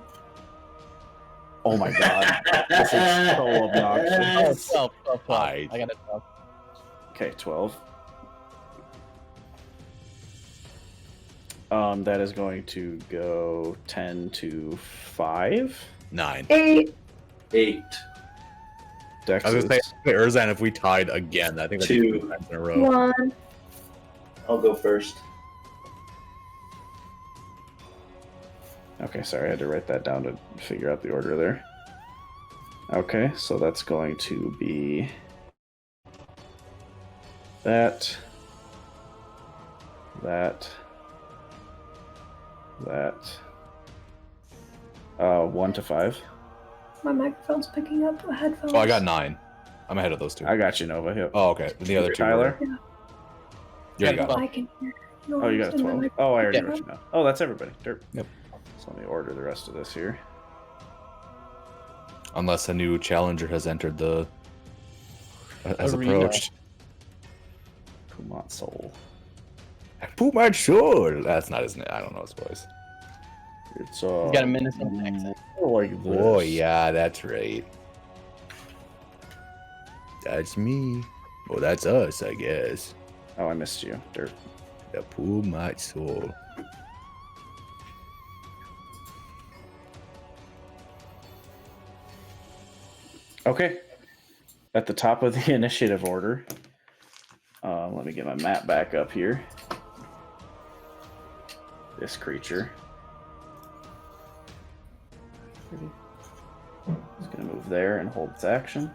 Oh my god. This is so obnoxious. 12. Right. I got a 12. Okay, 12. That is going to go 10 to 5. 9. 8. 8. Dex I was is gonna say Urzan, if we tied again, I think that's 2. 2 times in a row. 1. I'll go first. Okay, sorry, I had to write that down to figure out the order there. Okay, so that's going to be that, 1 to 5. My microphone's picking up a headphone. Oh, I got 9. I'm ahead of those two. I got you, Nova. Yep. Oh, okay. The other two. Tyler? You already got it. I can hear Oh, you got a yours in 12. my Oh, I already Yeah. wrote you down. Oh, that's everybody. Derp. Yep. So let me order the rest of this here. Unless a new challenger has entered has Arena. approached. Pumat Soul. Poop my sword. That's not his name. I don't know his voice. It's He's got a Minnesota accent. like this. Oh yeah, that's right. That's me. Well, that's us, I guess. Oh, I missed you. Derp. The poop my soul. Okay. At the top of the initiative order. Let me get my map back up here. This creature. It's gonna move there and hold its action.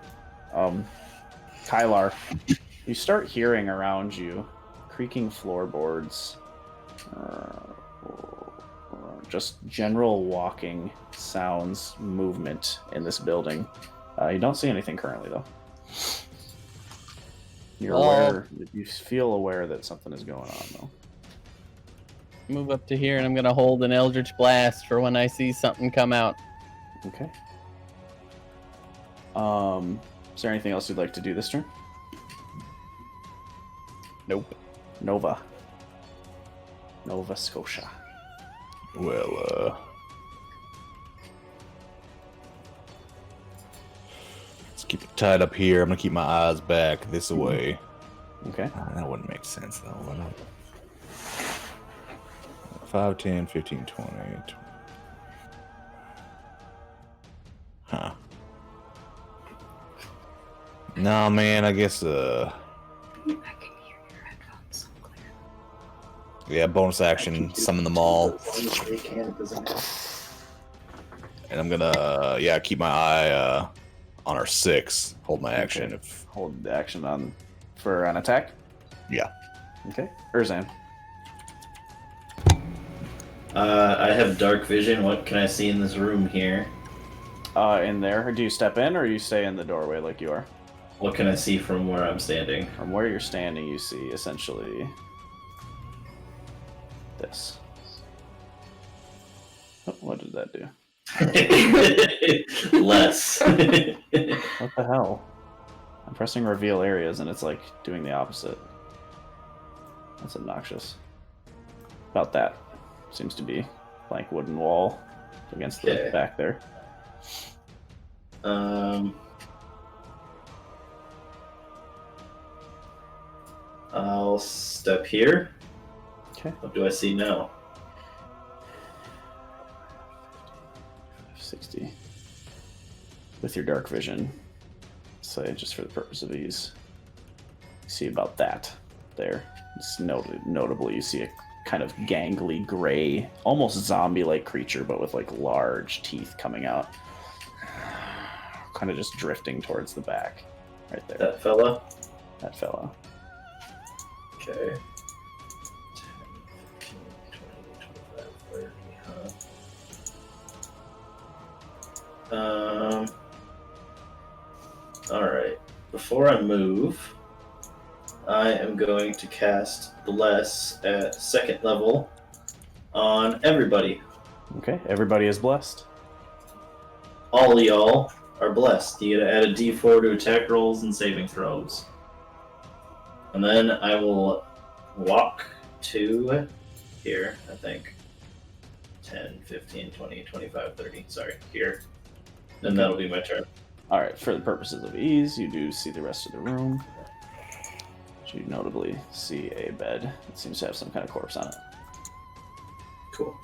Kylar, you start hearing around you creaking floorboards, just general walking sounds, movement in this building. You don't see anything currently, though. You're aware. You feel aware that something is going on, though. Move up to here, and I'm gonna hold an Eldritch Blast for when I see something come out. Okay. Is there anything else you'd like to do this turn? Nope. Nova Scotia. Well, let's keep it tied up here. I'm gonna keep my eyes back this way. Okay. That wouldn't make sense though, would it? 5, 10, 15, 20. Huh. No, man, I guess, I can hear your headphones so clear. yeah, bonus action, summon them all. And I'm gonna, keep my eye on our 6. Hold my action. Okay. Hold the action on for an attack? Yeah. Okay. Erzan. I have dark vision. What can I see in this room here? In there. Do you step in or you stay in the doorway like you are? What can I see from where I'm standing? From where you're standing, you see essentially this. Oh, what did that do? Less. What the hell? I'm pressing reveal areas and it's like doing the opposite. That's obnoxious. About that. Seems to be blank wooden wall against the back there. I'll step here. Okay. What do I see now? 60. With your dark vision, say just for the purpose of ease, you see about that there. It's notably, you see a kind of gangly gray, almost zombie-like creature, but with like large teeth coming out, kind of just drifting towards the back, right there. That fella? That fella. Okay. 10, 15, 20, 25, 30, huh? Alright. Before I move, I am going to cast Bless at 2nd level on everybody. Okay, everybody is blessed. All of y'all are blessed. You get to add a d4 to attack rolls and saving throws. And then I will walk to here, I think. 10, 15, 20, 25, 30. Sorry, here. And that'll be my turn. Alright, for the purposes of ease, you do see the rest of the room. You notably see a bed that seems to have some kind of corpse on it. Cool.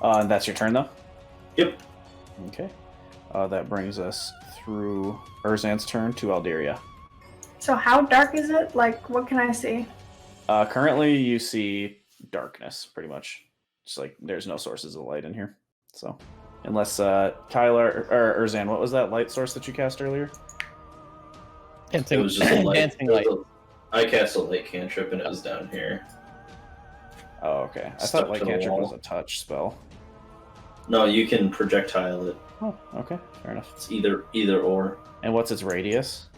And that's your turn, though? Yep. Okay. That brings us through Erzan's turn to Alderia. So how dark is it? Like, what can I see? Currently, you see darkness, pretty much. Just like, there's no sources of light in here. So, unless, Kyler, or Erzan, what was that light source that you cast earlier? Dancing, It was just a light. dancing light. I cast a light cantrip and it was down here. Oh, okay. I Stuck thought light to the cantrip wall. was a touch spell. No, you can projectile it. Oh, okay. Fair enough. It's either or. And what's its radius?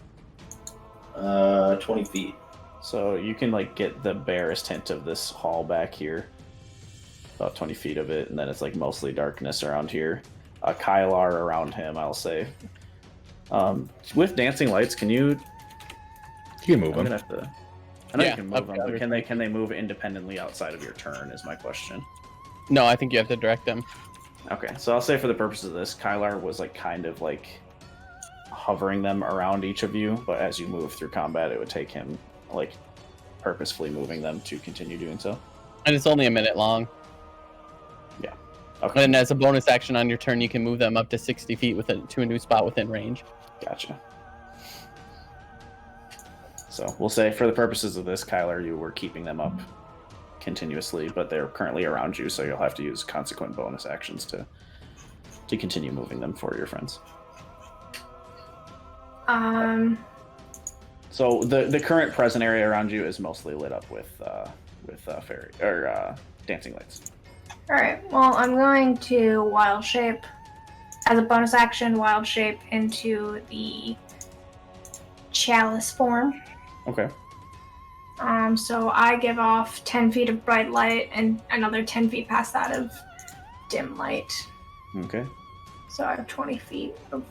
20 feet. So you can like get the barest hint of this hall back here, about 20 feet of it, and then it's like mostly darkness around here. Kylar around him, I'll say. With dancing lights, can you? You can move I'm them. gonna have to. I know Yeah, you can move up them, the but other can they move independently outside of your turn? Is my question. No, I think you have to direct them. Okay, so I'll say for the purpose of this, Kylar was like kind of like hovering them around each of you, but as you move through combat, it would take him like purposefully moving them to continue doing so. And it's only a minute long. Okay, And as a bonus action on your turn, you can move them up to 60 feet to a new spot within range. gotcha. So we'll say for the purposes of this, Kylar, you were keeping them up continuously, but they're currently around you, so you'll have to use consequent bonus actions to continue moving them for your friends. So the current present area around you is mostly lit up with fairy or dancing lights. All right. Well, I'm going to wild shape as a bonus action. Wild shape into the chalice form. Okay. So I give off 10 feet of bright light and another 10 feet past that of dim light. Okay. So I have 20 feet of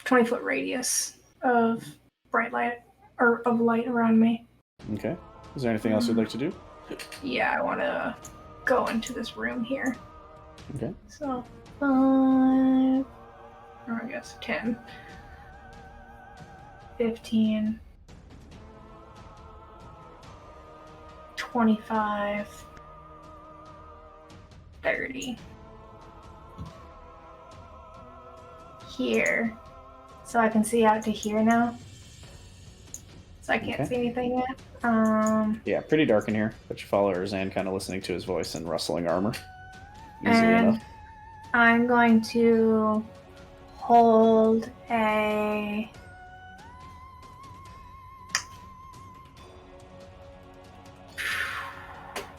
20-foot radius of bright light or of light around me. Okay. Is there anything else you'd like to do? Yeah, I want to go into this room here. Okay. So 5, or I guess 10, 15, 25, 30. Here. So I can see out to here now. So I can't Okay. see anything yet. Yeah, pretty dark in here, but you follow Erinn, kind of listening to his voice and rustling armor. Easily And enough. I'm going to hold a...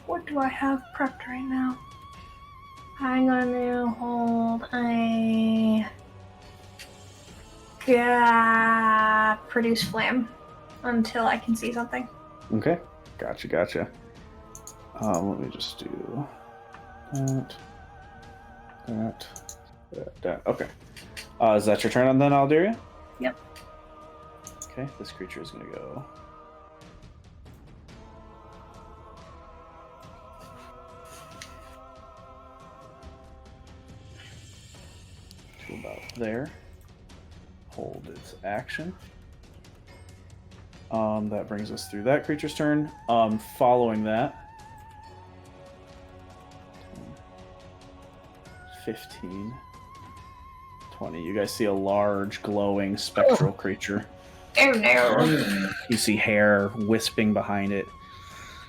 What do I have prepped right now? I'm going to hold a... produce flame until I can see something. Okay. Gotcha. Let me just do that. Okay. Is that your turn on then, Alderia? Yep. Okay, this creature is going to go... to about there. Hold its action. That brings us through that creature's turn. Following that, 15, 20. You guys see a large, glowing, spectral creature. Oh no! You see hair wisping behind it,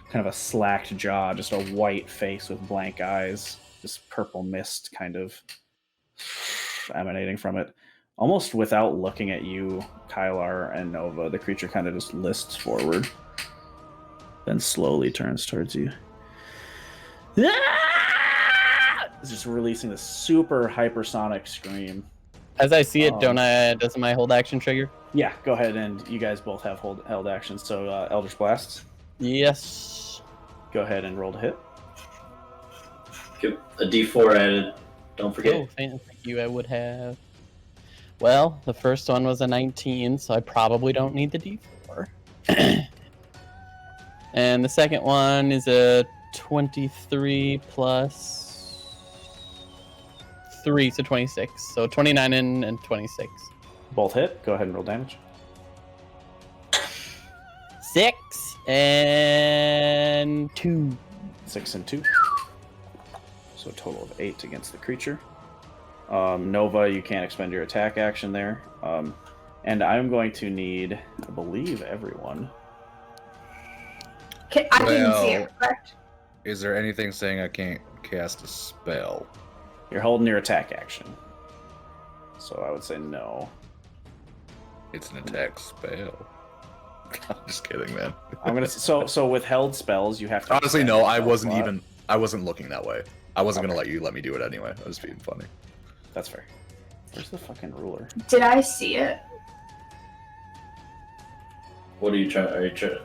kind of a slacked jaw, just a white face with blank eyes, just purple mist kind of emanating from it. Almost without looking at you, Kylar and Nova, the creature kind of just lists forward, then slowly turns towards you. It's just releasing this super hypersonic scream. As I see it, doesn't my hold action trigger? Yeah, go ahead, and you guys both have held actions. So Eldritch Blasts. Yes. Go ahead and roll to hit. Get a D4 added. Don't forget. Oh, thank you. I would have. Well, the first one was a 19, so I probably don't need the D4. And the second one is a 23 plus 3, so 26. So 29 and 26. Both hit. Go ahead and roll damage. 6 and 2. 6 and 2. So a total of 8 against the creature. Nova, you can't expend your attack action there. And I'm going to need, I believe, everyone. I didn't see it, correct? Is there anything saying I can't cast a spell? You're holding your attack action. So I would say no. It's an attack spell. I'm just kidding, man. I'm gonna so with held spells you have to. Honestly, no. I wasn't slot. looking that way. I wasn't gonna let me do it anyway. I was being funny. That's fair. Where's the fucking ruler? Did I see it? What are you trying?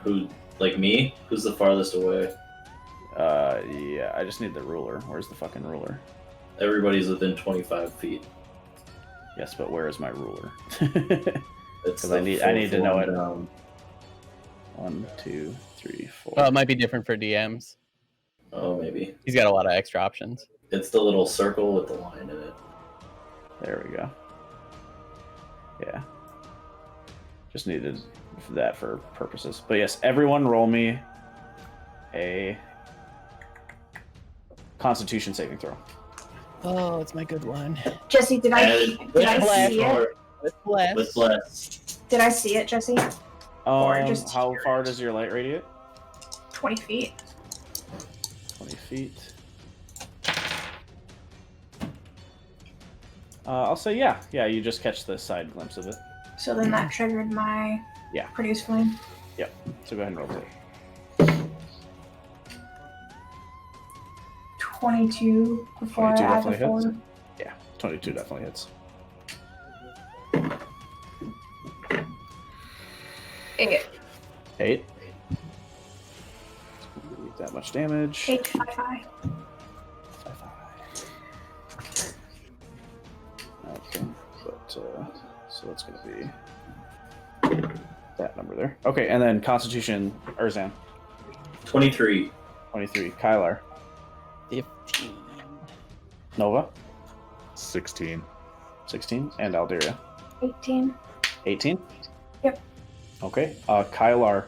Who, like me? Who's the farthest away? Yeah. I just need the ruler. Where's the fucking ruler? Everybody's within 25 feet. Yes, but where is my ruler? Because I need to know it. Down. 1, 2, 3, 4. Well, it might be different for DMs. Oh, maybe. He's got a lot of extra options. It's the little circle with the line in it. There we go. Yeah. Just needed that for purposes. But yes, everyone roll me a Constitution saving throw. Oh, it's my good one. Jesse, did I see it? With bless. With bless. Did I see it, Jesse? Or just how far does your light radiate? 20 feet. 20 feet. I'll say yeah. Yeah, you just catch the side glimpse of it. So then that triggered my Yeah. produce flame. Yep. So go ahead and roll it. 22 before 22 I add the definitely 4. hits. Yeah, 22 definitely hits. 8. 8. That much damage. 8, 5, 5. Okay. But so that's going to be that number there. Okay, and then Constitution, Erzan. 23. 23. Kylar. 15. Nova. 16. 16. And Alderia. 18. 18? Yep. Okay. Kylar,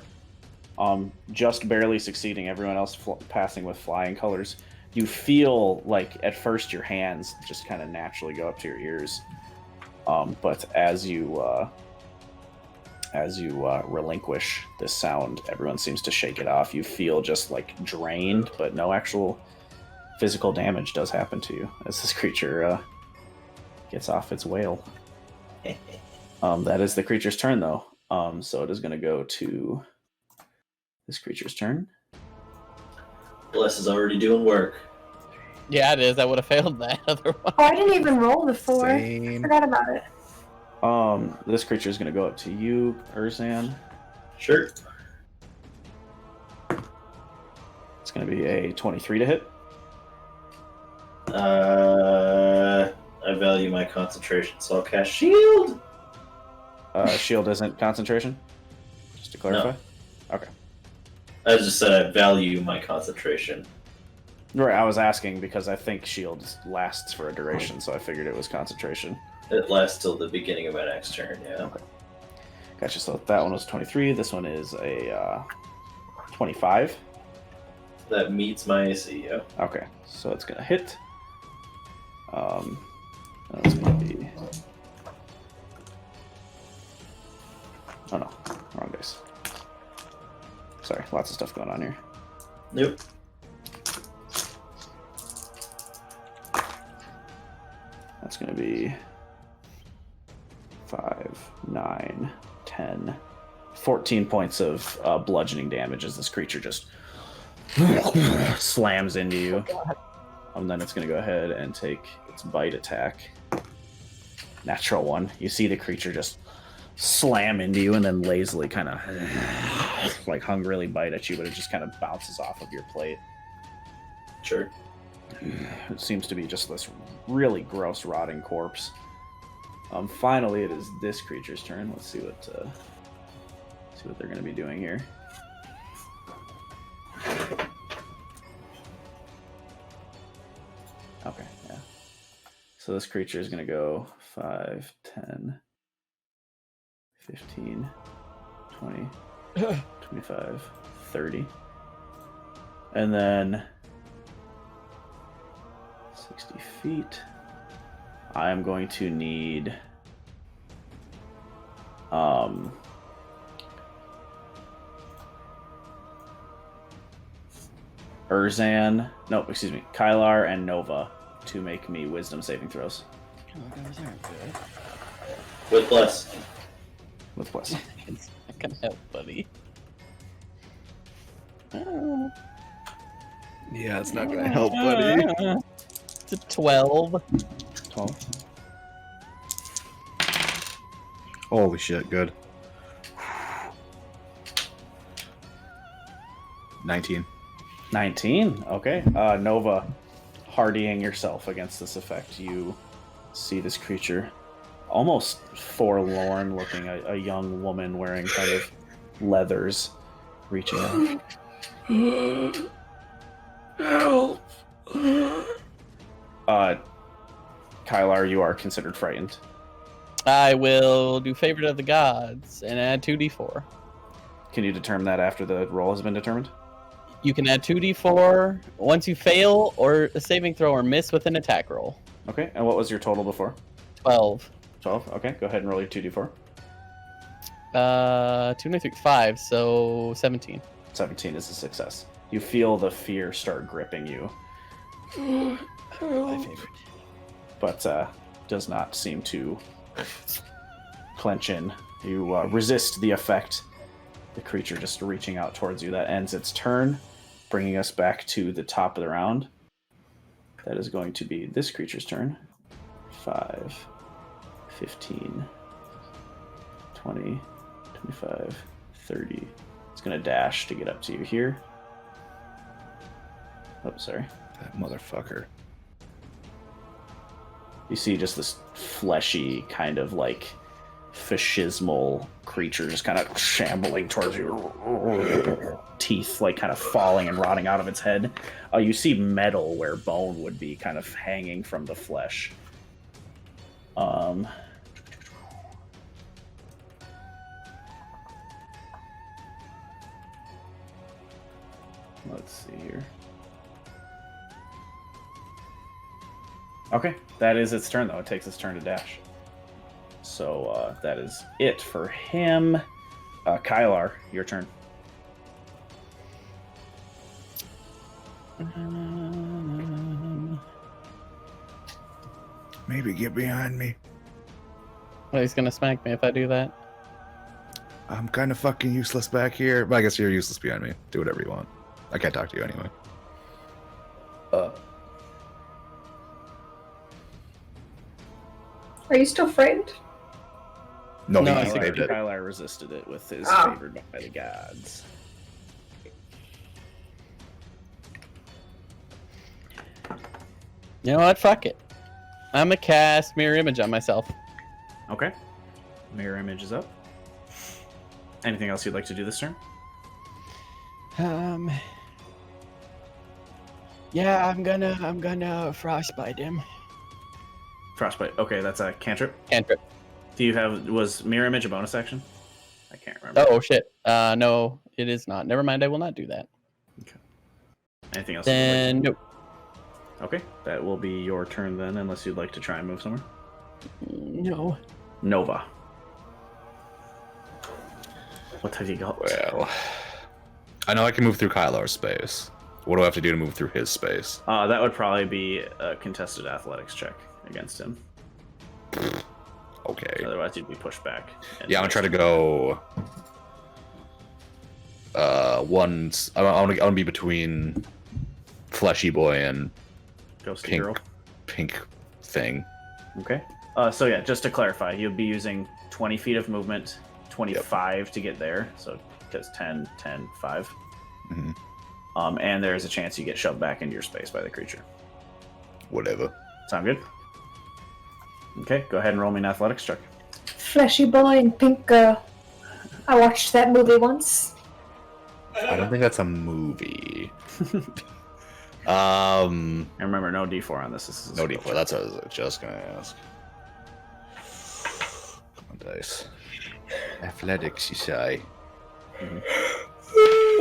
just barely succeeding, everyone else passing with flying colors. You feel like at first your hands just kind of naturally go up to your ears. But as you relinquish this sound, everyone seems to shake it off. You feel just like drained, but no actual physical damage does happen to you as this creature gets off its wail. That is the creature's turn, though. So it is going to go to this creature's turn. Bless is already doing work. Yeah, it is. I would have failed that otherwise. Oh, I didn't even roll the 4. Same. Forgot about it. This creature is going to go up to you, Erzan. Sure. It's going to be a 23 to hit. I value my concentration, so I'll cast Shield. Shield isn't concentration, just to clarify. No. Okay. I just said I value my concentration. Right, I was asking because I think shield lasts for a duration, so I figured it was concentration. It lasts till the beginning of my next turn, yeah. Okay. Gotcha, so that one was 23, this one is a 25. That meets my AC, yeah. Okay, so it's going to hit. That's going to be... Oh no, wrong dice. Sorry, lots of stuff going on here. Nope. That's going to be 5, 9, 10, 14 points of bludgeoning damage as this creature just slams into you. And then it's going to go ahead and take its bite attack. Natural one. You see the creature just slam into you and then lazily kind of like hungrily bite at you, but it just kind of bounces off of your plate. Sure. It seems to be just this really gross rotting corpse. Finally, it is this creature's turn. Let's see what they're going to be doing here. Okay, yeah. So this creature is going to go 5, 10, 15, 20, 25, 30. And then 60 feet. I am going to need Erzan, no, excuse me, Kylar and Nova to make me wisdom saving throws. With bless. With plus. I can help, buddy. Yeah, it's not gonna help, buddy. It's a 12. 12. Holy shit, good. 19. 19. Okay. Nova, hardying yourself against this effect. You see this creature, almost forlorn looking, a young woman wearing kind of leathers, reaching out. Help! Kylar, you are considered frightened. I will do favorite of the gods and add 2d4. Can you determine that after the roll has been determined? You can add 2d4 once you fail or a saving throw or miss with an attack roll. Okay, and what was your total before? 12. 12. Okay, go ahead and roll your 2d4. 2 and 3, 5, so 17. 17 is a success. You feel the fear start gripping you, My favorite. but does not seem to clench in. You resist the effect. The creature just reaching out towards you. That ends its turn, bringing us back to the top of the round. That is going to be this creature's turn. 5, 15, 20, 25, 30. It's going to dash to get up to you here. Oh, sorry. That motherfucker. You see just this fleshy kind of like fascismal creature just kind of shambling towards you, teeth like kind of falling and rotting out of its head. You see metal where bone would be kind of hanging from the flesh. Let's see here. Okay, that is its turn though. It takes its turn to dash. So that is it for him. Kylar, your turn. Maybe get behind me. Well, he's gonna smack me if I do that. I'm kind of fucking useless back here, but I guess you're useless behind me. Do whatever you want. I can't talk to you anyway. Are you still frightened? No, No, he saved it. Kylar resisted it with his Oh. favored by the gods. You know what? Fuck it. I'm gonna cast mirror image on myself. Okay. Mirror image is up. Anything else you'd like to do this turn? Yeah, I'm gonna frostbite him. Frostbite. Okay, that's a cantrip. Cantrip. Was mirror image a bonus action? I can't remember. Oh shit. No, it is not. Never mind. I will not do that. Anything else? Then nope. Okay, that will be your turn then, unless you'd like to try and move somewhere. No. Nova. What have you got? Well, I know I can move through Kylar's space. What do I have to do to move through his space? That would probably be a contested athletics check against him. Okay. Otherwise, you'd be pushed back. Yeah, I'm gonna try to go. I want to be between Fleshy Boy and Ghosty Girl. Pink thing. Okay. So yeah, just to clarify, you'll be using 20 feet of movement, 25 to get there. So because 10, 10, 5. Mm-hmm. And there's a chance you get shoved back into your space by the creature. Whatever. Sound good? Okay, go ahead and roll me an athletics check. Fleshy boy and pink girl. I watched that movie once. I don't think that's a movie. And remember, no D4 on this. This is No D4. That's what I was just gonna ask. Come on, dice. Athletics, you say?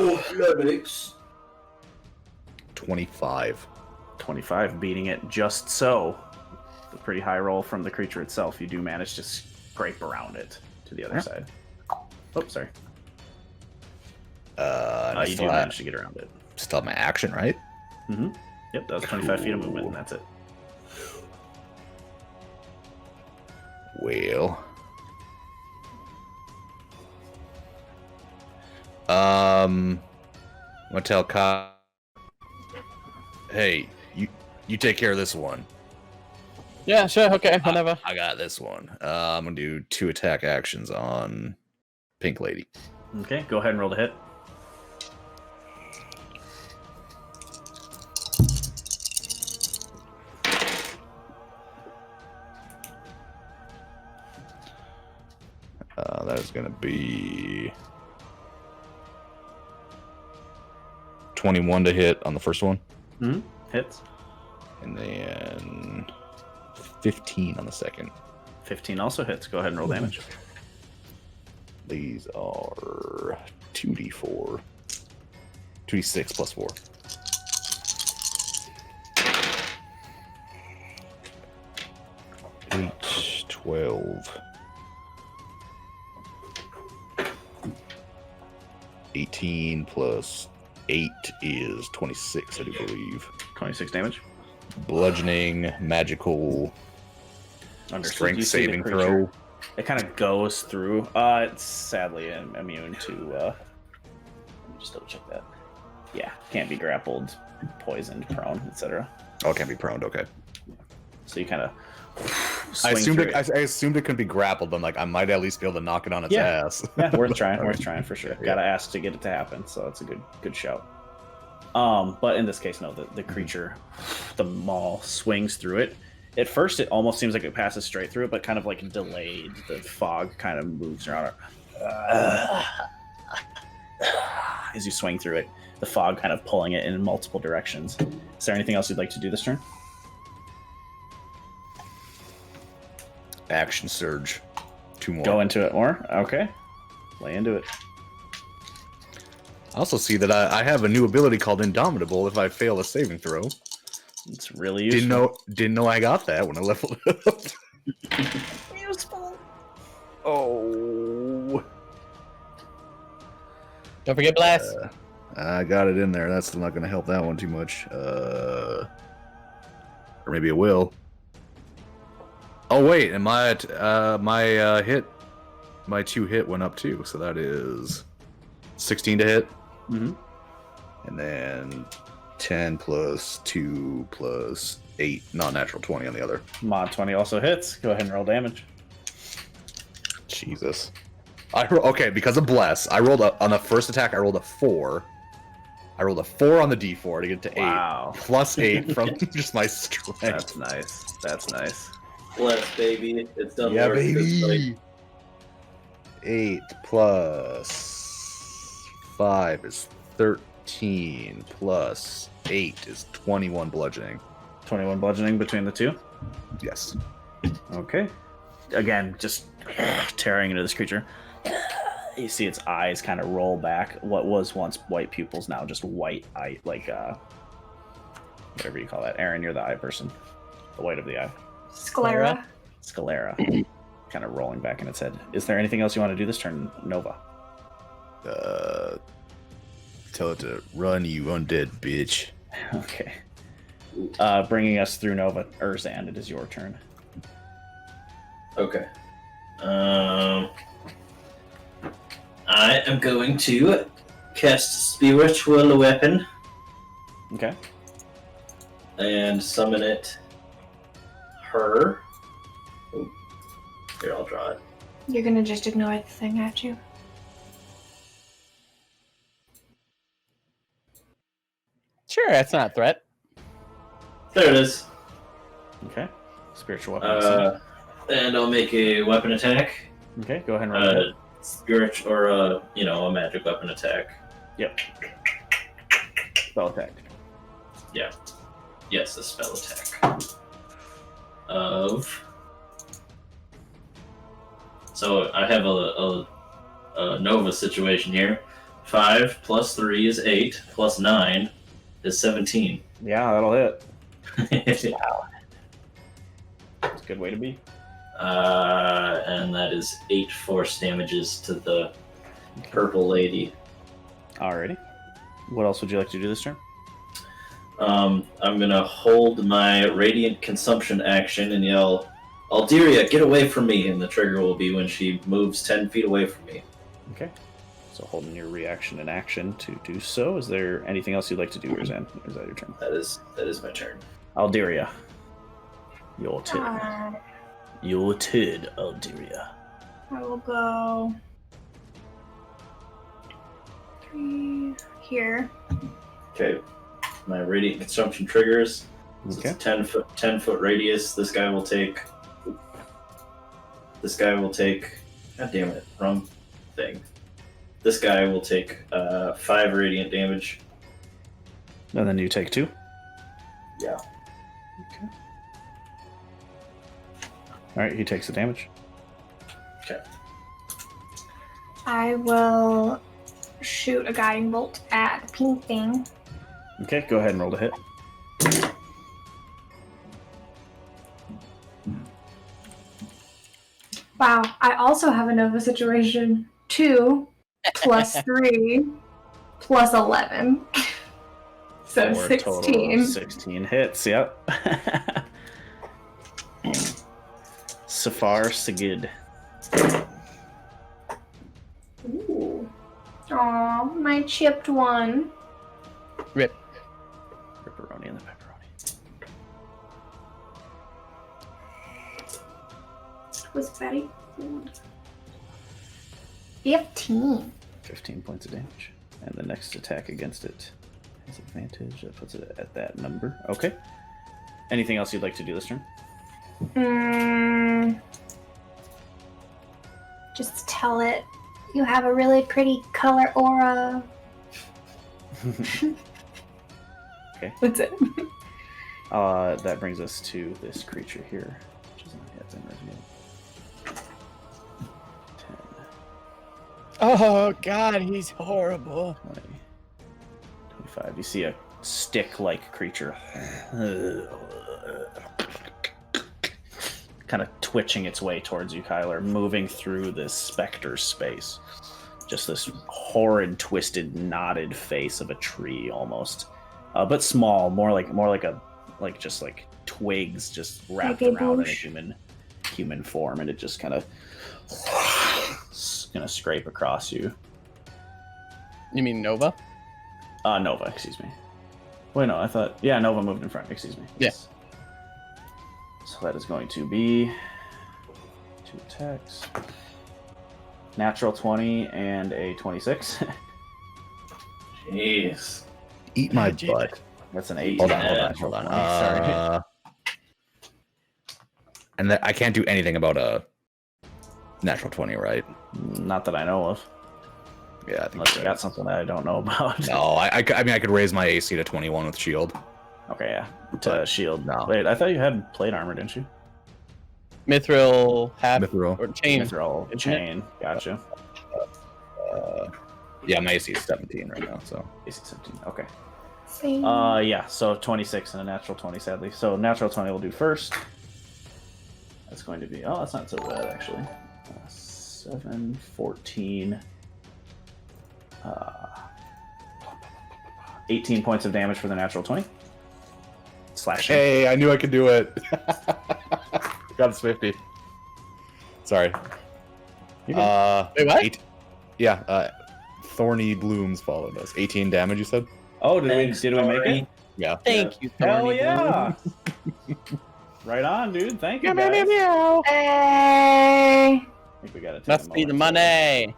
Athletics. 25. 25, beating it just so. A pretty high roll from the creature itself. You do manage to scrape around it to the other side. Oh, sorry. You do manage to get around it. Still have my action, right? Mm-hmm. Yep, that was 25 feet of movement, and that's it. Well. I'm gonna tell Kai. Hey, you take care of this one. Yeah, sure. Okay, whatever. I got this one. I'm gonna do 2 attack actions on Pink Lady. Okay, go ahead and roll to hit. That is gonna be 21 to hit on the first one. Mm-hmm. Hits. And then 15 on the second. 15 also hits. Go ahead and roll damage. These are 2d4. 2d6 plus 4. 8, 12. 18 plus 8 is 26, I do believe. 26 damage. Bludgeoning, magical, Understood. strength You see the saving creature, throw. It kind of goes through. It's sadly immune to. Let me just double check that. Yeah, can't be grappled, poisoned, prone, etc. Oh, it can't be prone. Okay. So you kind of. I assumed it couldn't be grappled, but I'm like, I might at least be able to knock it on its ass. Yeah, worth trying. Worth trying for sure. Got to ask to get it to happen, so it's a good shout. But in this case, no. The creature, the maul swings through it. At first, it almost seems like it passes straight through it, but kind of like delayed. The fog kind of moves around it. As you swing through it, the fog kind of pulling it in multiple directions. Is there anything else you'd like to do this turn? Action surge. 2 more. Go into it more? Okay. Lay into it. I also see that I have a new ability called Indomitable if I fail a saving throw. It's really useful. Didn't know I got that when I leveled it up. Useful. Oh. Don't forget blast. I got it in there. That's still not going to help that one too much. Or maybe it will. Oh wait, and my 2 hit went up too, so that is 16 to hit. Mm-hmm. And then 10 plus 2 plus 8, non-natural 20 on the other. Mod 20 also hits. Go ahead and roll damage. Jesus. Okay, because of bless, I rolled on the first attack. I rolled a 4. I rolled a 4 on the D4 to get to 8. Wow. Plus 8 from just my strength. That's nice. That's nice. Bless, baby. It's done Yeah, work. baby. 8 plus 5 is 13 plus 8 is 21 bludgeoning. 21 bludgeoning between the two? Yes. Okay. Again, just tearing into this creature. You see its eyes kind of roll back. What was once white pupils, now just white eye, like, whatever you call that. Erinn, you're the eye person. The white of the eye. Sclera. Sclera. Kind of rolling back in its head. Is there anything else you want to do this turn, Nova? Tell it to run, you undead bitch. Okay. Bringing us through Nova. Urzan, it is your turn. Okay. I am going to cast Spiritual Weapon Okay. and summon it. Her. Ooh. Here, I'll draw it. You're gonna just ignore the thing at you. Sure, that's not a threat. There it is. Okay. Spiritual weapon. And I'll make a weapon attack. Okay, go ahead and roll it. Spirit or a magic weapon attack. Yep. Spell attack. Yeah. Yes, a spell attack. So I have a Nova situation here. 5 plus 3 is 8, plus 9 is 17. Yeah, that'll hit. Wow. That's a good way to be. And that is 8 force damages to the purple lady. Alrighty. What else would you like to do this turn? I'm gonna hold my radiant consumption action and yell, Alderia, get away from me! And the trigger will be when she moves 10 feet away from me. Okay. So holding your reaction and action to do so. Is there anything else you'd like to do, Erzan? Or is that your turn? That is my turn. Alderia. Your turn. Your turn, Alderia. I will go 3 here. Okay. My radiant consumption triggers. Okay. It's a 10 foot radius. This guy will take. God damn it! Wrong thing. This guy will take 5 radiant damage. And then you take 2. Yeah. Okay. Alright, he takes the damage. Okay. I will shoot a guiding bolt at the pink thing. Okay, go ahead and roll to hit. Wow, I also have a Nova situation. 2 plus 3 plus 11. So For a total of 16. 16 hits, yep. Safar Sigid. Ooh. Aw, my chipped one. Rip. Pepperoni and the pepperoni. It was very good. 15. 15 points of damage. And the next attack against it has advantage. That puts it at that number. Okay. Anything else you'd like to do this turn? Just tell it you have a really pretty color aura. Okay. That's it. That brings us to this creature here, which is in reveal. 10, Oh God, he's horrible. 20, 25. You see a stick-like creature kind of twitching its way towards you, Kyler, moving through this specter space. Just this horrid, twisted, knotted face of a tree, almost, but small, more like twigs just wrapped around in a human form, and it just kind of gonna scrape across you. You mean Nova? Nova, excuse me. Wait, no, I thought... Yeah, Nova moved in front, excuse me. Yes. So that is going to be 2 attacks. Natural 20 and a 26. Jeez. Eat my butt. That's an 8. Hold on. Sorry. And I can't do anything about a natural 20, right? Not that I know of. Yeah, I think Unless you got something that I don't know about. No, I mean, I could raise my AC to 21 with shield. Okay, yeah. To shield. No. Wait, I thought you had plate armor, didn't you? Mithril half Mithril. or chain. Mithril Isn't chain. Gotcha. Yeah, my AC is 17 right now, so. AC 17. Okay. Same. Yeah, so 26 and a natural 20, sadly. So natural 20 will do first. That's going to be... Oh, that's not so bad, actually. 7, 14... 18 points of damage for the natural 20. Slashing. Hey, I knew I could do it. Got it, Swifty. Sorry. Wait, what? Thorny blooms followed us. 18 damage, you said? Oh, did we make it? Yeah. Thank you, Hell Thorny yeah! Bloom. Right on, dude. Thank you, guys. I Hey. think we got to Must be the money.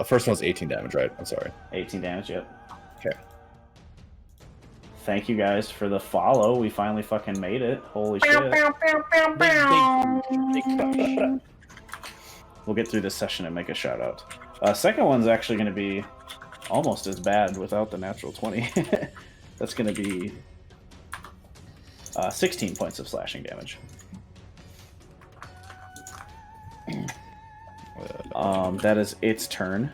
First one's 18 damage, right? I'm sorry. 18 damage, yep. Okay. Thank you guys for the follow. We finally fucking made it. Holy shit. Big. We'll get through this session and make a shout out. Second one's actually going to be almost as bad without the natural 20. That's going to be 16 points of slashing damage. That is its turn.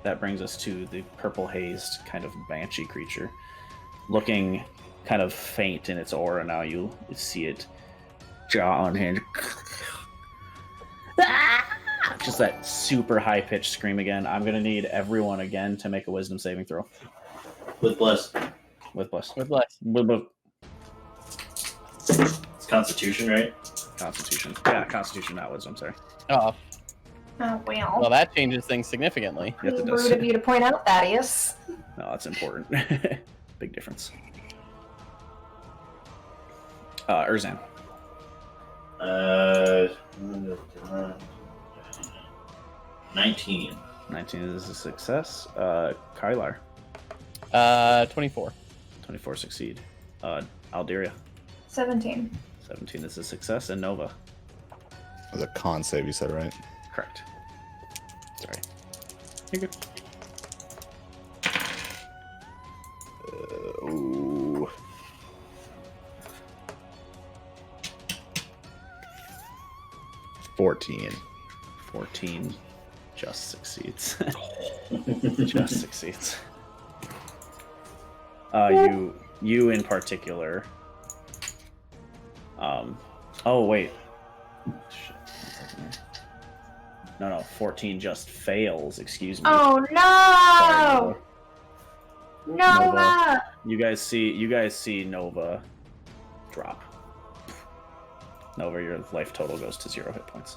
That brings us to the purple hazed kind of banshee creature. Looking kind of faint in its aura now, you see it jaw unhinged. Just that super high pitched scream again. I'm gonna need everyone again to make a wisdom saving throw. With bless. With bless. With bless. It's Constitution, right? Constitution. Yeah, Constitution, not wisdom, sorry. Oh, Oh, well, well. that changes things significantly. Yes, it Rude does. of you to point out, Thaddeus. No, that's important. Big difference. Erzan. 19. 19 is a success. Kylar. 24. 24 succeed. Alderia. 17. 17 is a success. And Nova. It was a con save, you said, right? Correct. Sorry. You're good. Ooh. $14. 14 just succeeds. Just succeeds. You in particular. Oh wait. Shit. 1 second here. No, 14 just fails. Excuse me. Oh Sorry, no! Nova. Nova! You guys see Nova drop. Nova, your life total goes to 0 hit points.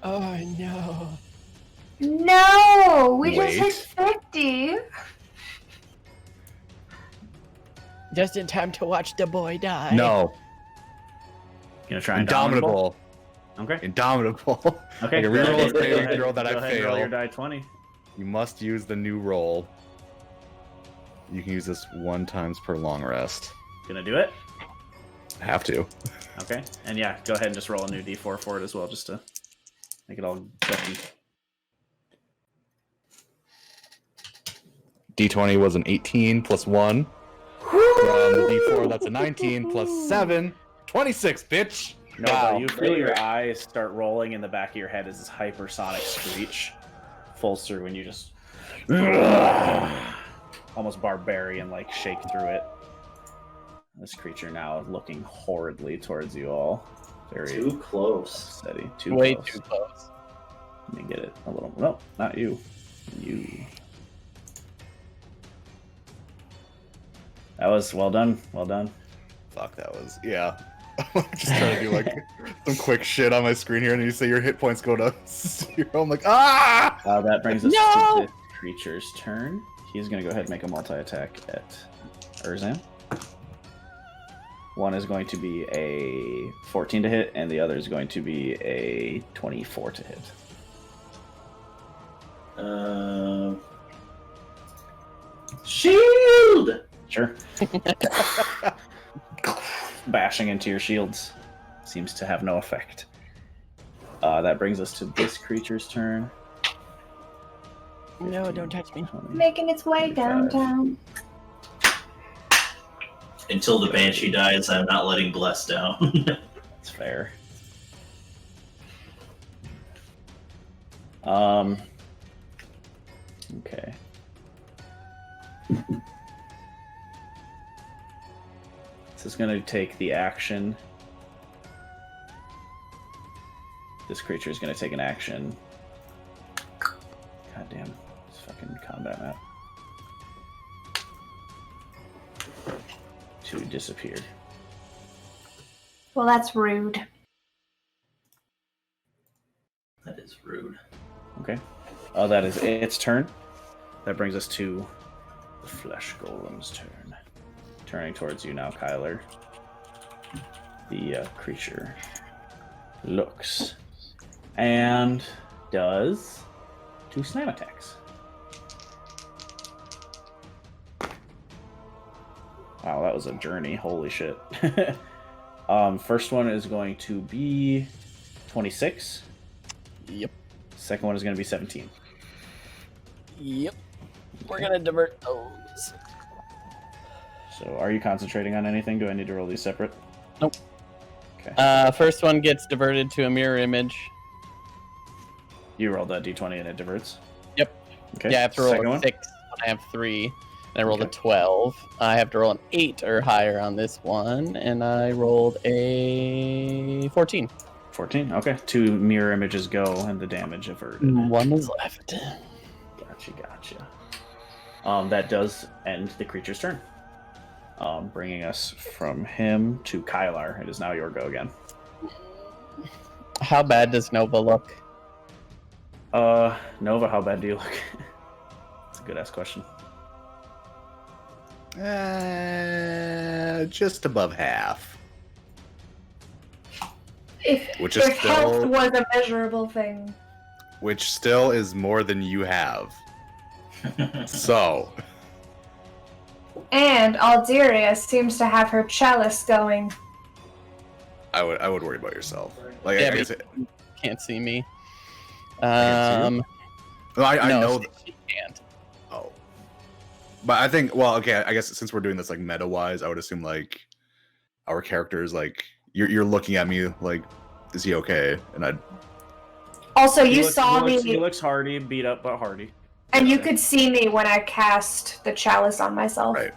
Oh no. No! We Wait. just hit 50. Just in time to watch the boy die. No. You gonna try Indomitable. Okay. Indomitable. Okay. I can reroll a saving throw that Go I ahead and roll your fail. die 20. You must use the new roll. You can use this 1 times per long rest. Gonna do it? Have to. Okay, and yeah, go ahead and just roll a new d4 for it as well, just to make it all guppy. D20 was an 18 plus 1. From the D4, that's a 19 plus 7. 26, bitch! No, Wow. you feel your eyes start rolling in the back of your head as this hypersonic screech falls through, and you just almost barbarian-like shake through it. This creature now looking horridly towards you all. Very Too close. steady. Way too close. Let me get it a little. No, not you. You. That was well done. Well done. Fuck, that was I'm just trying to do like some quick shit on my screen here, and you say your hit points go to 0. I'm like, ah! That brings us to the creature's turn. He's going to go ahead and make a multi-attack at Erzan. One is going to be a 14 to hit, and the other is going to be a 24 to hit. Shield! Sure. Bashing into your shields seems to have no effect. That brings us to this creature's turn. No, don't touch me. Making its way downtown. Until the Banshee dies, I'm not letting Bless down. That's fair. Okay. This is going to take the action. This creature is going to take an action. God damn. This fucking combat map. To disappear. Well, that's rude. That is rude. Okay. That is its turn. That brings us to the Flesh Golem's turn. Turning towards you now, Kyler. The creature looks and does 2 slam attacks. Wow, that was a journey. Holy shit. First one is going to be 26. Yep. Second one is going to be 17. Yep. We're gonna divert those. So, are you concentrating on anything? Do I need to roll these separate? Nope. Okay. First one gets diverted to a mirror image. You rolled that d20 and it diverts? Yep. Okay. Yeah, I have to roll Second a one? 6 when I have 3. And I rolled Okay. a 12. I have to roll an 8 or higher on this one, and I rolled a 14. 14. Okay. 2 mirror images go and the damage averted. 1 is left. Gotcha. That does end the creature's turn. Bringing us from him to Kylar. It is now your go again. How bad does Nova look? Nova, how bad do you look? That's a good ass question. Just above half. If is health still- was a measurable thing. Which still is more than you have. So, And Alderia seems to have her chalice going. I would worry about yourself. Like, Yeah, I but guess can't see me. can't see I no, know. she can't. Oh, but I think. Well, okay. I guess since we're doing this like meta wise, I would assume like our characters like you're looking at me like, is he okay? And I'd. Also, He you looks- saw he looks, me, He looks hardy, beat up, but hardy. and you could see me when I cast the chalice on myself. Right.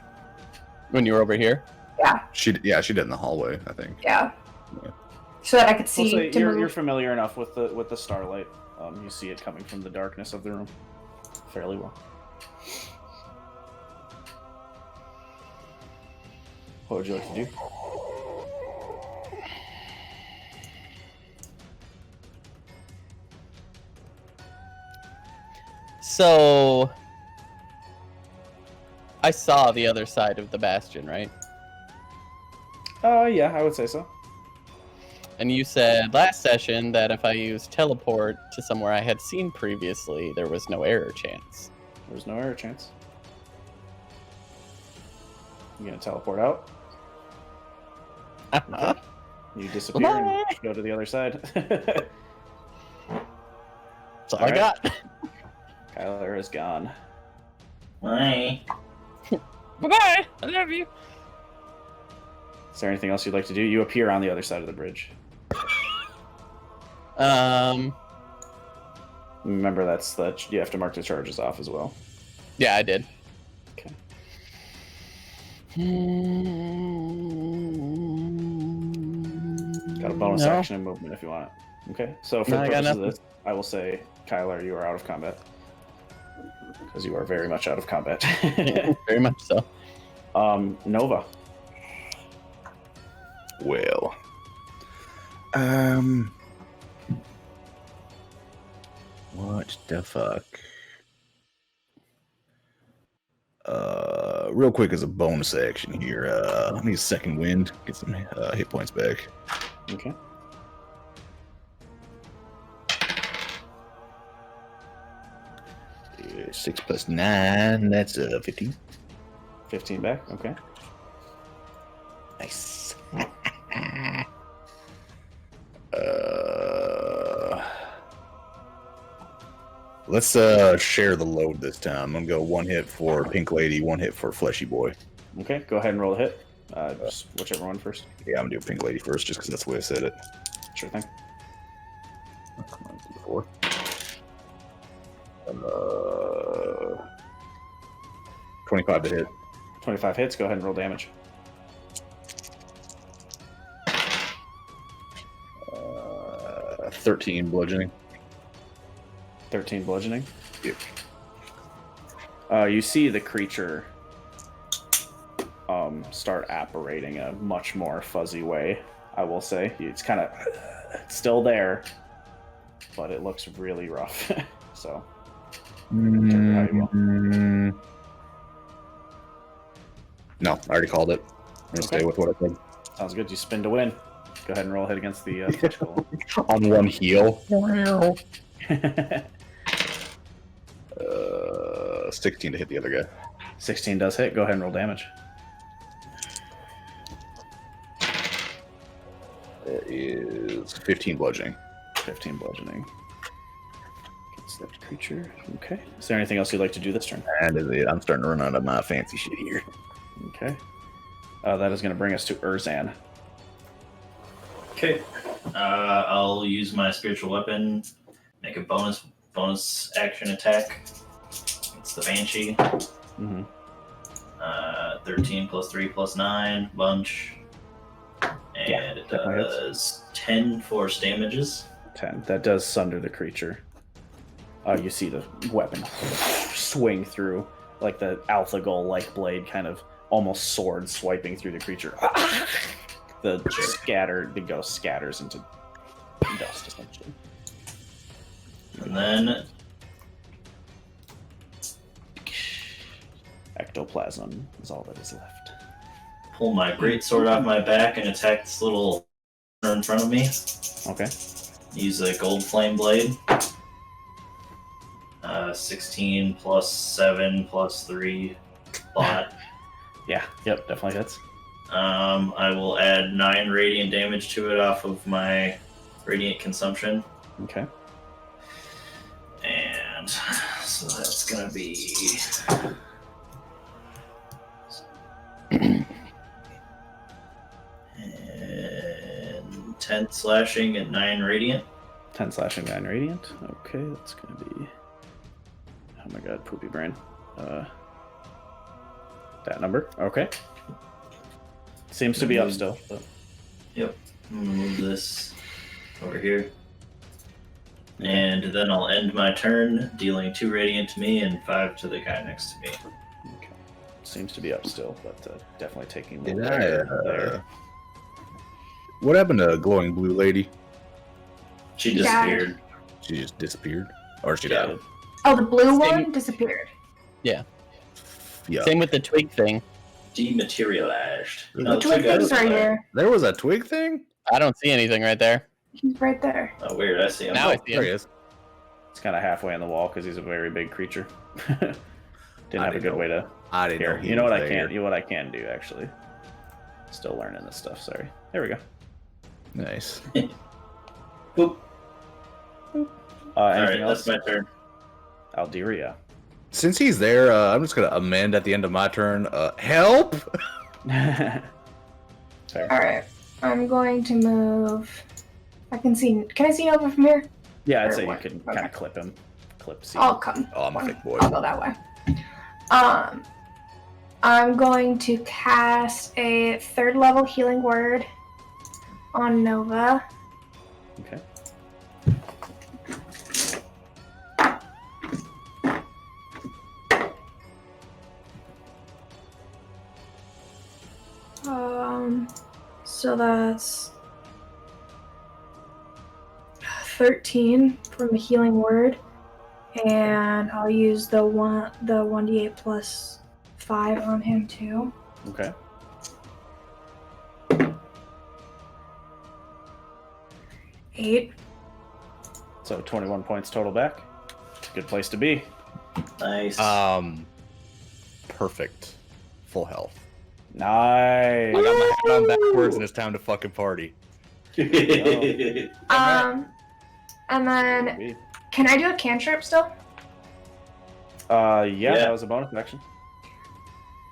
When you were over here? She did in the hallway. I think. Yeah. Yeah. So that I could see Also, to move. you're familiar enough with the starlight. You see it coming from the darkness of the room fairly well. What would you like to do? So I saw the other side of the bastion, right? Yeah, I would say so. And you said last session that if I used teleport to somewhere I had seen previously, there was no error chance. There's no error chance. You gonna teleport out? You disappear and go to the other side. That's all I got. Kyler is gone. Bye. Bye-bye. I love you. Is there anything else you'd like to do? You appear on the other side of the bridge. Remember, you have to mark the charges off as well. Yeah, I did. Okay. Got a bonus action and movement if you want it. Okay, so for the purpose of this, I will say, Kyler, you are out of combat. Because you are very much out of combat. Very much so. Nova. Well. What the fuck? Real quick as a bonus action here, I need a second wind, get some hit points back. Okay. Yeah, 6 + 9, that's 15. 15 back, okay. Nice. Let's share the load this time. I'm gonna go 1 hit for Pink Lady, 1 hit for Fleshy Boy. Okay, go ahead and roll a hit. Just whichever one first. Yeah, I'm gonna do Pink Lady first, just because that's the way I said it. Sure thing. Come on, 4. 25 to hit. 25 hits. Go ahead and roll damage. 13 bludgeoning. 13 bludgeoning. Yep. You see the creature start apparating in a much more fuzzy way, I will say. It's kind of still there, but it looks really rough. So, No, I already called it. I'm gonna stay with what I said. Sounds good. You spin to win. Go ahead and roll a hit against the flesh golem. On 1 heal. 16 to hit the other guy. 16 does hit. Go ahead and roll damage. That is 15 bludgeoning. 15 bludgeoning. Against that creature. Okay. Is there anything else you'd like to do this turn? And I'm starting to run out of my fancy shit here. Okay. That is going to bring us to Erinn. Okay. I'll use my spiritual weapon, make a bonus action attack. It's the Banshee. Mm-hmm. 13 + 3 + 9, bunch. And it does 10 force damages. 10. That does sunder the creature. You see the weapon swing through, like the Alpha Goal-like blade, kind of almost sword swiping through the creature. The ghost scatters into dust, essentially. And then Ectoplasm is all that is left. pull my greatsword off my back and attack this little in front of me. Okay. Use a gold flame blade. 16 + 7 + 3 lot. Yeah, yep, definitely hits. I will add 9 radiant damage to it off of my radiant consumption. Okay. And so that's gonna be and 10 slashing and 9 radiant. 10 slashing, 9 radiant. Okay, that's gonna be. Oh my god, poopy brain. That number. Okay. Seems to be up still. But... Yep. Move this over here. And then I'll end my turn, dealing 2 radiant to me and 5 to the guy next to me. Okay. Seems to be up still, but definitely taking the there. What happened to glowing blue lady? She disappeared. She just disappeared? Or she died? Oh, the blue one disappeared. Yeah. Yeah. Same with the twig thing. Dematerialized. The twig thing's right here. There was a twig thing? I don't see anything right there. He's right there. Oh, weird. I see him. Now I see There he him. is. It's kind of halfway on the wall because he's a very big creature. Didn't have a good way to. I didn't know. Here, you know what I can. You know what I can do actually. Still learning this stuff. Sorry. There we go. Nice. Boop. Anything Alright, else? that's my turn. Alderia. Since he's there, I'm just gonna amend at the end of my turn. Help! Fair. Alright. I'm going to move. Can I see Nova from here? Yeah, I'd Or say you what? can Okay. kind of clip him. Clip C. I'll come. Oh, I'm a thick boy. I'll go that way. I'm going to cast a 3rd level healing word on Nova. Okay. So that's 13 from the healing word, and I'll use the 1d8 plus 5 on him too. Okay. Eight. So 21 points total back. Good place to be. Nice. Perfect. Full health. Nice. I got my hat on backwards and it's time to fucking party. And then can I do a cantrip still? Yeah, that was a bonus action.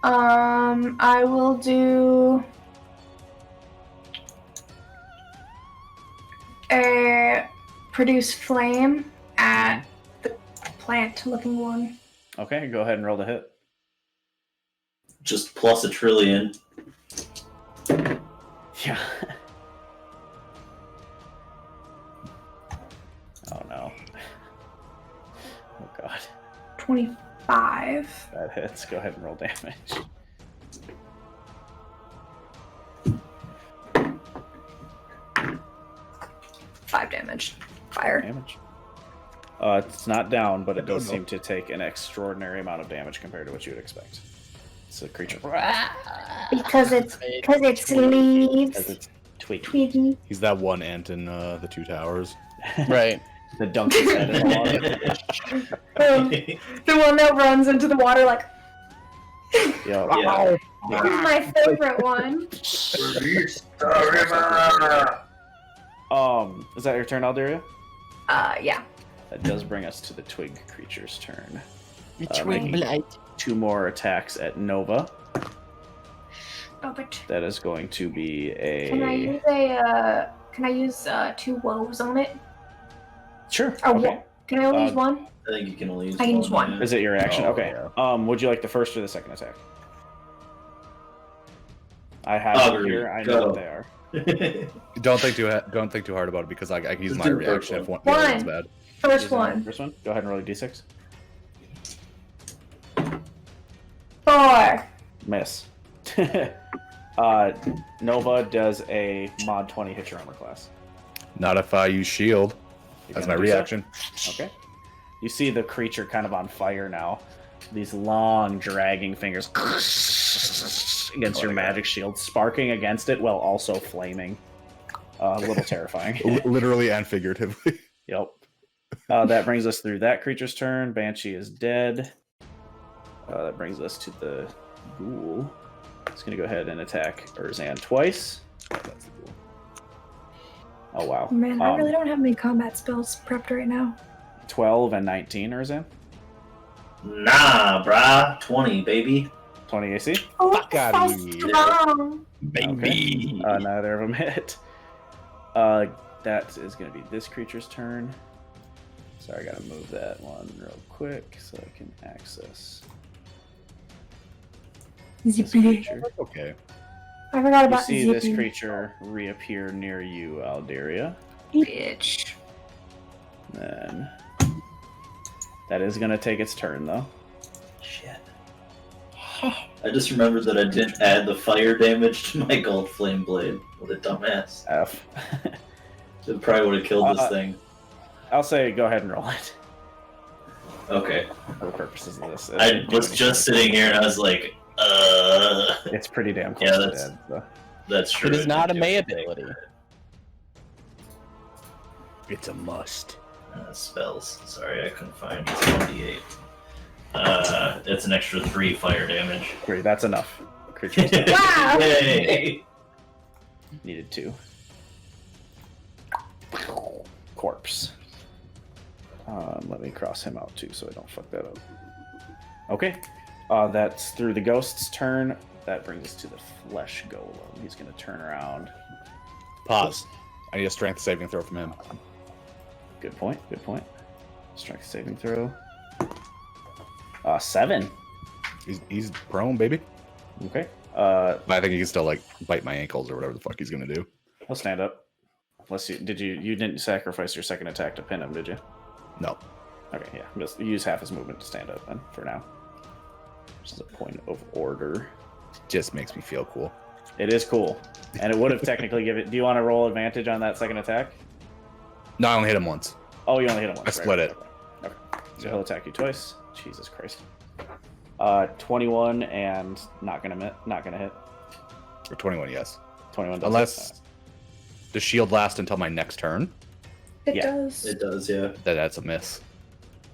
I will do a produce flame at the plant-looking one. Okay, go ahead and roll the hit. Just plus a trillion. Yeah. Oh no. Oh god. 25. That hits. Go ahead and roll damage. Five damage. Fire. Damage. It's not down, but it does seem to take an extraordinary amount of damage compared to what you would expect. It's a creature. Because it's leaves. As it's twiggy. Twiggy. He's that one ant in the Two Towers. Right. The dunk his head in the water. The one that runs into the water like. Yeah. Yeah. This is my favorite one. Is that your turn, Alderia? Yeah. That does bring us to the twig creature's turn. The twig twin blight. 2 more attacks at Nova. Stop it. That is going to be a. Can I use 2 woes on it? Sure. Or Okay. one? Can I only use one? I think you can only use I can use one. yeah. Is it your action? Oh, Okay. yeah. Would you like the first or the second attack? I have I'll them agree. here. I know Go. what they are. Don't think too hard about it because I can use Just my do the reaction first if one one. yeah, that's bad. First Is that one. the First one. Go ahead and roll a d6. 4. Miss. Nova does a mod 20 hit your armor class. Not if I use shield. You're That's gonna my do so? reaction. Okay. You see the creature kind of on fire now. These long, dragging fingers against your magic shield, sparking against it while also flaming. A little terrifying. Literally and figuratively. Yep. That brings us through that creature's turn. Banshee is dead. That brings us to the ghoul. It's going to go ahead and attack Erzan twice. That's the ghoul. Oh, wow. Man, I really don't have any combat spells prepped right now. 12 and 19, Erzan. Nah, brah. 20, baby. 20 AC. Oh, Fuck outta so here. strong. Baby. Okay. Neither of them hit. That is going to be this creature's turn. Sorry, I got to move that one real quick so I can access this Zippy. creature. Okay. I forgot You about see Zippy. this creature reappear near you, Alderia. Bitch. Then that is going to take its turn, though. Shit. I just remembered that I didn't add the fire damage to my gold flame blade. What a dumbass. F. It probably would have killed this thing. I'll say go ahead and roll it Okay. for the purposes of this. It I didn't do was anything. just sitting here and I was like, It's pretty damn close Yeah, to that's- dead. So. that's true. It is not a didn't do May anything. ability. It's a must. Spells. Sorry, I couldn't find it. It's 1d8. It's an extra 3 fire damage. 3, that's enough. Creature's Wow. Yay! Needed 2. Corpse. Let me cross him out too so I don't fuck that up. Okay. That's through the ghost's turn. That brings us to the flesh golem. He's going to turn around. Pause. I need a strength saving throw from him. Good point. Strength saving throw. 7. He's prone, baby. Okay. But I think he can still like bite my ankles or whatever the fuck he's gonna do. He'll stand up. Unless you didn't sacrifice your second attack to pin him, did you? No. Okay, yeah. Just use half his movement to stand up then for now. This is a point of order. Just makes me feel cool. It is cool. And it would have technically given... Do you want to roll advantage on that second attack? No, I only hit him once. Oh, you only hit him once. I split it. Okay. So he'll attack you twice. Jesus Christ. 21 and not gonna hit. Or 21, yes. 21 does Unless the shield lasts until my next turn. It Yeah. does. It does, yeah. That's a miss.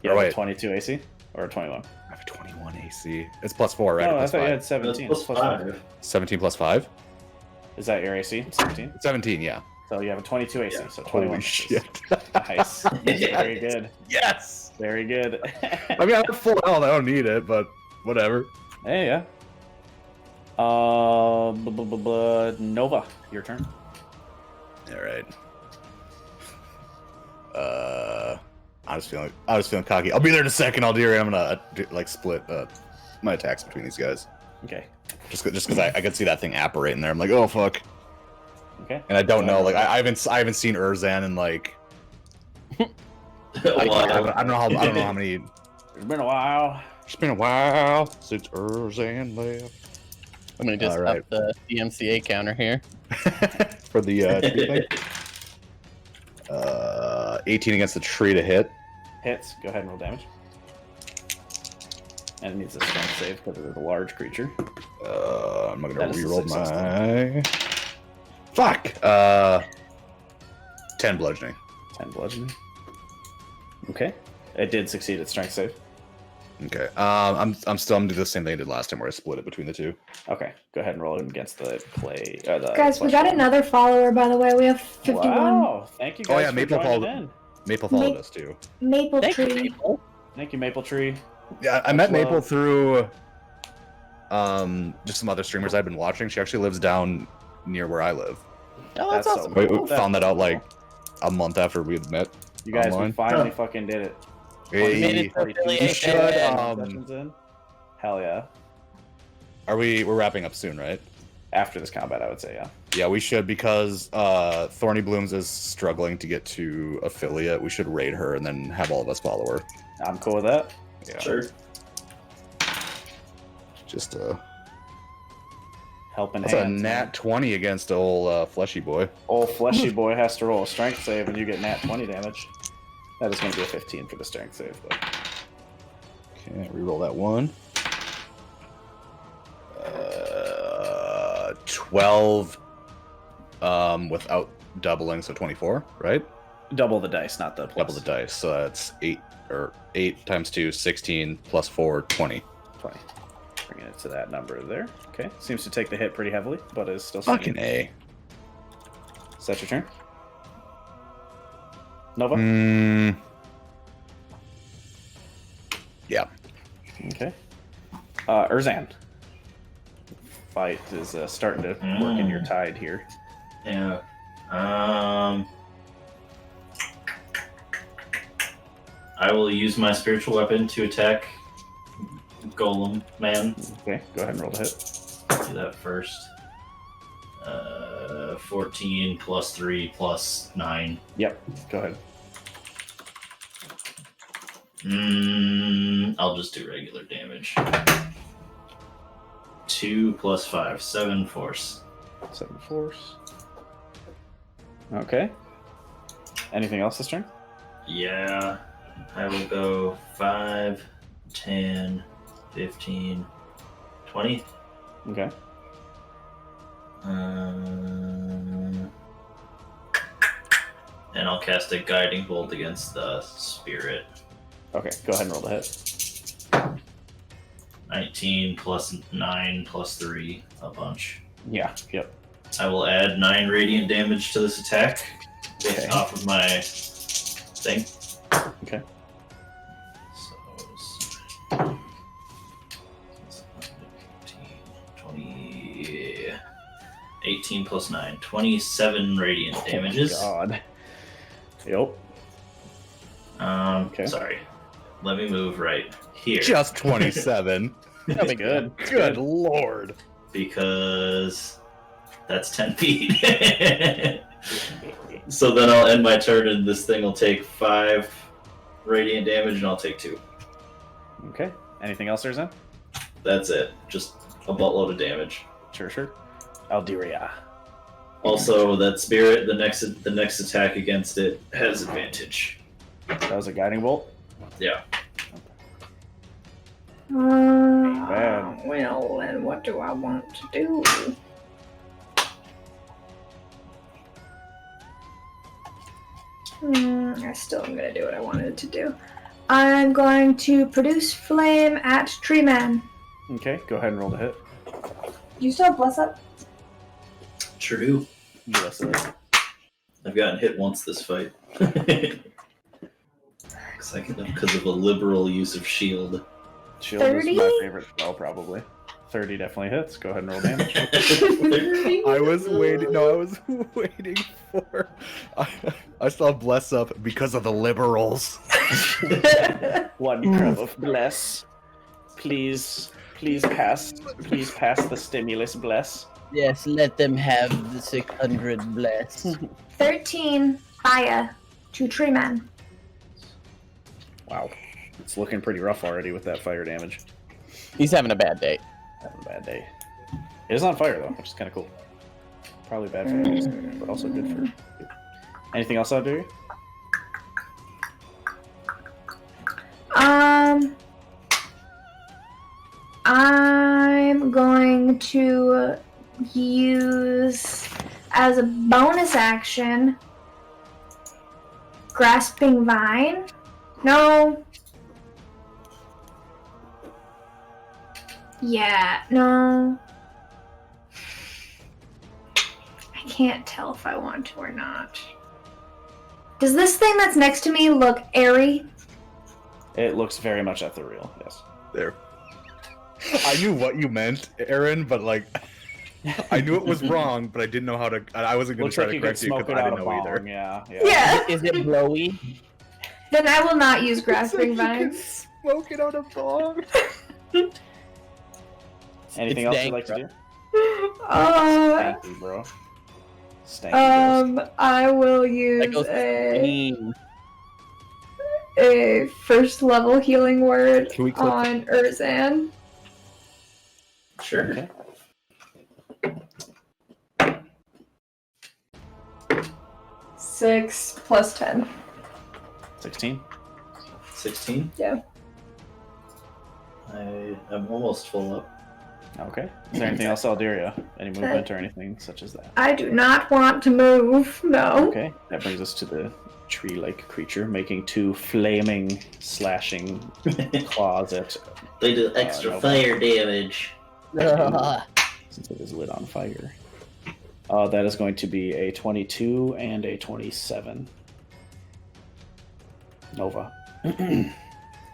You Or have a wait. 22 AC or a 21? I have a 21 AC. It's +4, right? No, Or I plus thought you 5? had 17. That's It's plus plus 5. 17 plus 5? Is that your AC? 17? 17, yeah. So you have a 22 AC. Yeah. So 21. Holy misses. shit. Nice. Very good. Yes! Very good. I mean, I have full health. I don't need it, but whatever. Hey, yeah. Nova, your turn. All right. I was feeling cocky. I'll be there in a second. I'm gonna like split my attacks between these guys. Okay. Just because I could see that thing apparating there. I'm like, oh fuck. Okay. And I don't know. Like I haven't seen Erinn in like I don't know how many. It's been a while. It's been a while since Erinn left. I'm gonna just Alright. up the DMCA counter here. For the tree thing. 18 against the tree to hit. Hits. Go ahead and roll damage. And it needs a strength save because it is a large creature. I'm not gonna That is a reroll success my. Fuck. 10 bludgeoning. 10 bludgeoning. Okay. It did succeed at strength save. Okay. I'm gonna do the same thing I did last time where I split it between the two. Okay. Go ahead and roll it against the clay. Guys, we got another follower, by the way. We have 51. Wow. Thank you guys Oh, yeah, for Maple joining followed- in. Maple followed us too. Maple Thank you, Tree. people. Thank you, Maple Tree. Yeah, I met Much Maple love. through just some other streamers I've been watching. She actually lives down near where I live. Oh, that's That's so awesome. We Cool. found that out like a month after we had met. You guys, we Online. finally fucking did it. Hey, made it to Already Philly two we should, sessions in. Hell yeah. we're wrapping up soon, right? After this combat, I would say, yeah. Yeah, we should because Thorny Blooms is struggling to get to affiliate. We should raid her and then have all of us follow her. I'm cool with that. Yeah, Sure. just Helping that's a hands. nat 20 against old fleshy boy. Old fleshy boy has to roll a strength save and you get nat 20 damage. That is going to be a 15 for the strength save, though. Okay, reroll that one. 12 without doubling, so 24, right? Double the dice, not the plus. Double the dice, so that's 8 times 2, 16 plus 4, 20. 20. Bringing it to that number there. Okay. Seems to take the hit pretty heavily, but is still Fucking swinging. A. Is that your turn? Nova? Yeah. Okay. Erzan. Fight is starting to work in your tide here. Yeah. I will use my spiritual weapon to attack Golem Man. Okay, go ahead and roll the hit. Do that first. 14 plus 3 plus 9. Yep, go ahead. I'll just do regular damage. 2 plus 5, 7 force. 7 force. Okay. Anything else this turn? Yeah, I will go 5, 10, 15, 20. Okay. And I'll cast a guiding bolt against the spirit. Okay, go ahead and roll the hit. 19 plus 9 plus 3, a bunch. Yeah, yep. I will add 9 radiant damage to this attack Okay. off of my thing. Okay. So, 20, 18 plus 9, 27 radiant damages. Oh my God. Yep. Okay. Sorry. Let me move right here. Just 27. That'll be good. Good lord. Because that's 10 feet. So then I'll end my turn and this thing will take 5 radiant damage and I'll take 2. Okay. Anything else, Erinn? That's it. Just a buttload of damage. Sure. Aldiria. Also, that spirit, the next attack against it has advantage. That was a guiding bolt. Yeah. Bad. Well, then what do I want to do? I still am going to do what I wanted to do. I'm going to produce flame at Tree Man. Okay, go ahead and roll the hit. You still have Bless Up? Sure do. Yes, it is. I've gotten hit once this fight. Because of a liberal use of shield. Shield 30? is my favorite spell, probably. 30 definitely hits. Go ahead and roll damage. I was waiting for. I saw Bless Up because of the liberals. 1 crumb of bless. Please pass the stimulus bless. Yes, let them have the 600 bless. 13 fire to Tree Man. Wow. It's looking pretty rough already with that fire damage. He's having a bad day. Having a bad day. It is on fire, though, which is kind of cool. Probably bad for enemies, but also good for... Anything else out there? I'm going to use, as a bonus action, Grasping Vine. No. Yeah, no. I can't tell if I want to or not. Does this thing that's next to me look airy? It looks very much ethereal, yes. There. I knew what you meant, Erinn, but like, I knew it was wrong, but I didn't know how to. I wasn't going Looks to try like to you could correct you smoke because it I out didn't a know bong, either. yeah. Yeah. Is it blowy? Then I will not use Grasping Vine. Smoke it out a bong. Anything It's else you'd like to do? Stanky, bro. Stanky ghost. I will That use goes a first level healing word Can we click on Urzan. Sure. Okay. Six plus 10. 16. 16? Yeah. I'm almost full up. Okay. Is there anything else, Aldiria? Any movement or anything such as that? I do not want to move. No. Okay. That brings us to the tree-like creature, making 2 flaming, slashing claws at... They do extra no. fire damage. Since it is lit on fire. That is going to be a 22 and a 27. Nova.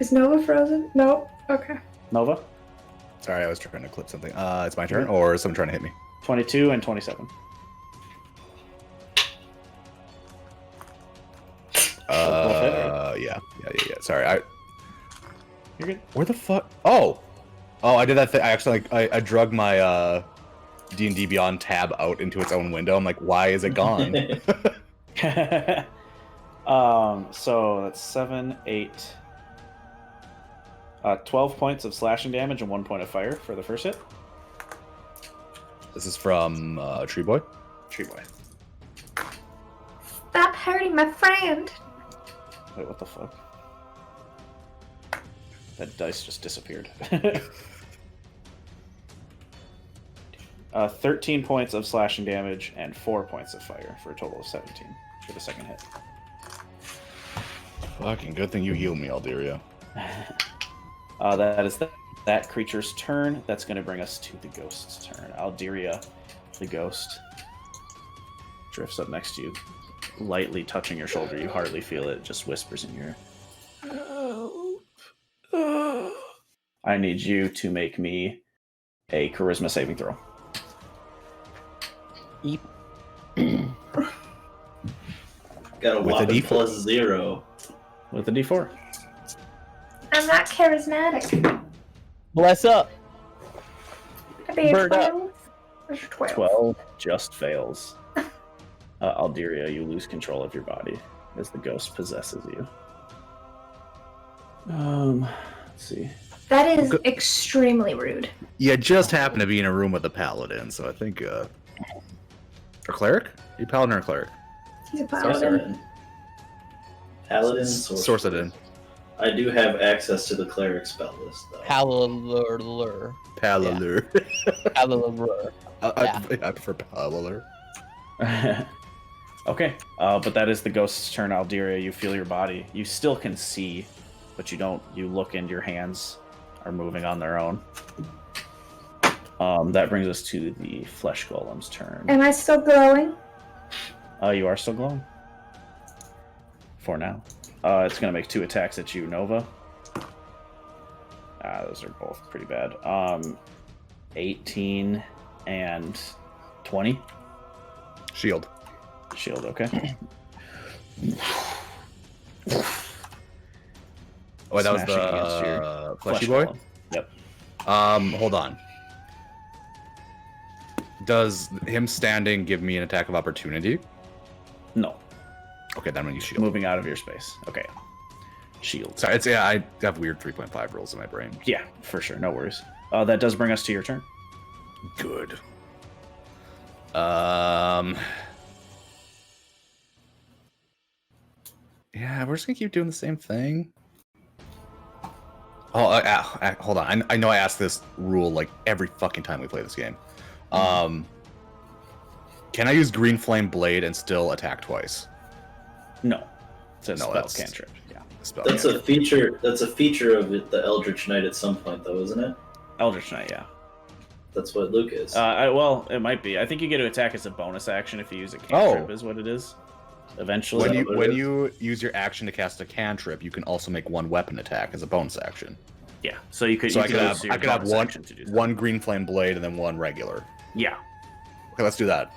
Is Nova frozen? Nope. Okay. Nova? Sorry, I was trying to clip something. It's my turn, or is someone trying to hit me? 22 and 27. Yeah. Sorry, You're good. where the fuck? Oh, I did that thing. I actually I drug my D&D Beyond tab out into its own window. I'm like, why is it gone? So that's 7, 8, 12 points of slashing damage and 1 point of fire for the first hit. This is from Tree Boy. Tree Boy. Stop hurting my friend. Wait, what the fuck? That dice just disappeared. 13 points of slashing damage and 4 points of fire for a total of 17 for the second hit. Fucking good thing you healed me, Aldiria. That is that creature's turn. That's going to bring us to the ghost's turn. Aldiria, the ghost, drifts up next to you, lightly touching your shoulder. You hardly feel it. Just whispers in your ear. I need you to make me a charisma saving throw. Eep. Got a whopping +0. With a D4. I'm not charismatic. Bless up. I'd be a Bird up. 12. Or 12. 12 just fails. Aldiria, you lose control of your body as the ghost possesses you. Let's see. That is extremely rude. You just happen to be in a room with a paladin, so I think or cleric? Are you paladin or cleric? He's a paladin. Sorcerer. Paladin, Sorcerer. I do have access to the cleric spell list, though. Palalur. Palalur. Palalur. I prefer Palalur. Okay, but that is the ghost's turn, Aldiria. You feel your body. You still can see, but you don't. You look and your hands are moving on their own. That brings us to the flesh golem's turn. Am I still glowing? You are still glowing. For now. It's going to make 2 attacks at you, Nova. Those are both pretty bad. 18 and 20. Shield. Shield, okay. Oh, that was Smashing against your the fleshy boy? golem. Yep. Hold on. Does him standing give me an attack of opportunity? No. Okay, then I'm gonna use shield. Moving out of your space. Okay. Shield. Sorry, I have weird 3.5 rules in my brain. Yeah, for sure. No worries. That does bring us to your turn. Good. Yeah, we're just gonna keep doing the same thing. Oh, hold on. I know I ask this rule like every fucking time we play this game. Can I use Green Flame Blade and still attack twice? No. It's a No, spell that's- cantrip. Yeah. Spell That's cantrip. a feature. That's a feature of it, the Eldritch Knight at some point, though, isn't it? Eldritch Knight, yeah. That's what Luke is. Well, it might be. I think you get to attack as a bonus action if you use a cantrip, is what it is. Eventually. When you use your action to cast a cantrip, you can also make one weapon attack as a bonus action. Yeah. So you could. So you I could use have your I could have bonus one action to do that. one Green Flame Blade and then one regular. Yeah. Okay, let's do that.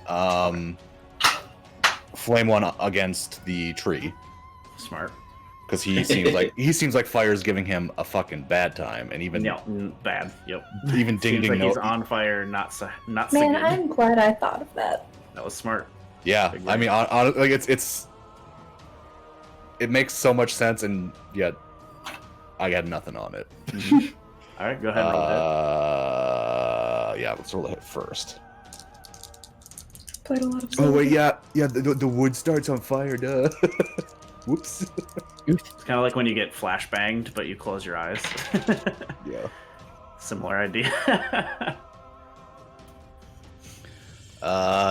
Flame one against the tree Smart. because he seems like fire's giving him a fucking bad time, and even Bad. Yep. even Ding Seems Ding like no, he's on fire. Not so Man, good. I'm glad I thought of that. That was smart. yeah. Big I mean, like it makes so much sense, and yet I had nothing on it. All right, go ahead and roll it. Yeah, let's roll the hit first. Played a lot of Oh wait, yeah, the wood starts on fire, duh. Whoops. It's kind of like when you get flashbanged, but you close your eyes. Yeah. Similar idea.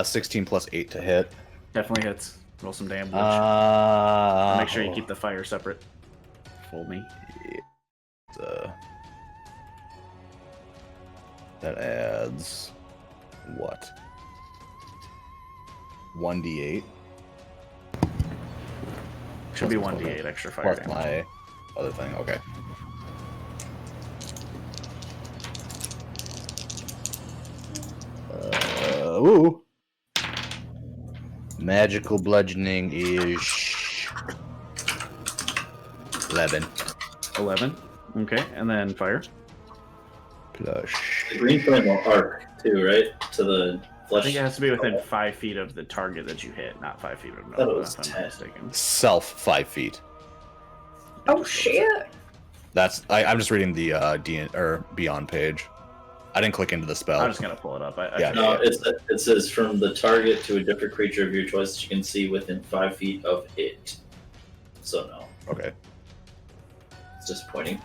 16 plus 8 to hit. Definitely hits. Roll some damage. Make sure you keep the fire separate. Fool me. That adds what? 1d8 Should be 1d8 extra fire plus damage. my other thing. Okay. Ooh. Magical bludgeoning is 11 11. Okay, and then fire. plus. The green flame will arc too, right? To the I flesh. think it has to be within 5 feet of the target that you hit, not 5 feet of Thought it Nova, was if I'm 10. not mistaken. Self 5 feet. Oh shit! That's I'm just reading the Beyond page. I didn't click into the spell. I'm just gonna pull it up. Yeah. No, it says from the target to a different creature of your choice that you can see within 5 feet of it. So no, Okay. it's disappointing.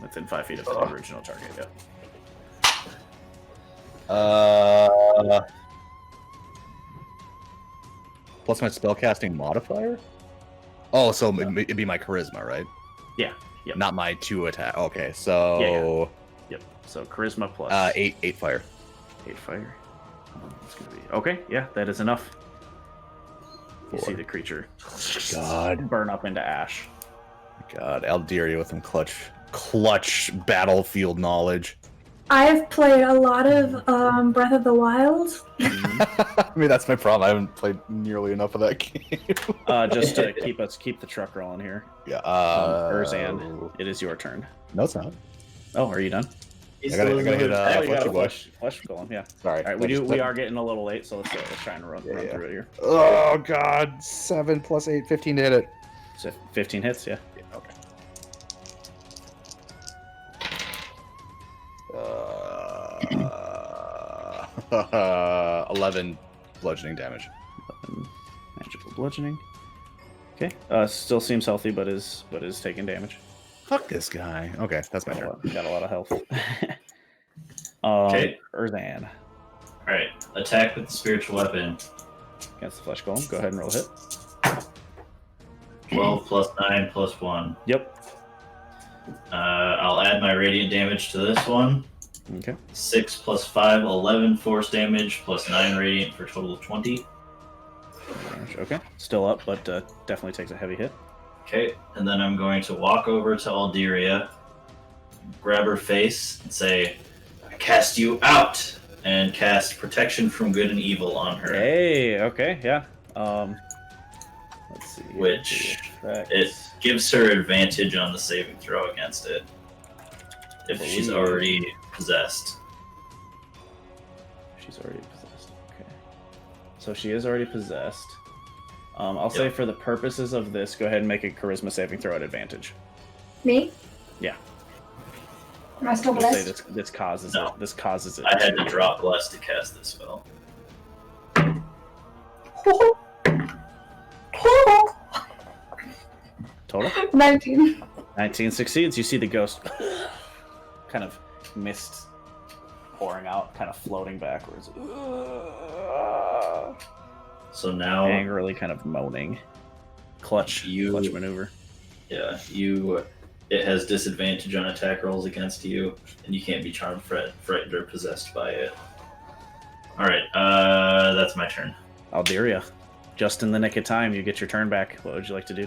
Within 5 feet of the original target. Yep. Plus my spellcasting modifier? Oh, so it'd be my charisma, right? Yeah. Yep. Not my 2 attack. Okay, so Yep. So charisma plus 8 fire. 8 fire. It's gonna be okay. Yeah, that is enough. You see the creature God. burn up into ash. God, Alderia with some clutch battlefield knowledge. I've played a lot of Breath of the Wild. I mean, that's my problem. I haven't played nearly enough of that game. Just to keep the truck rolling here. Yeah. Erzan, it is your turn. No, it's not. Oh, are you done? I gotta hit Oh, you got Fleshy a Boy. flesh golem, yeah. Sorry. All right, we are getting a little late, so let's try and run through it here. Oh, God. 7 plus 8, 15 to hit it. So 15 hits, yeah. Okay. 11 bludgeoning damage. 11 magical bludgeoning. Okay. Still seems healthy, but is taking damage. Fuck this guy. Okay, that's my turn. Got a lot of health. Okay. Erzan. Alright, attack with the spiritual weapon. Against the flesh golem. Go ahead and roll a hit. 12 plus 9 plus 1. Yep. I'll add my radiant damage to this one. Okay. 6 plus 5, 11 force damage, plus 9 radiant for a total of 20. Okay. Still up, but definitely takes a heavy hit. Okay, and then I'm going to walk over to Alderia, grab her face, and say, I cast you out! And cast Protection from Good and Evil on her. Hey, okay, yeah. Let's see. Which it gives her advantage on the saving throw against it. If she's already possessed. She's already possessed. Okay. So she is already possessed. I'll say for the purposes of this, go ahead and make a charisma saving throw at advantage. Me? Yeah. Am I still We'll say blessed? this causes No. it. This causes it. I had to drop less to cast this spell. Total? 19. 19 succeeds. You see the ghost kind of mist pouring out, kind of floating backwards. So now, Angrily kind of moaning. Clutch maneuver. yeah, it has disadvantage on attack rolls against you, and you can't be charmed, frightened, or possessed by it. Alright, that's my turn. Alderia, just in the nick of time, you get your turn back. What would you like to do?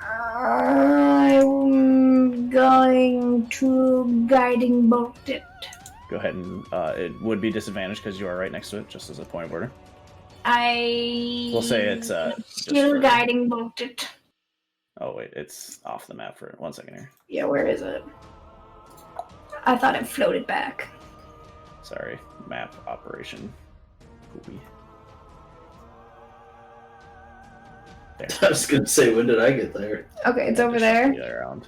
I'm going to guiding bolt it. Go ahead and it would be disadvantaged because you are right next to it, just as a point of order. We'll say it's still guiding bolt it. Oh wait, it's off the map for 1 second here. Yeah, where is it? I thought it floated back. Sorry, map operation. Poopy. There. I was gonna say, when did I get there? Okay, it's over there. The other round.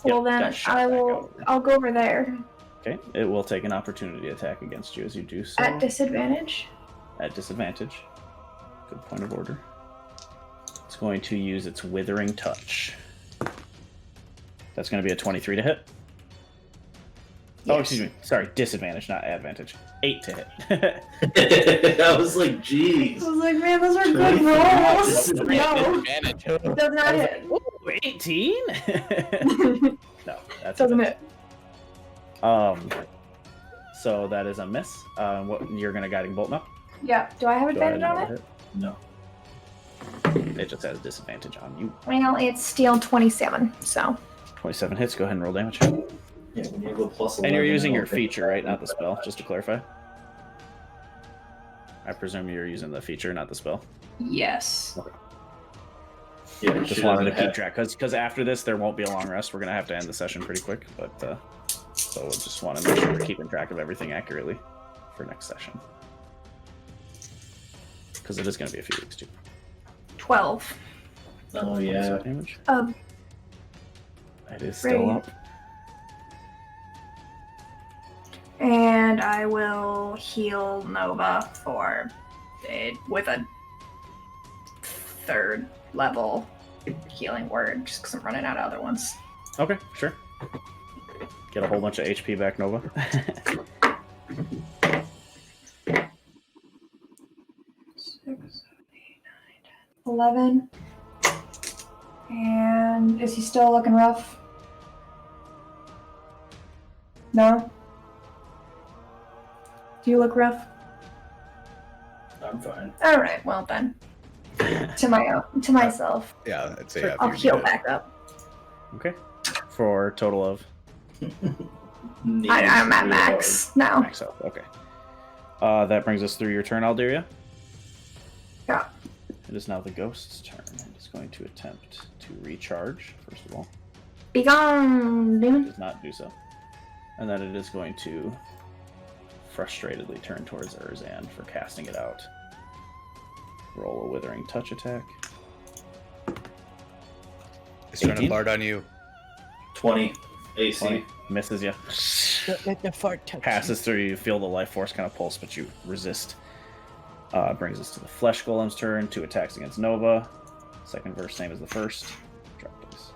Well Yep, then, got shot back out. I'll go over there. Okay, it will take an opportunity attack against you as you do so. At disadvantage. At disadvantage. Good point of order. It's going to use its Withering Touch. That's going to be a 23 to hit. Oh, excuse me. Sorry, disadvantage, not advantage. 8 to hit. I was like, jeez. I was like, man, those are good rolls. No, Advantage. it does not hit. Ooh, 18? No, that's Doesn't a hit. So that is a miss. What you're going to Guiding Bolt now? Yeah. Do I have Go ahead advantage and on roll a it? hit. No. It just has disadvantage on you. Well, it's steel 27, so. 27 hits. Go ahead and roll damage. Yeah, when you have a plus 11, And you're using your I'll take feature, right? Not the spell, just to clarify. I presume you're using the feature, not the spell. Yes. Yeah, Just wanted to keep track, because after this, there won't be a long rest. We're going to have to end the session pretty quick, but so we'll just want to make sure we're keeping track of everything accurately for next session. Because it is going to be a few weeks, too. 12. Oh, yeah. Damage. It is still Brilliant. up. And I will heal Nova for it with a 3rd level healing word, just because I'm running out of other ones. Okay, sure. Get a whole bunch of HP back, Nova. 6, 7, 8, 9, 10, 11. And is he still looking rough? No? Do you look rough? I'm fine. Alright, well then. to myself. Yeah, I'd say Sure. after I'll you heal need it. back up. Okay. For a total of I'm at max now. max health. Okay. That brings us through your turn, Alderia. Yeah. It is now the ghost's turn. It is going to attempt to recharge, first of all. Be gone, It demon. does not do so. And then it is going to frustratedly turn towards Erzan for casting it out. Roll a withering touch attack. He's trying to 18? fart on you. 20 AC. 20. Misses you. Don't let the fart touch Passes through you. Feel the life force kind of pulse, but you resist. Brings us to the Flesh Golem's turn. 2 attacks against Nova. Second verse, same as the first. Drop dice.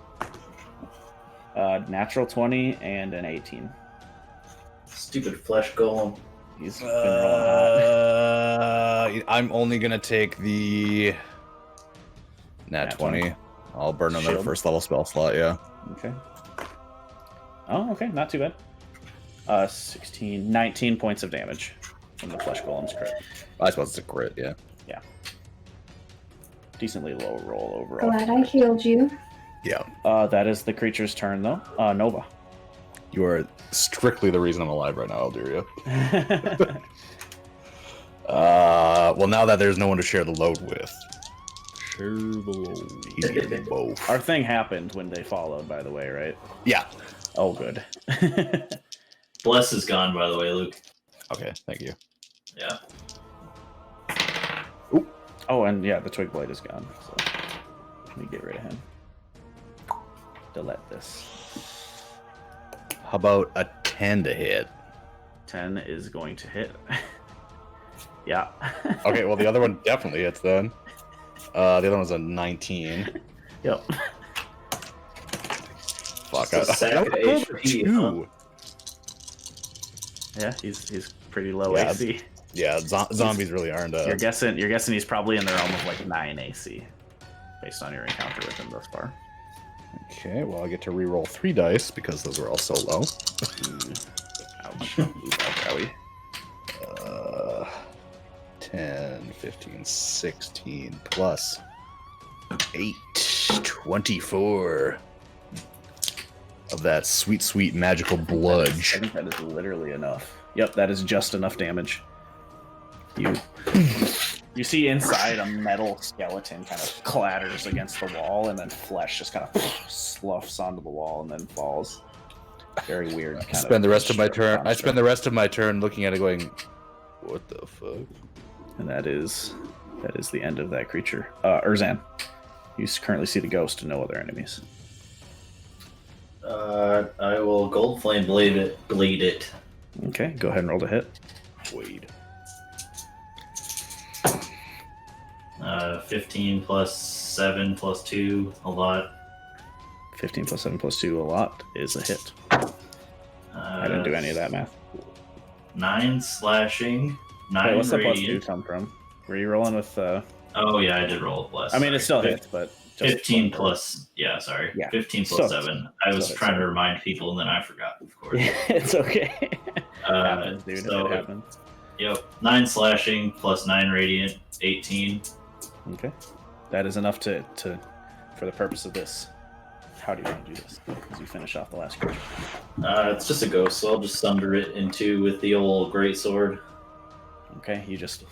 Natural 20 and an 18. Stupid flesh golem. He's been rolling hot. I'm only gonna take the nat 20. I'll burn another Shield. first level spell slot. Yeah. Okay. Oh, okay. Not too bad. 16, 19 points of damage from the Flesh Golem's crit. I suppose it's a crit. Yeah. Decently low roll overall. Glad I healed you. Yeah. That is the creature's turn, though. Nova. You are strictly the reason I'm alive right now, Alderia. Well, now that there's no one to share the load with. Share the load. He's getting both. Our thing happened when they followed, by the way, right? Yeah. Oh, good. Bless is gone, by the way, Luke. Okay, thank you. Yeah. Oh, and yeah, the Twig Blade is gone. So let me get rid of him. Delete this. How about a 10 to hit? 10 is going to hit. Yeah. Okay, well, the other one definitely hits then. The other one's a 19. Yep. Fuck, Just a sack of HP, two. Yeah, he's pretty low Yeah. AC. Yeah, zombies really aren't. You're guessing he's probably in the realm of like 9 AC, based on your encounter with him thus far. Okay, well, I get to re-roll 3 dice because those are all so low. Ouch. Ooh, owie. 10, 15, 16 plus 8, 24 of that sweet, sweet magical I bludge. think that is literally enough. Yep, that is just enough damage. You see inside a metal skeleton kind of clatters against the wall, and then flesh just kind of sloughs onto the wall and then falls. Very weird. I spend the rest of my turn looking at it, going, "What the fuck?" And that is the end of that creature. Erzan, you currently see the ghost and no other enemies. I will Gold Flame Blade it. Okay, go ahead and roll to hit. Wade. 15 plus 7 plus 2, a lot. 15 plus 7 plus 2, a lot, is a hit. I didn't do any of that math. 9 slashing, 9 Wait, what's the plus 2 radiant. come from? Were you rolling with... Oh yeah, I did roll a plus. I mean, it still hits, but... just 15 plus, yeah, sorry. Yeah. 15 plus So- 7. I was so- trying to remind people and then I forgot, of course. it's okay. Happens, dude. so- It happens. Yep, 9 slashing plus 9 radiant, 18. Okay. That is enough to for the purpose of this. How do you want to do this? As you finish off the last creature. It's just a ghost, so I'll just sunder it into with the old greatsword. Okay, you just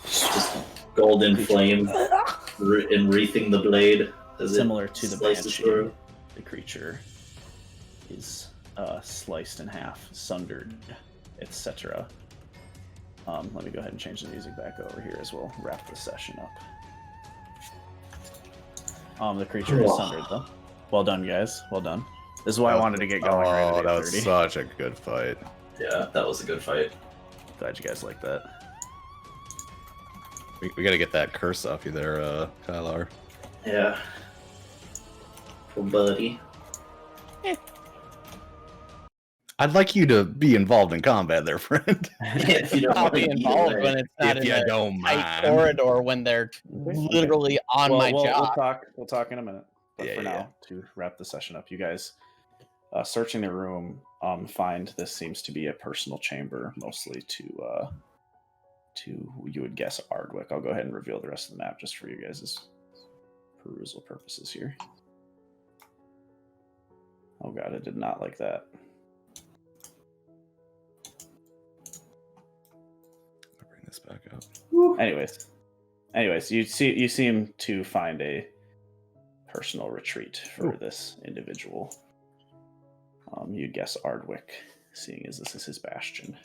Golden flame enwreathing the blade as similar it to the slices banshee. through. The creature is sliced in half, sundered, etc. Let me go ahead and change the music back over here as we'll wrap the session up. The creature is sundered, though. Well done, guys. Well done. This is why I wanted to get going right Oh, at that was 8:30. such a good fight. Yeah, that was a good fight. Glad you guys like that. We gotta get that curse off you there, Kylar. Yeah. Poor buddy. I'd like you to be involved in combat there, friend. If you don't I'll want be to involved either. when it's not If in you a don't tight mind. corridor when they're literally on my job. We'll talk in a minute. But Yeah, for yeah. now, to wrap the session up, you guys searching the room find this seems to be a personal chamber, mostly to you would guess Ardwick. I'll go ahead and reveal the rest of the map just for you guys' perusal purposes here. Oh god, I did not like that. I'll bring this back up. Anyways, you seem to find a personal retreat for this individual. You'd guess Ardwick, seeing as this is his bastion.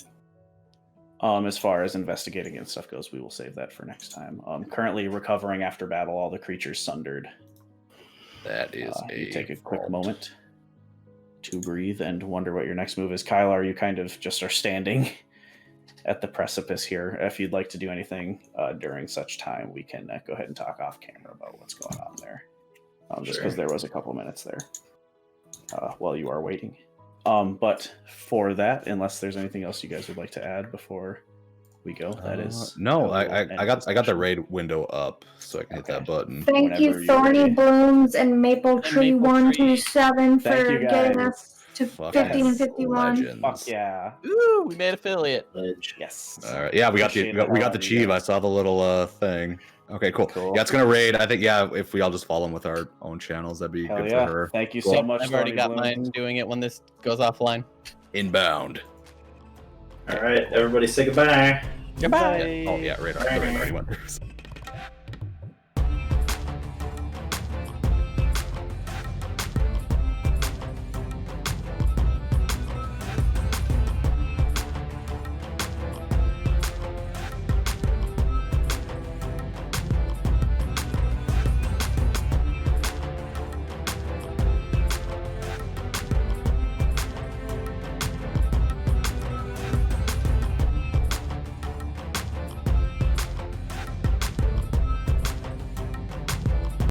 As far as investigating and stuff goes, we will save that for next time. Currently recovering after battle, all the creatures sundered. That is you take a quick moment to breathe and wonder what your next move is. Kylar, you kind of just are standing at the precipice here. If you'd like to do anything during such time, we can go ahead and talk off camera about what's going on there. Just because there was a couple minutes there while you are waiting. But for that, unless there's anything else you guys would like to add before we go, that is no. I got the raid window up, so I can hit that button. Thank you, Thorny Blooms and Maple Tree 127 for getting us to 15 and 51. Fuck yeah! Ooh, we made affiliate. Yes. All right. Yeah, we got the Chief. I saw the little thing. Okay, cool. Yeah, it's gonna raid. I think if we all just follow him with our own channels, that'd be good for her. Thank you so much. I've already got mine doing it when this goes offline. Inbound. All right, everybody say goodbye. Goodbye. Oh yeah, radar already went.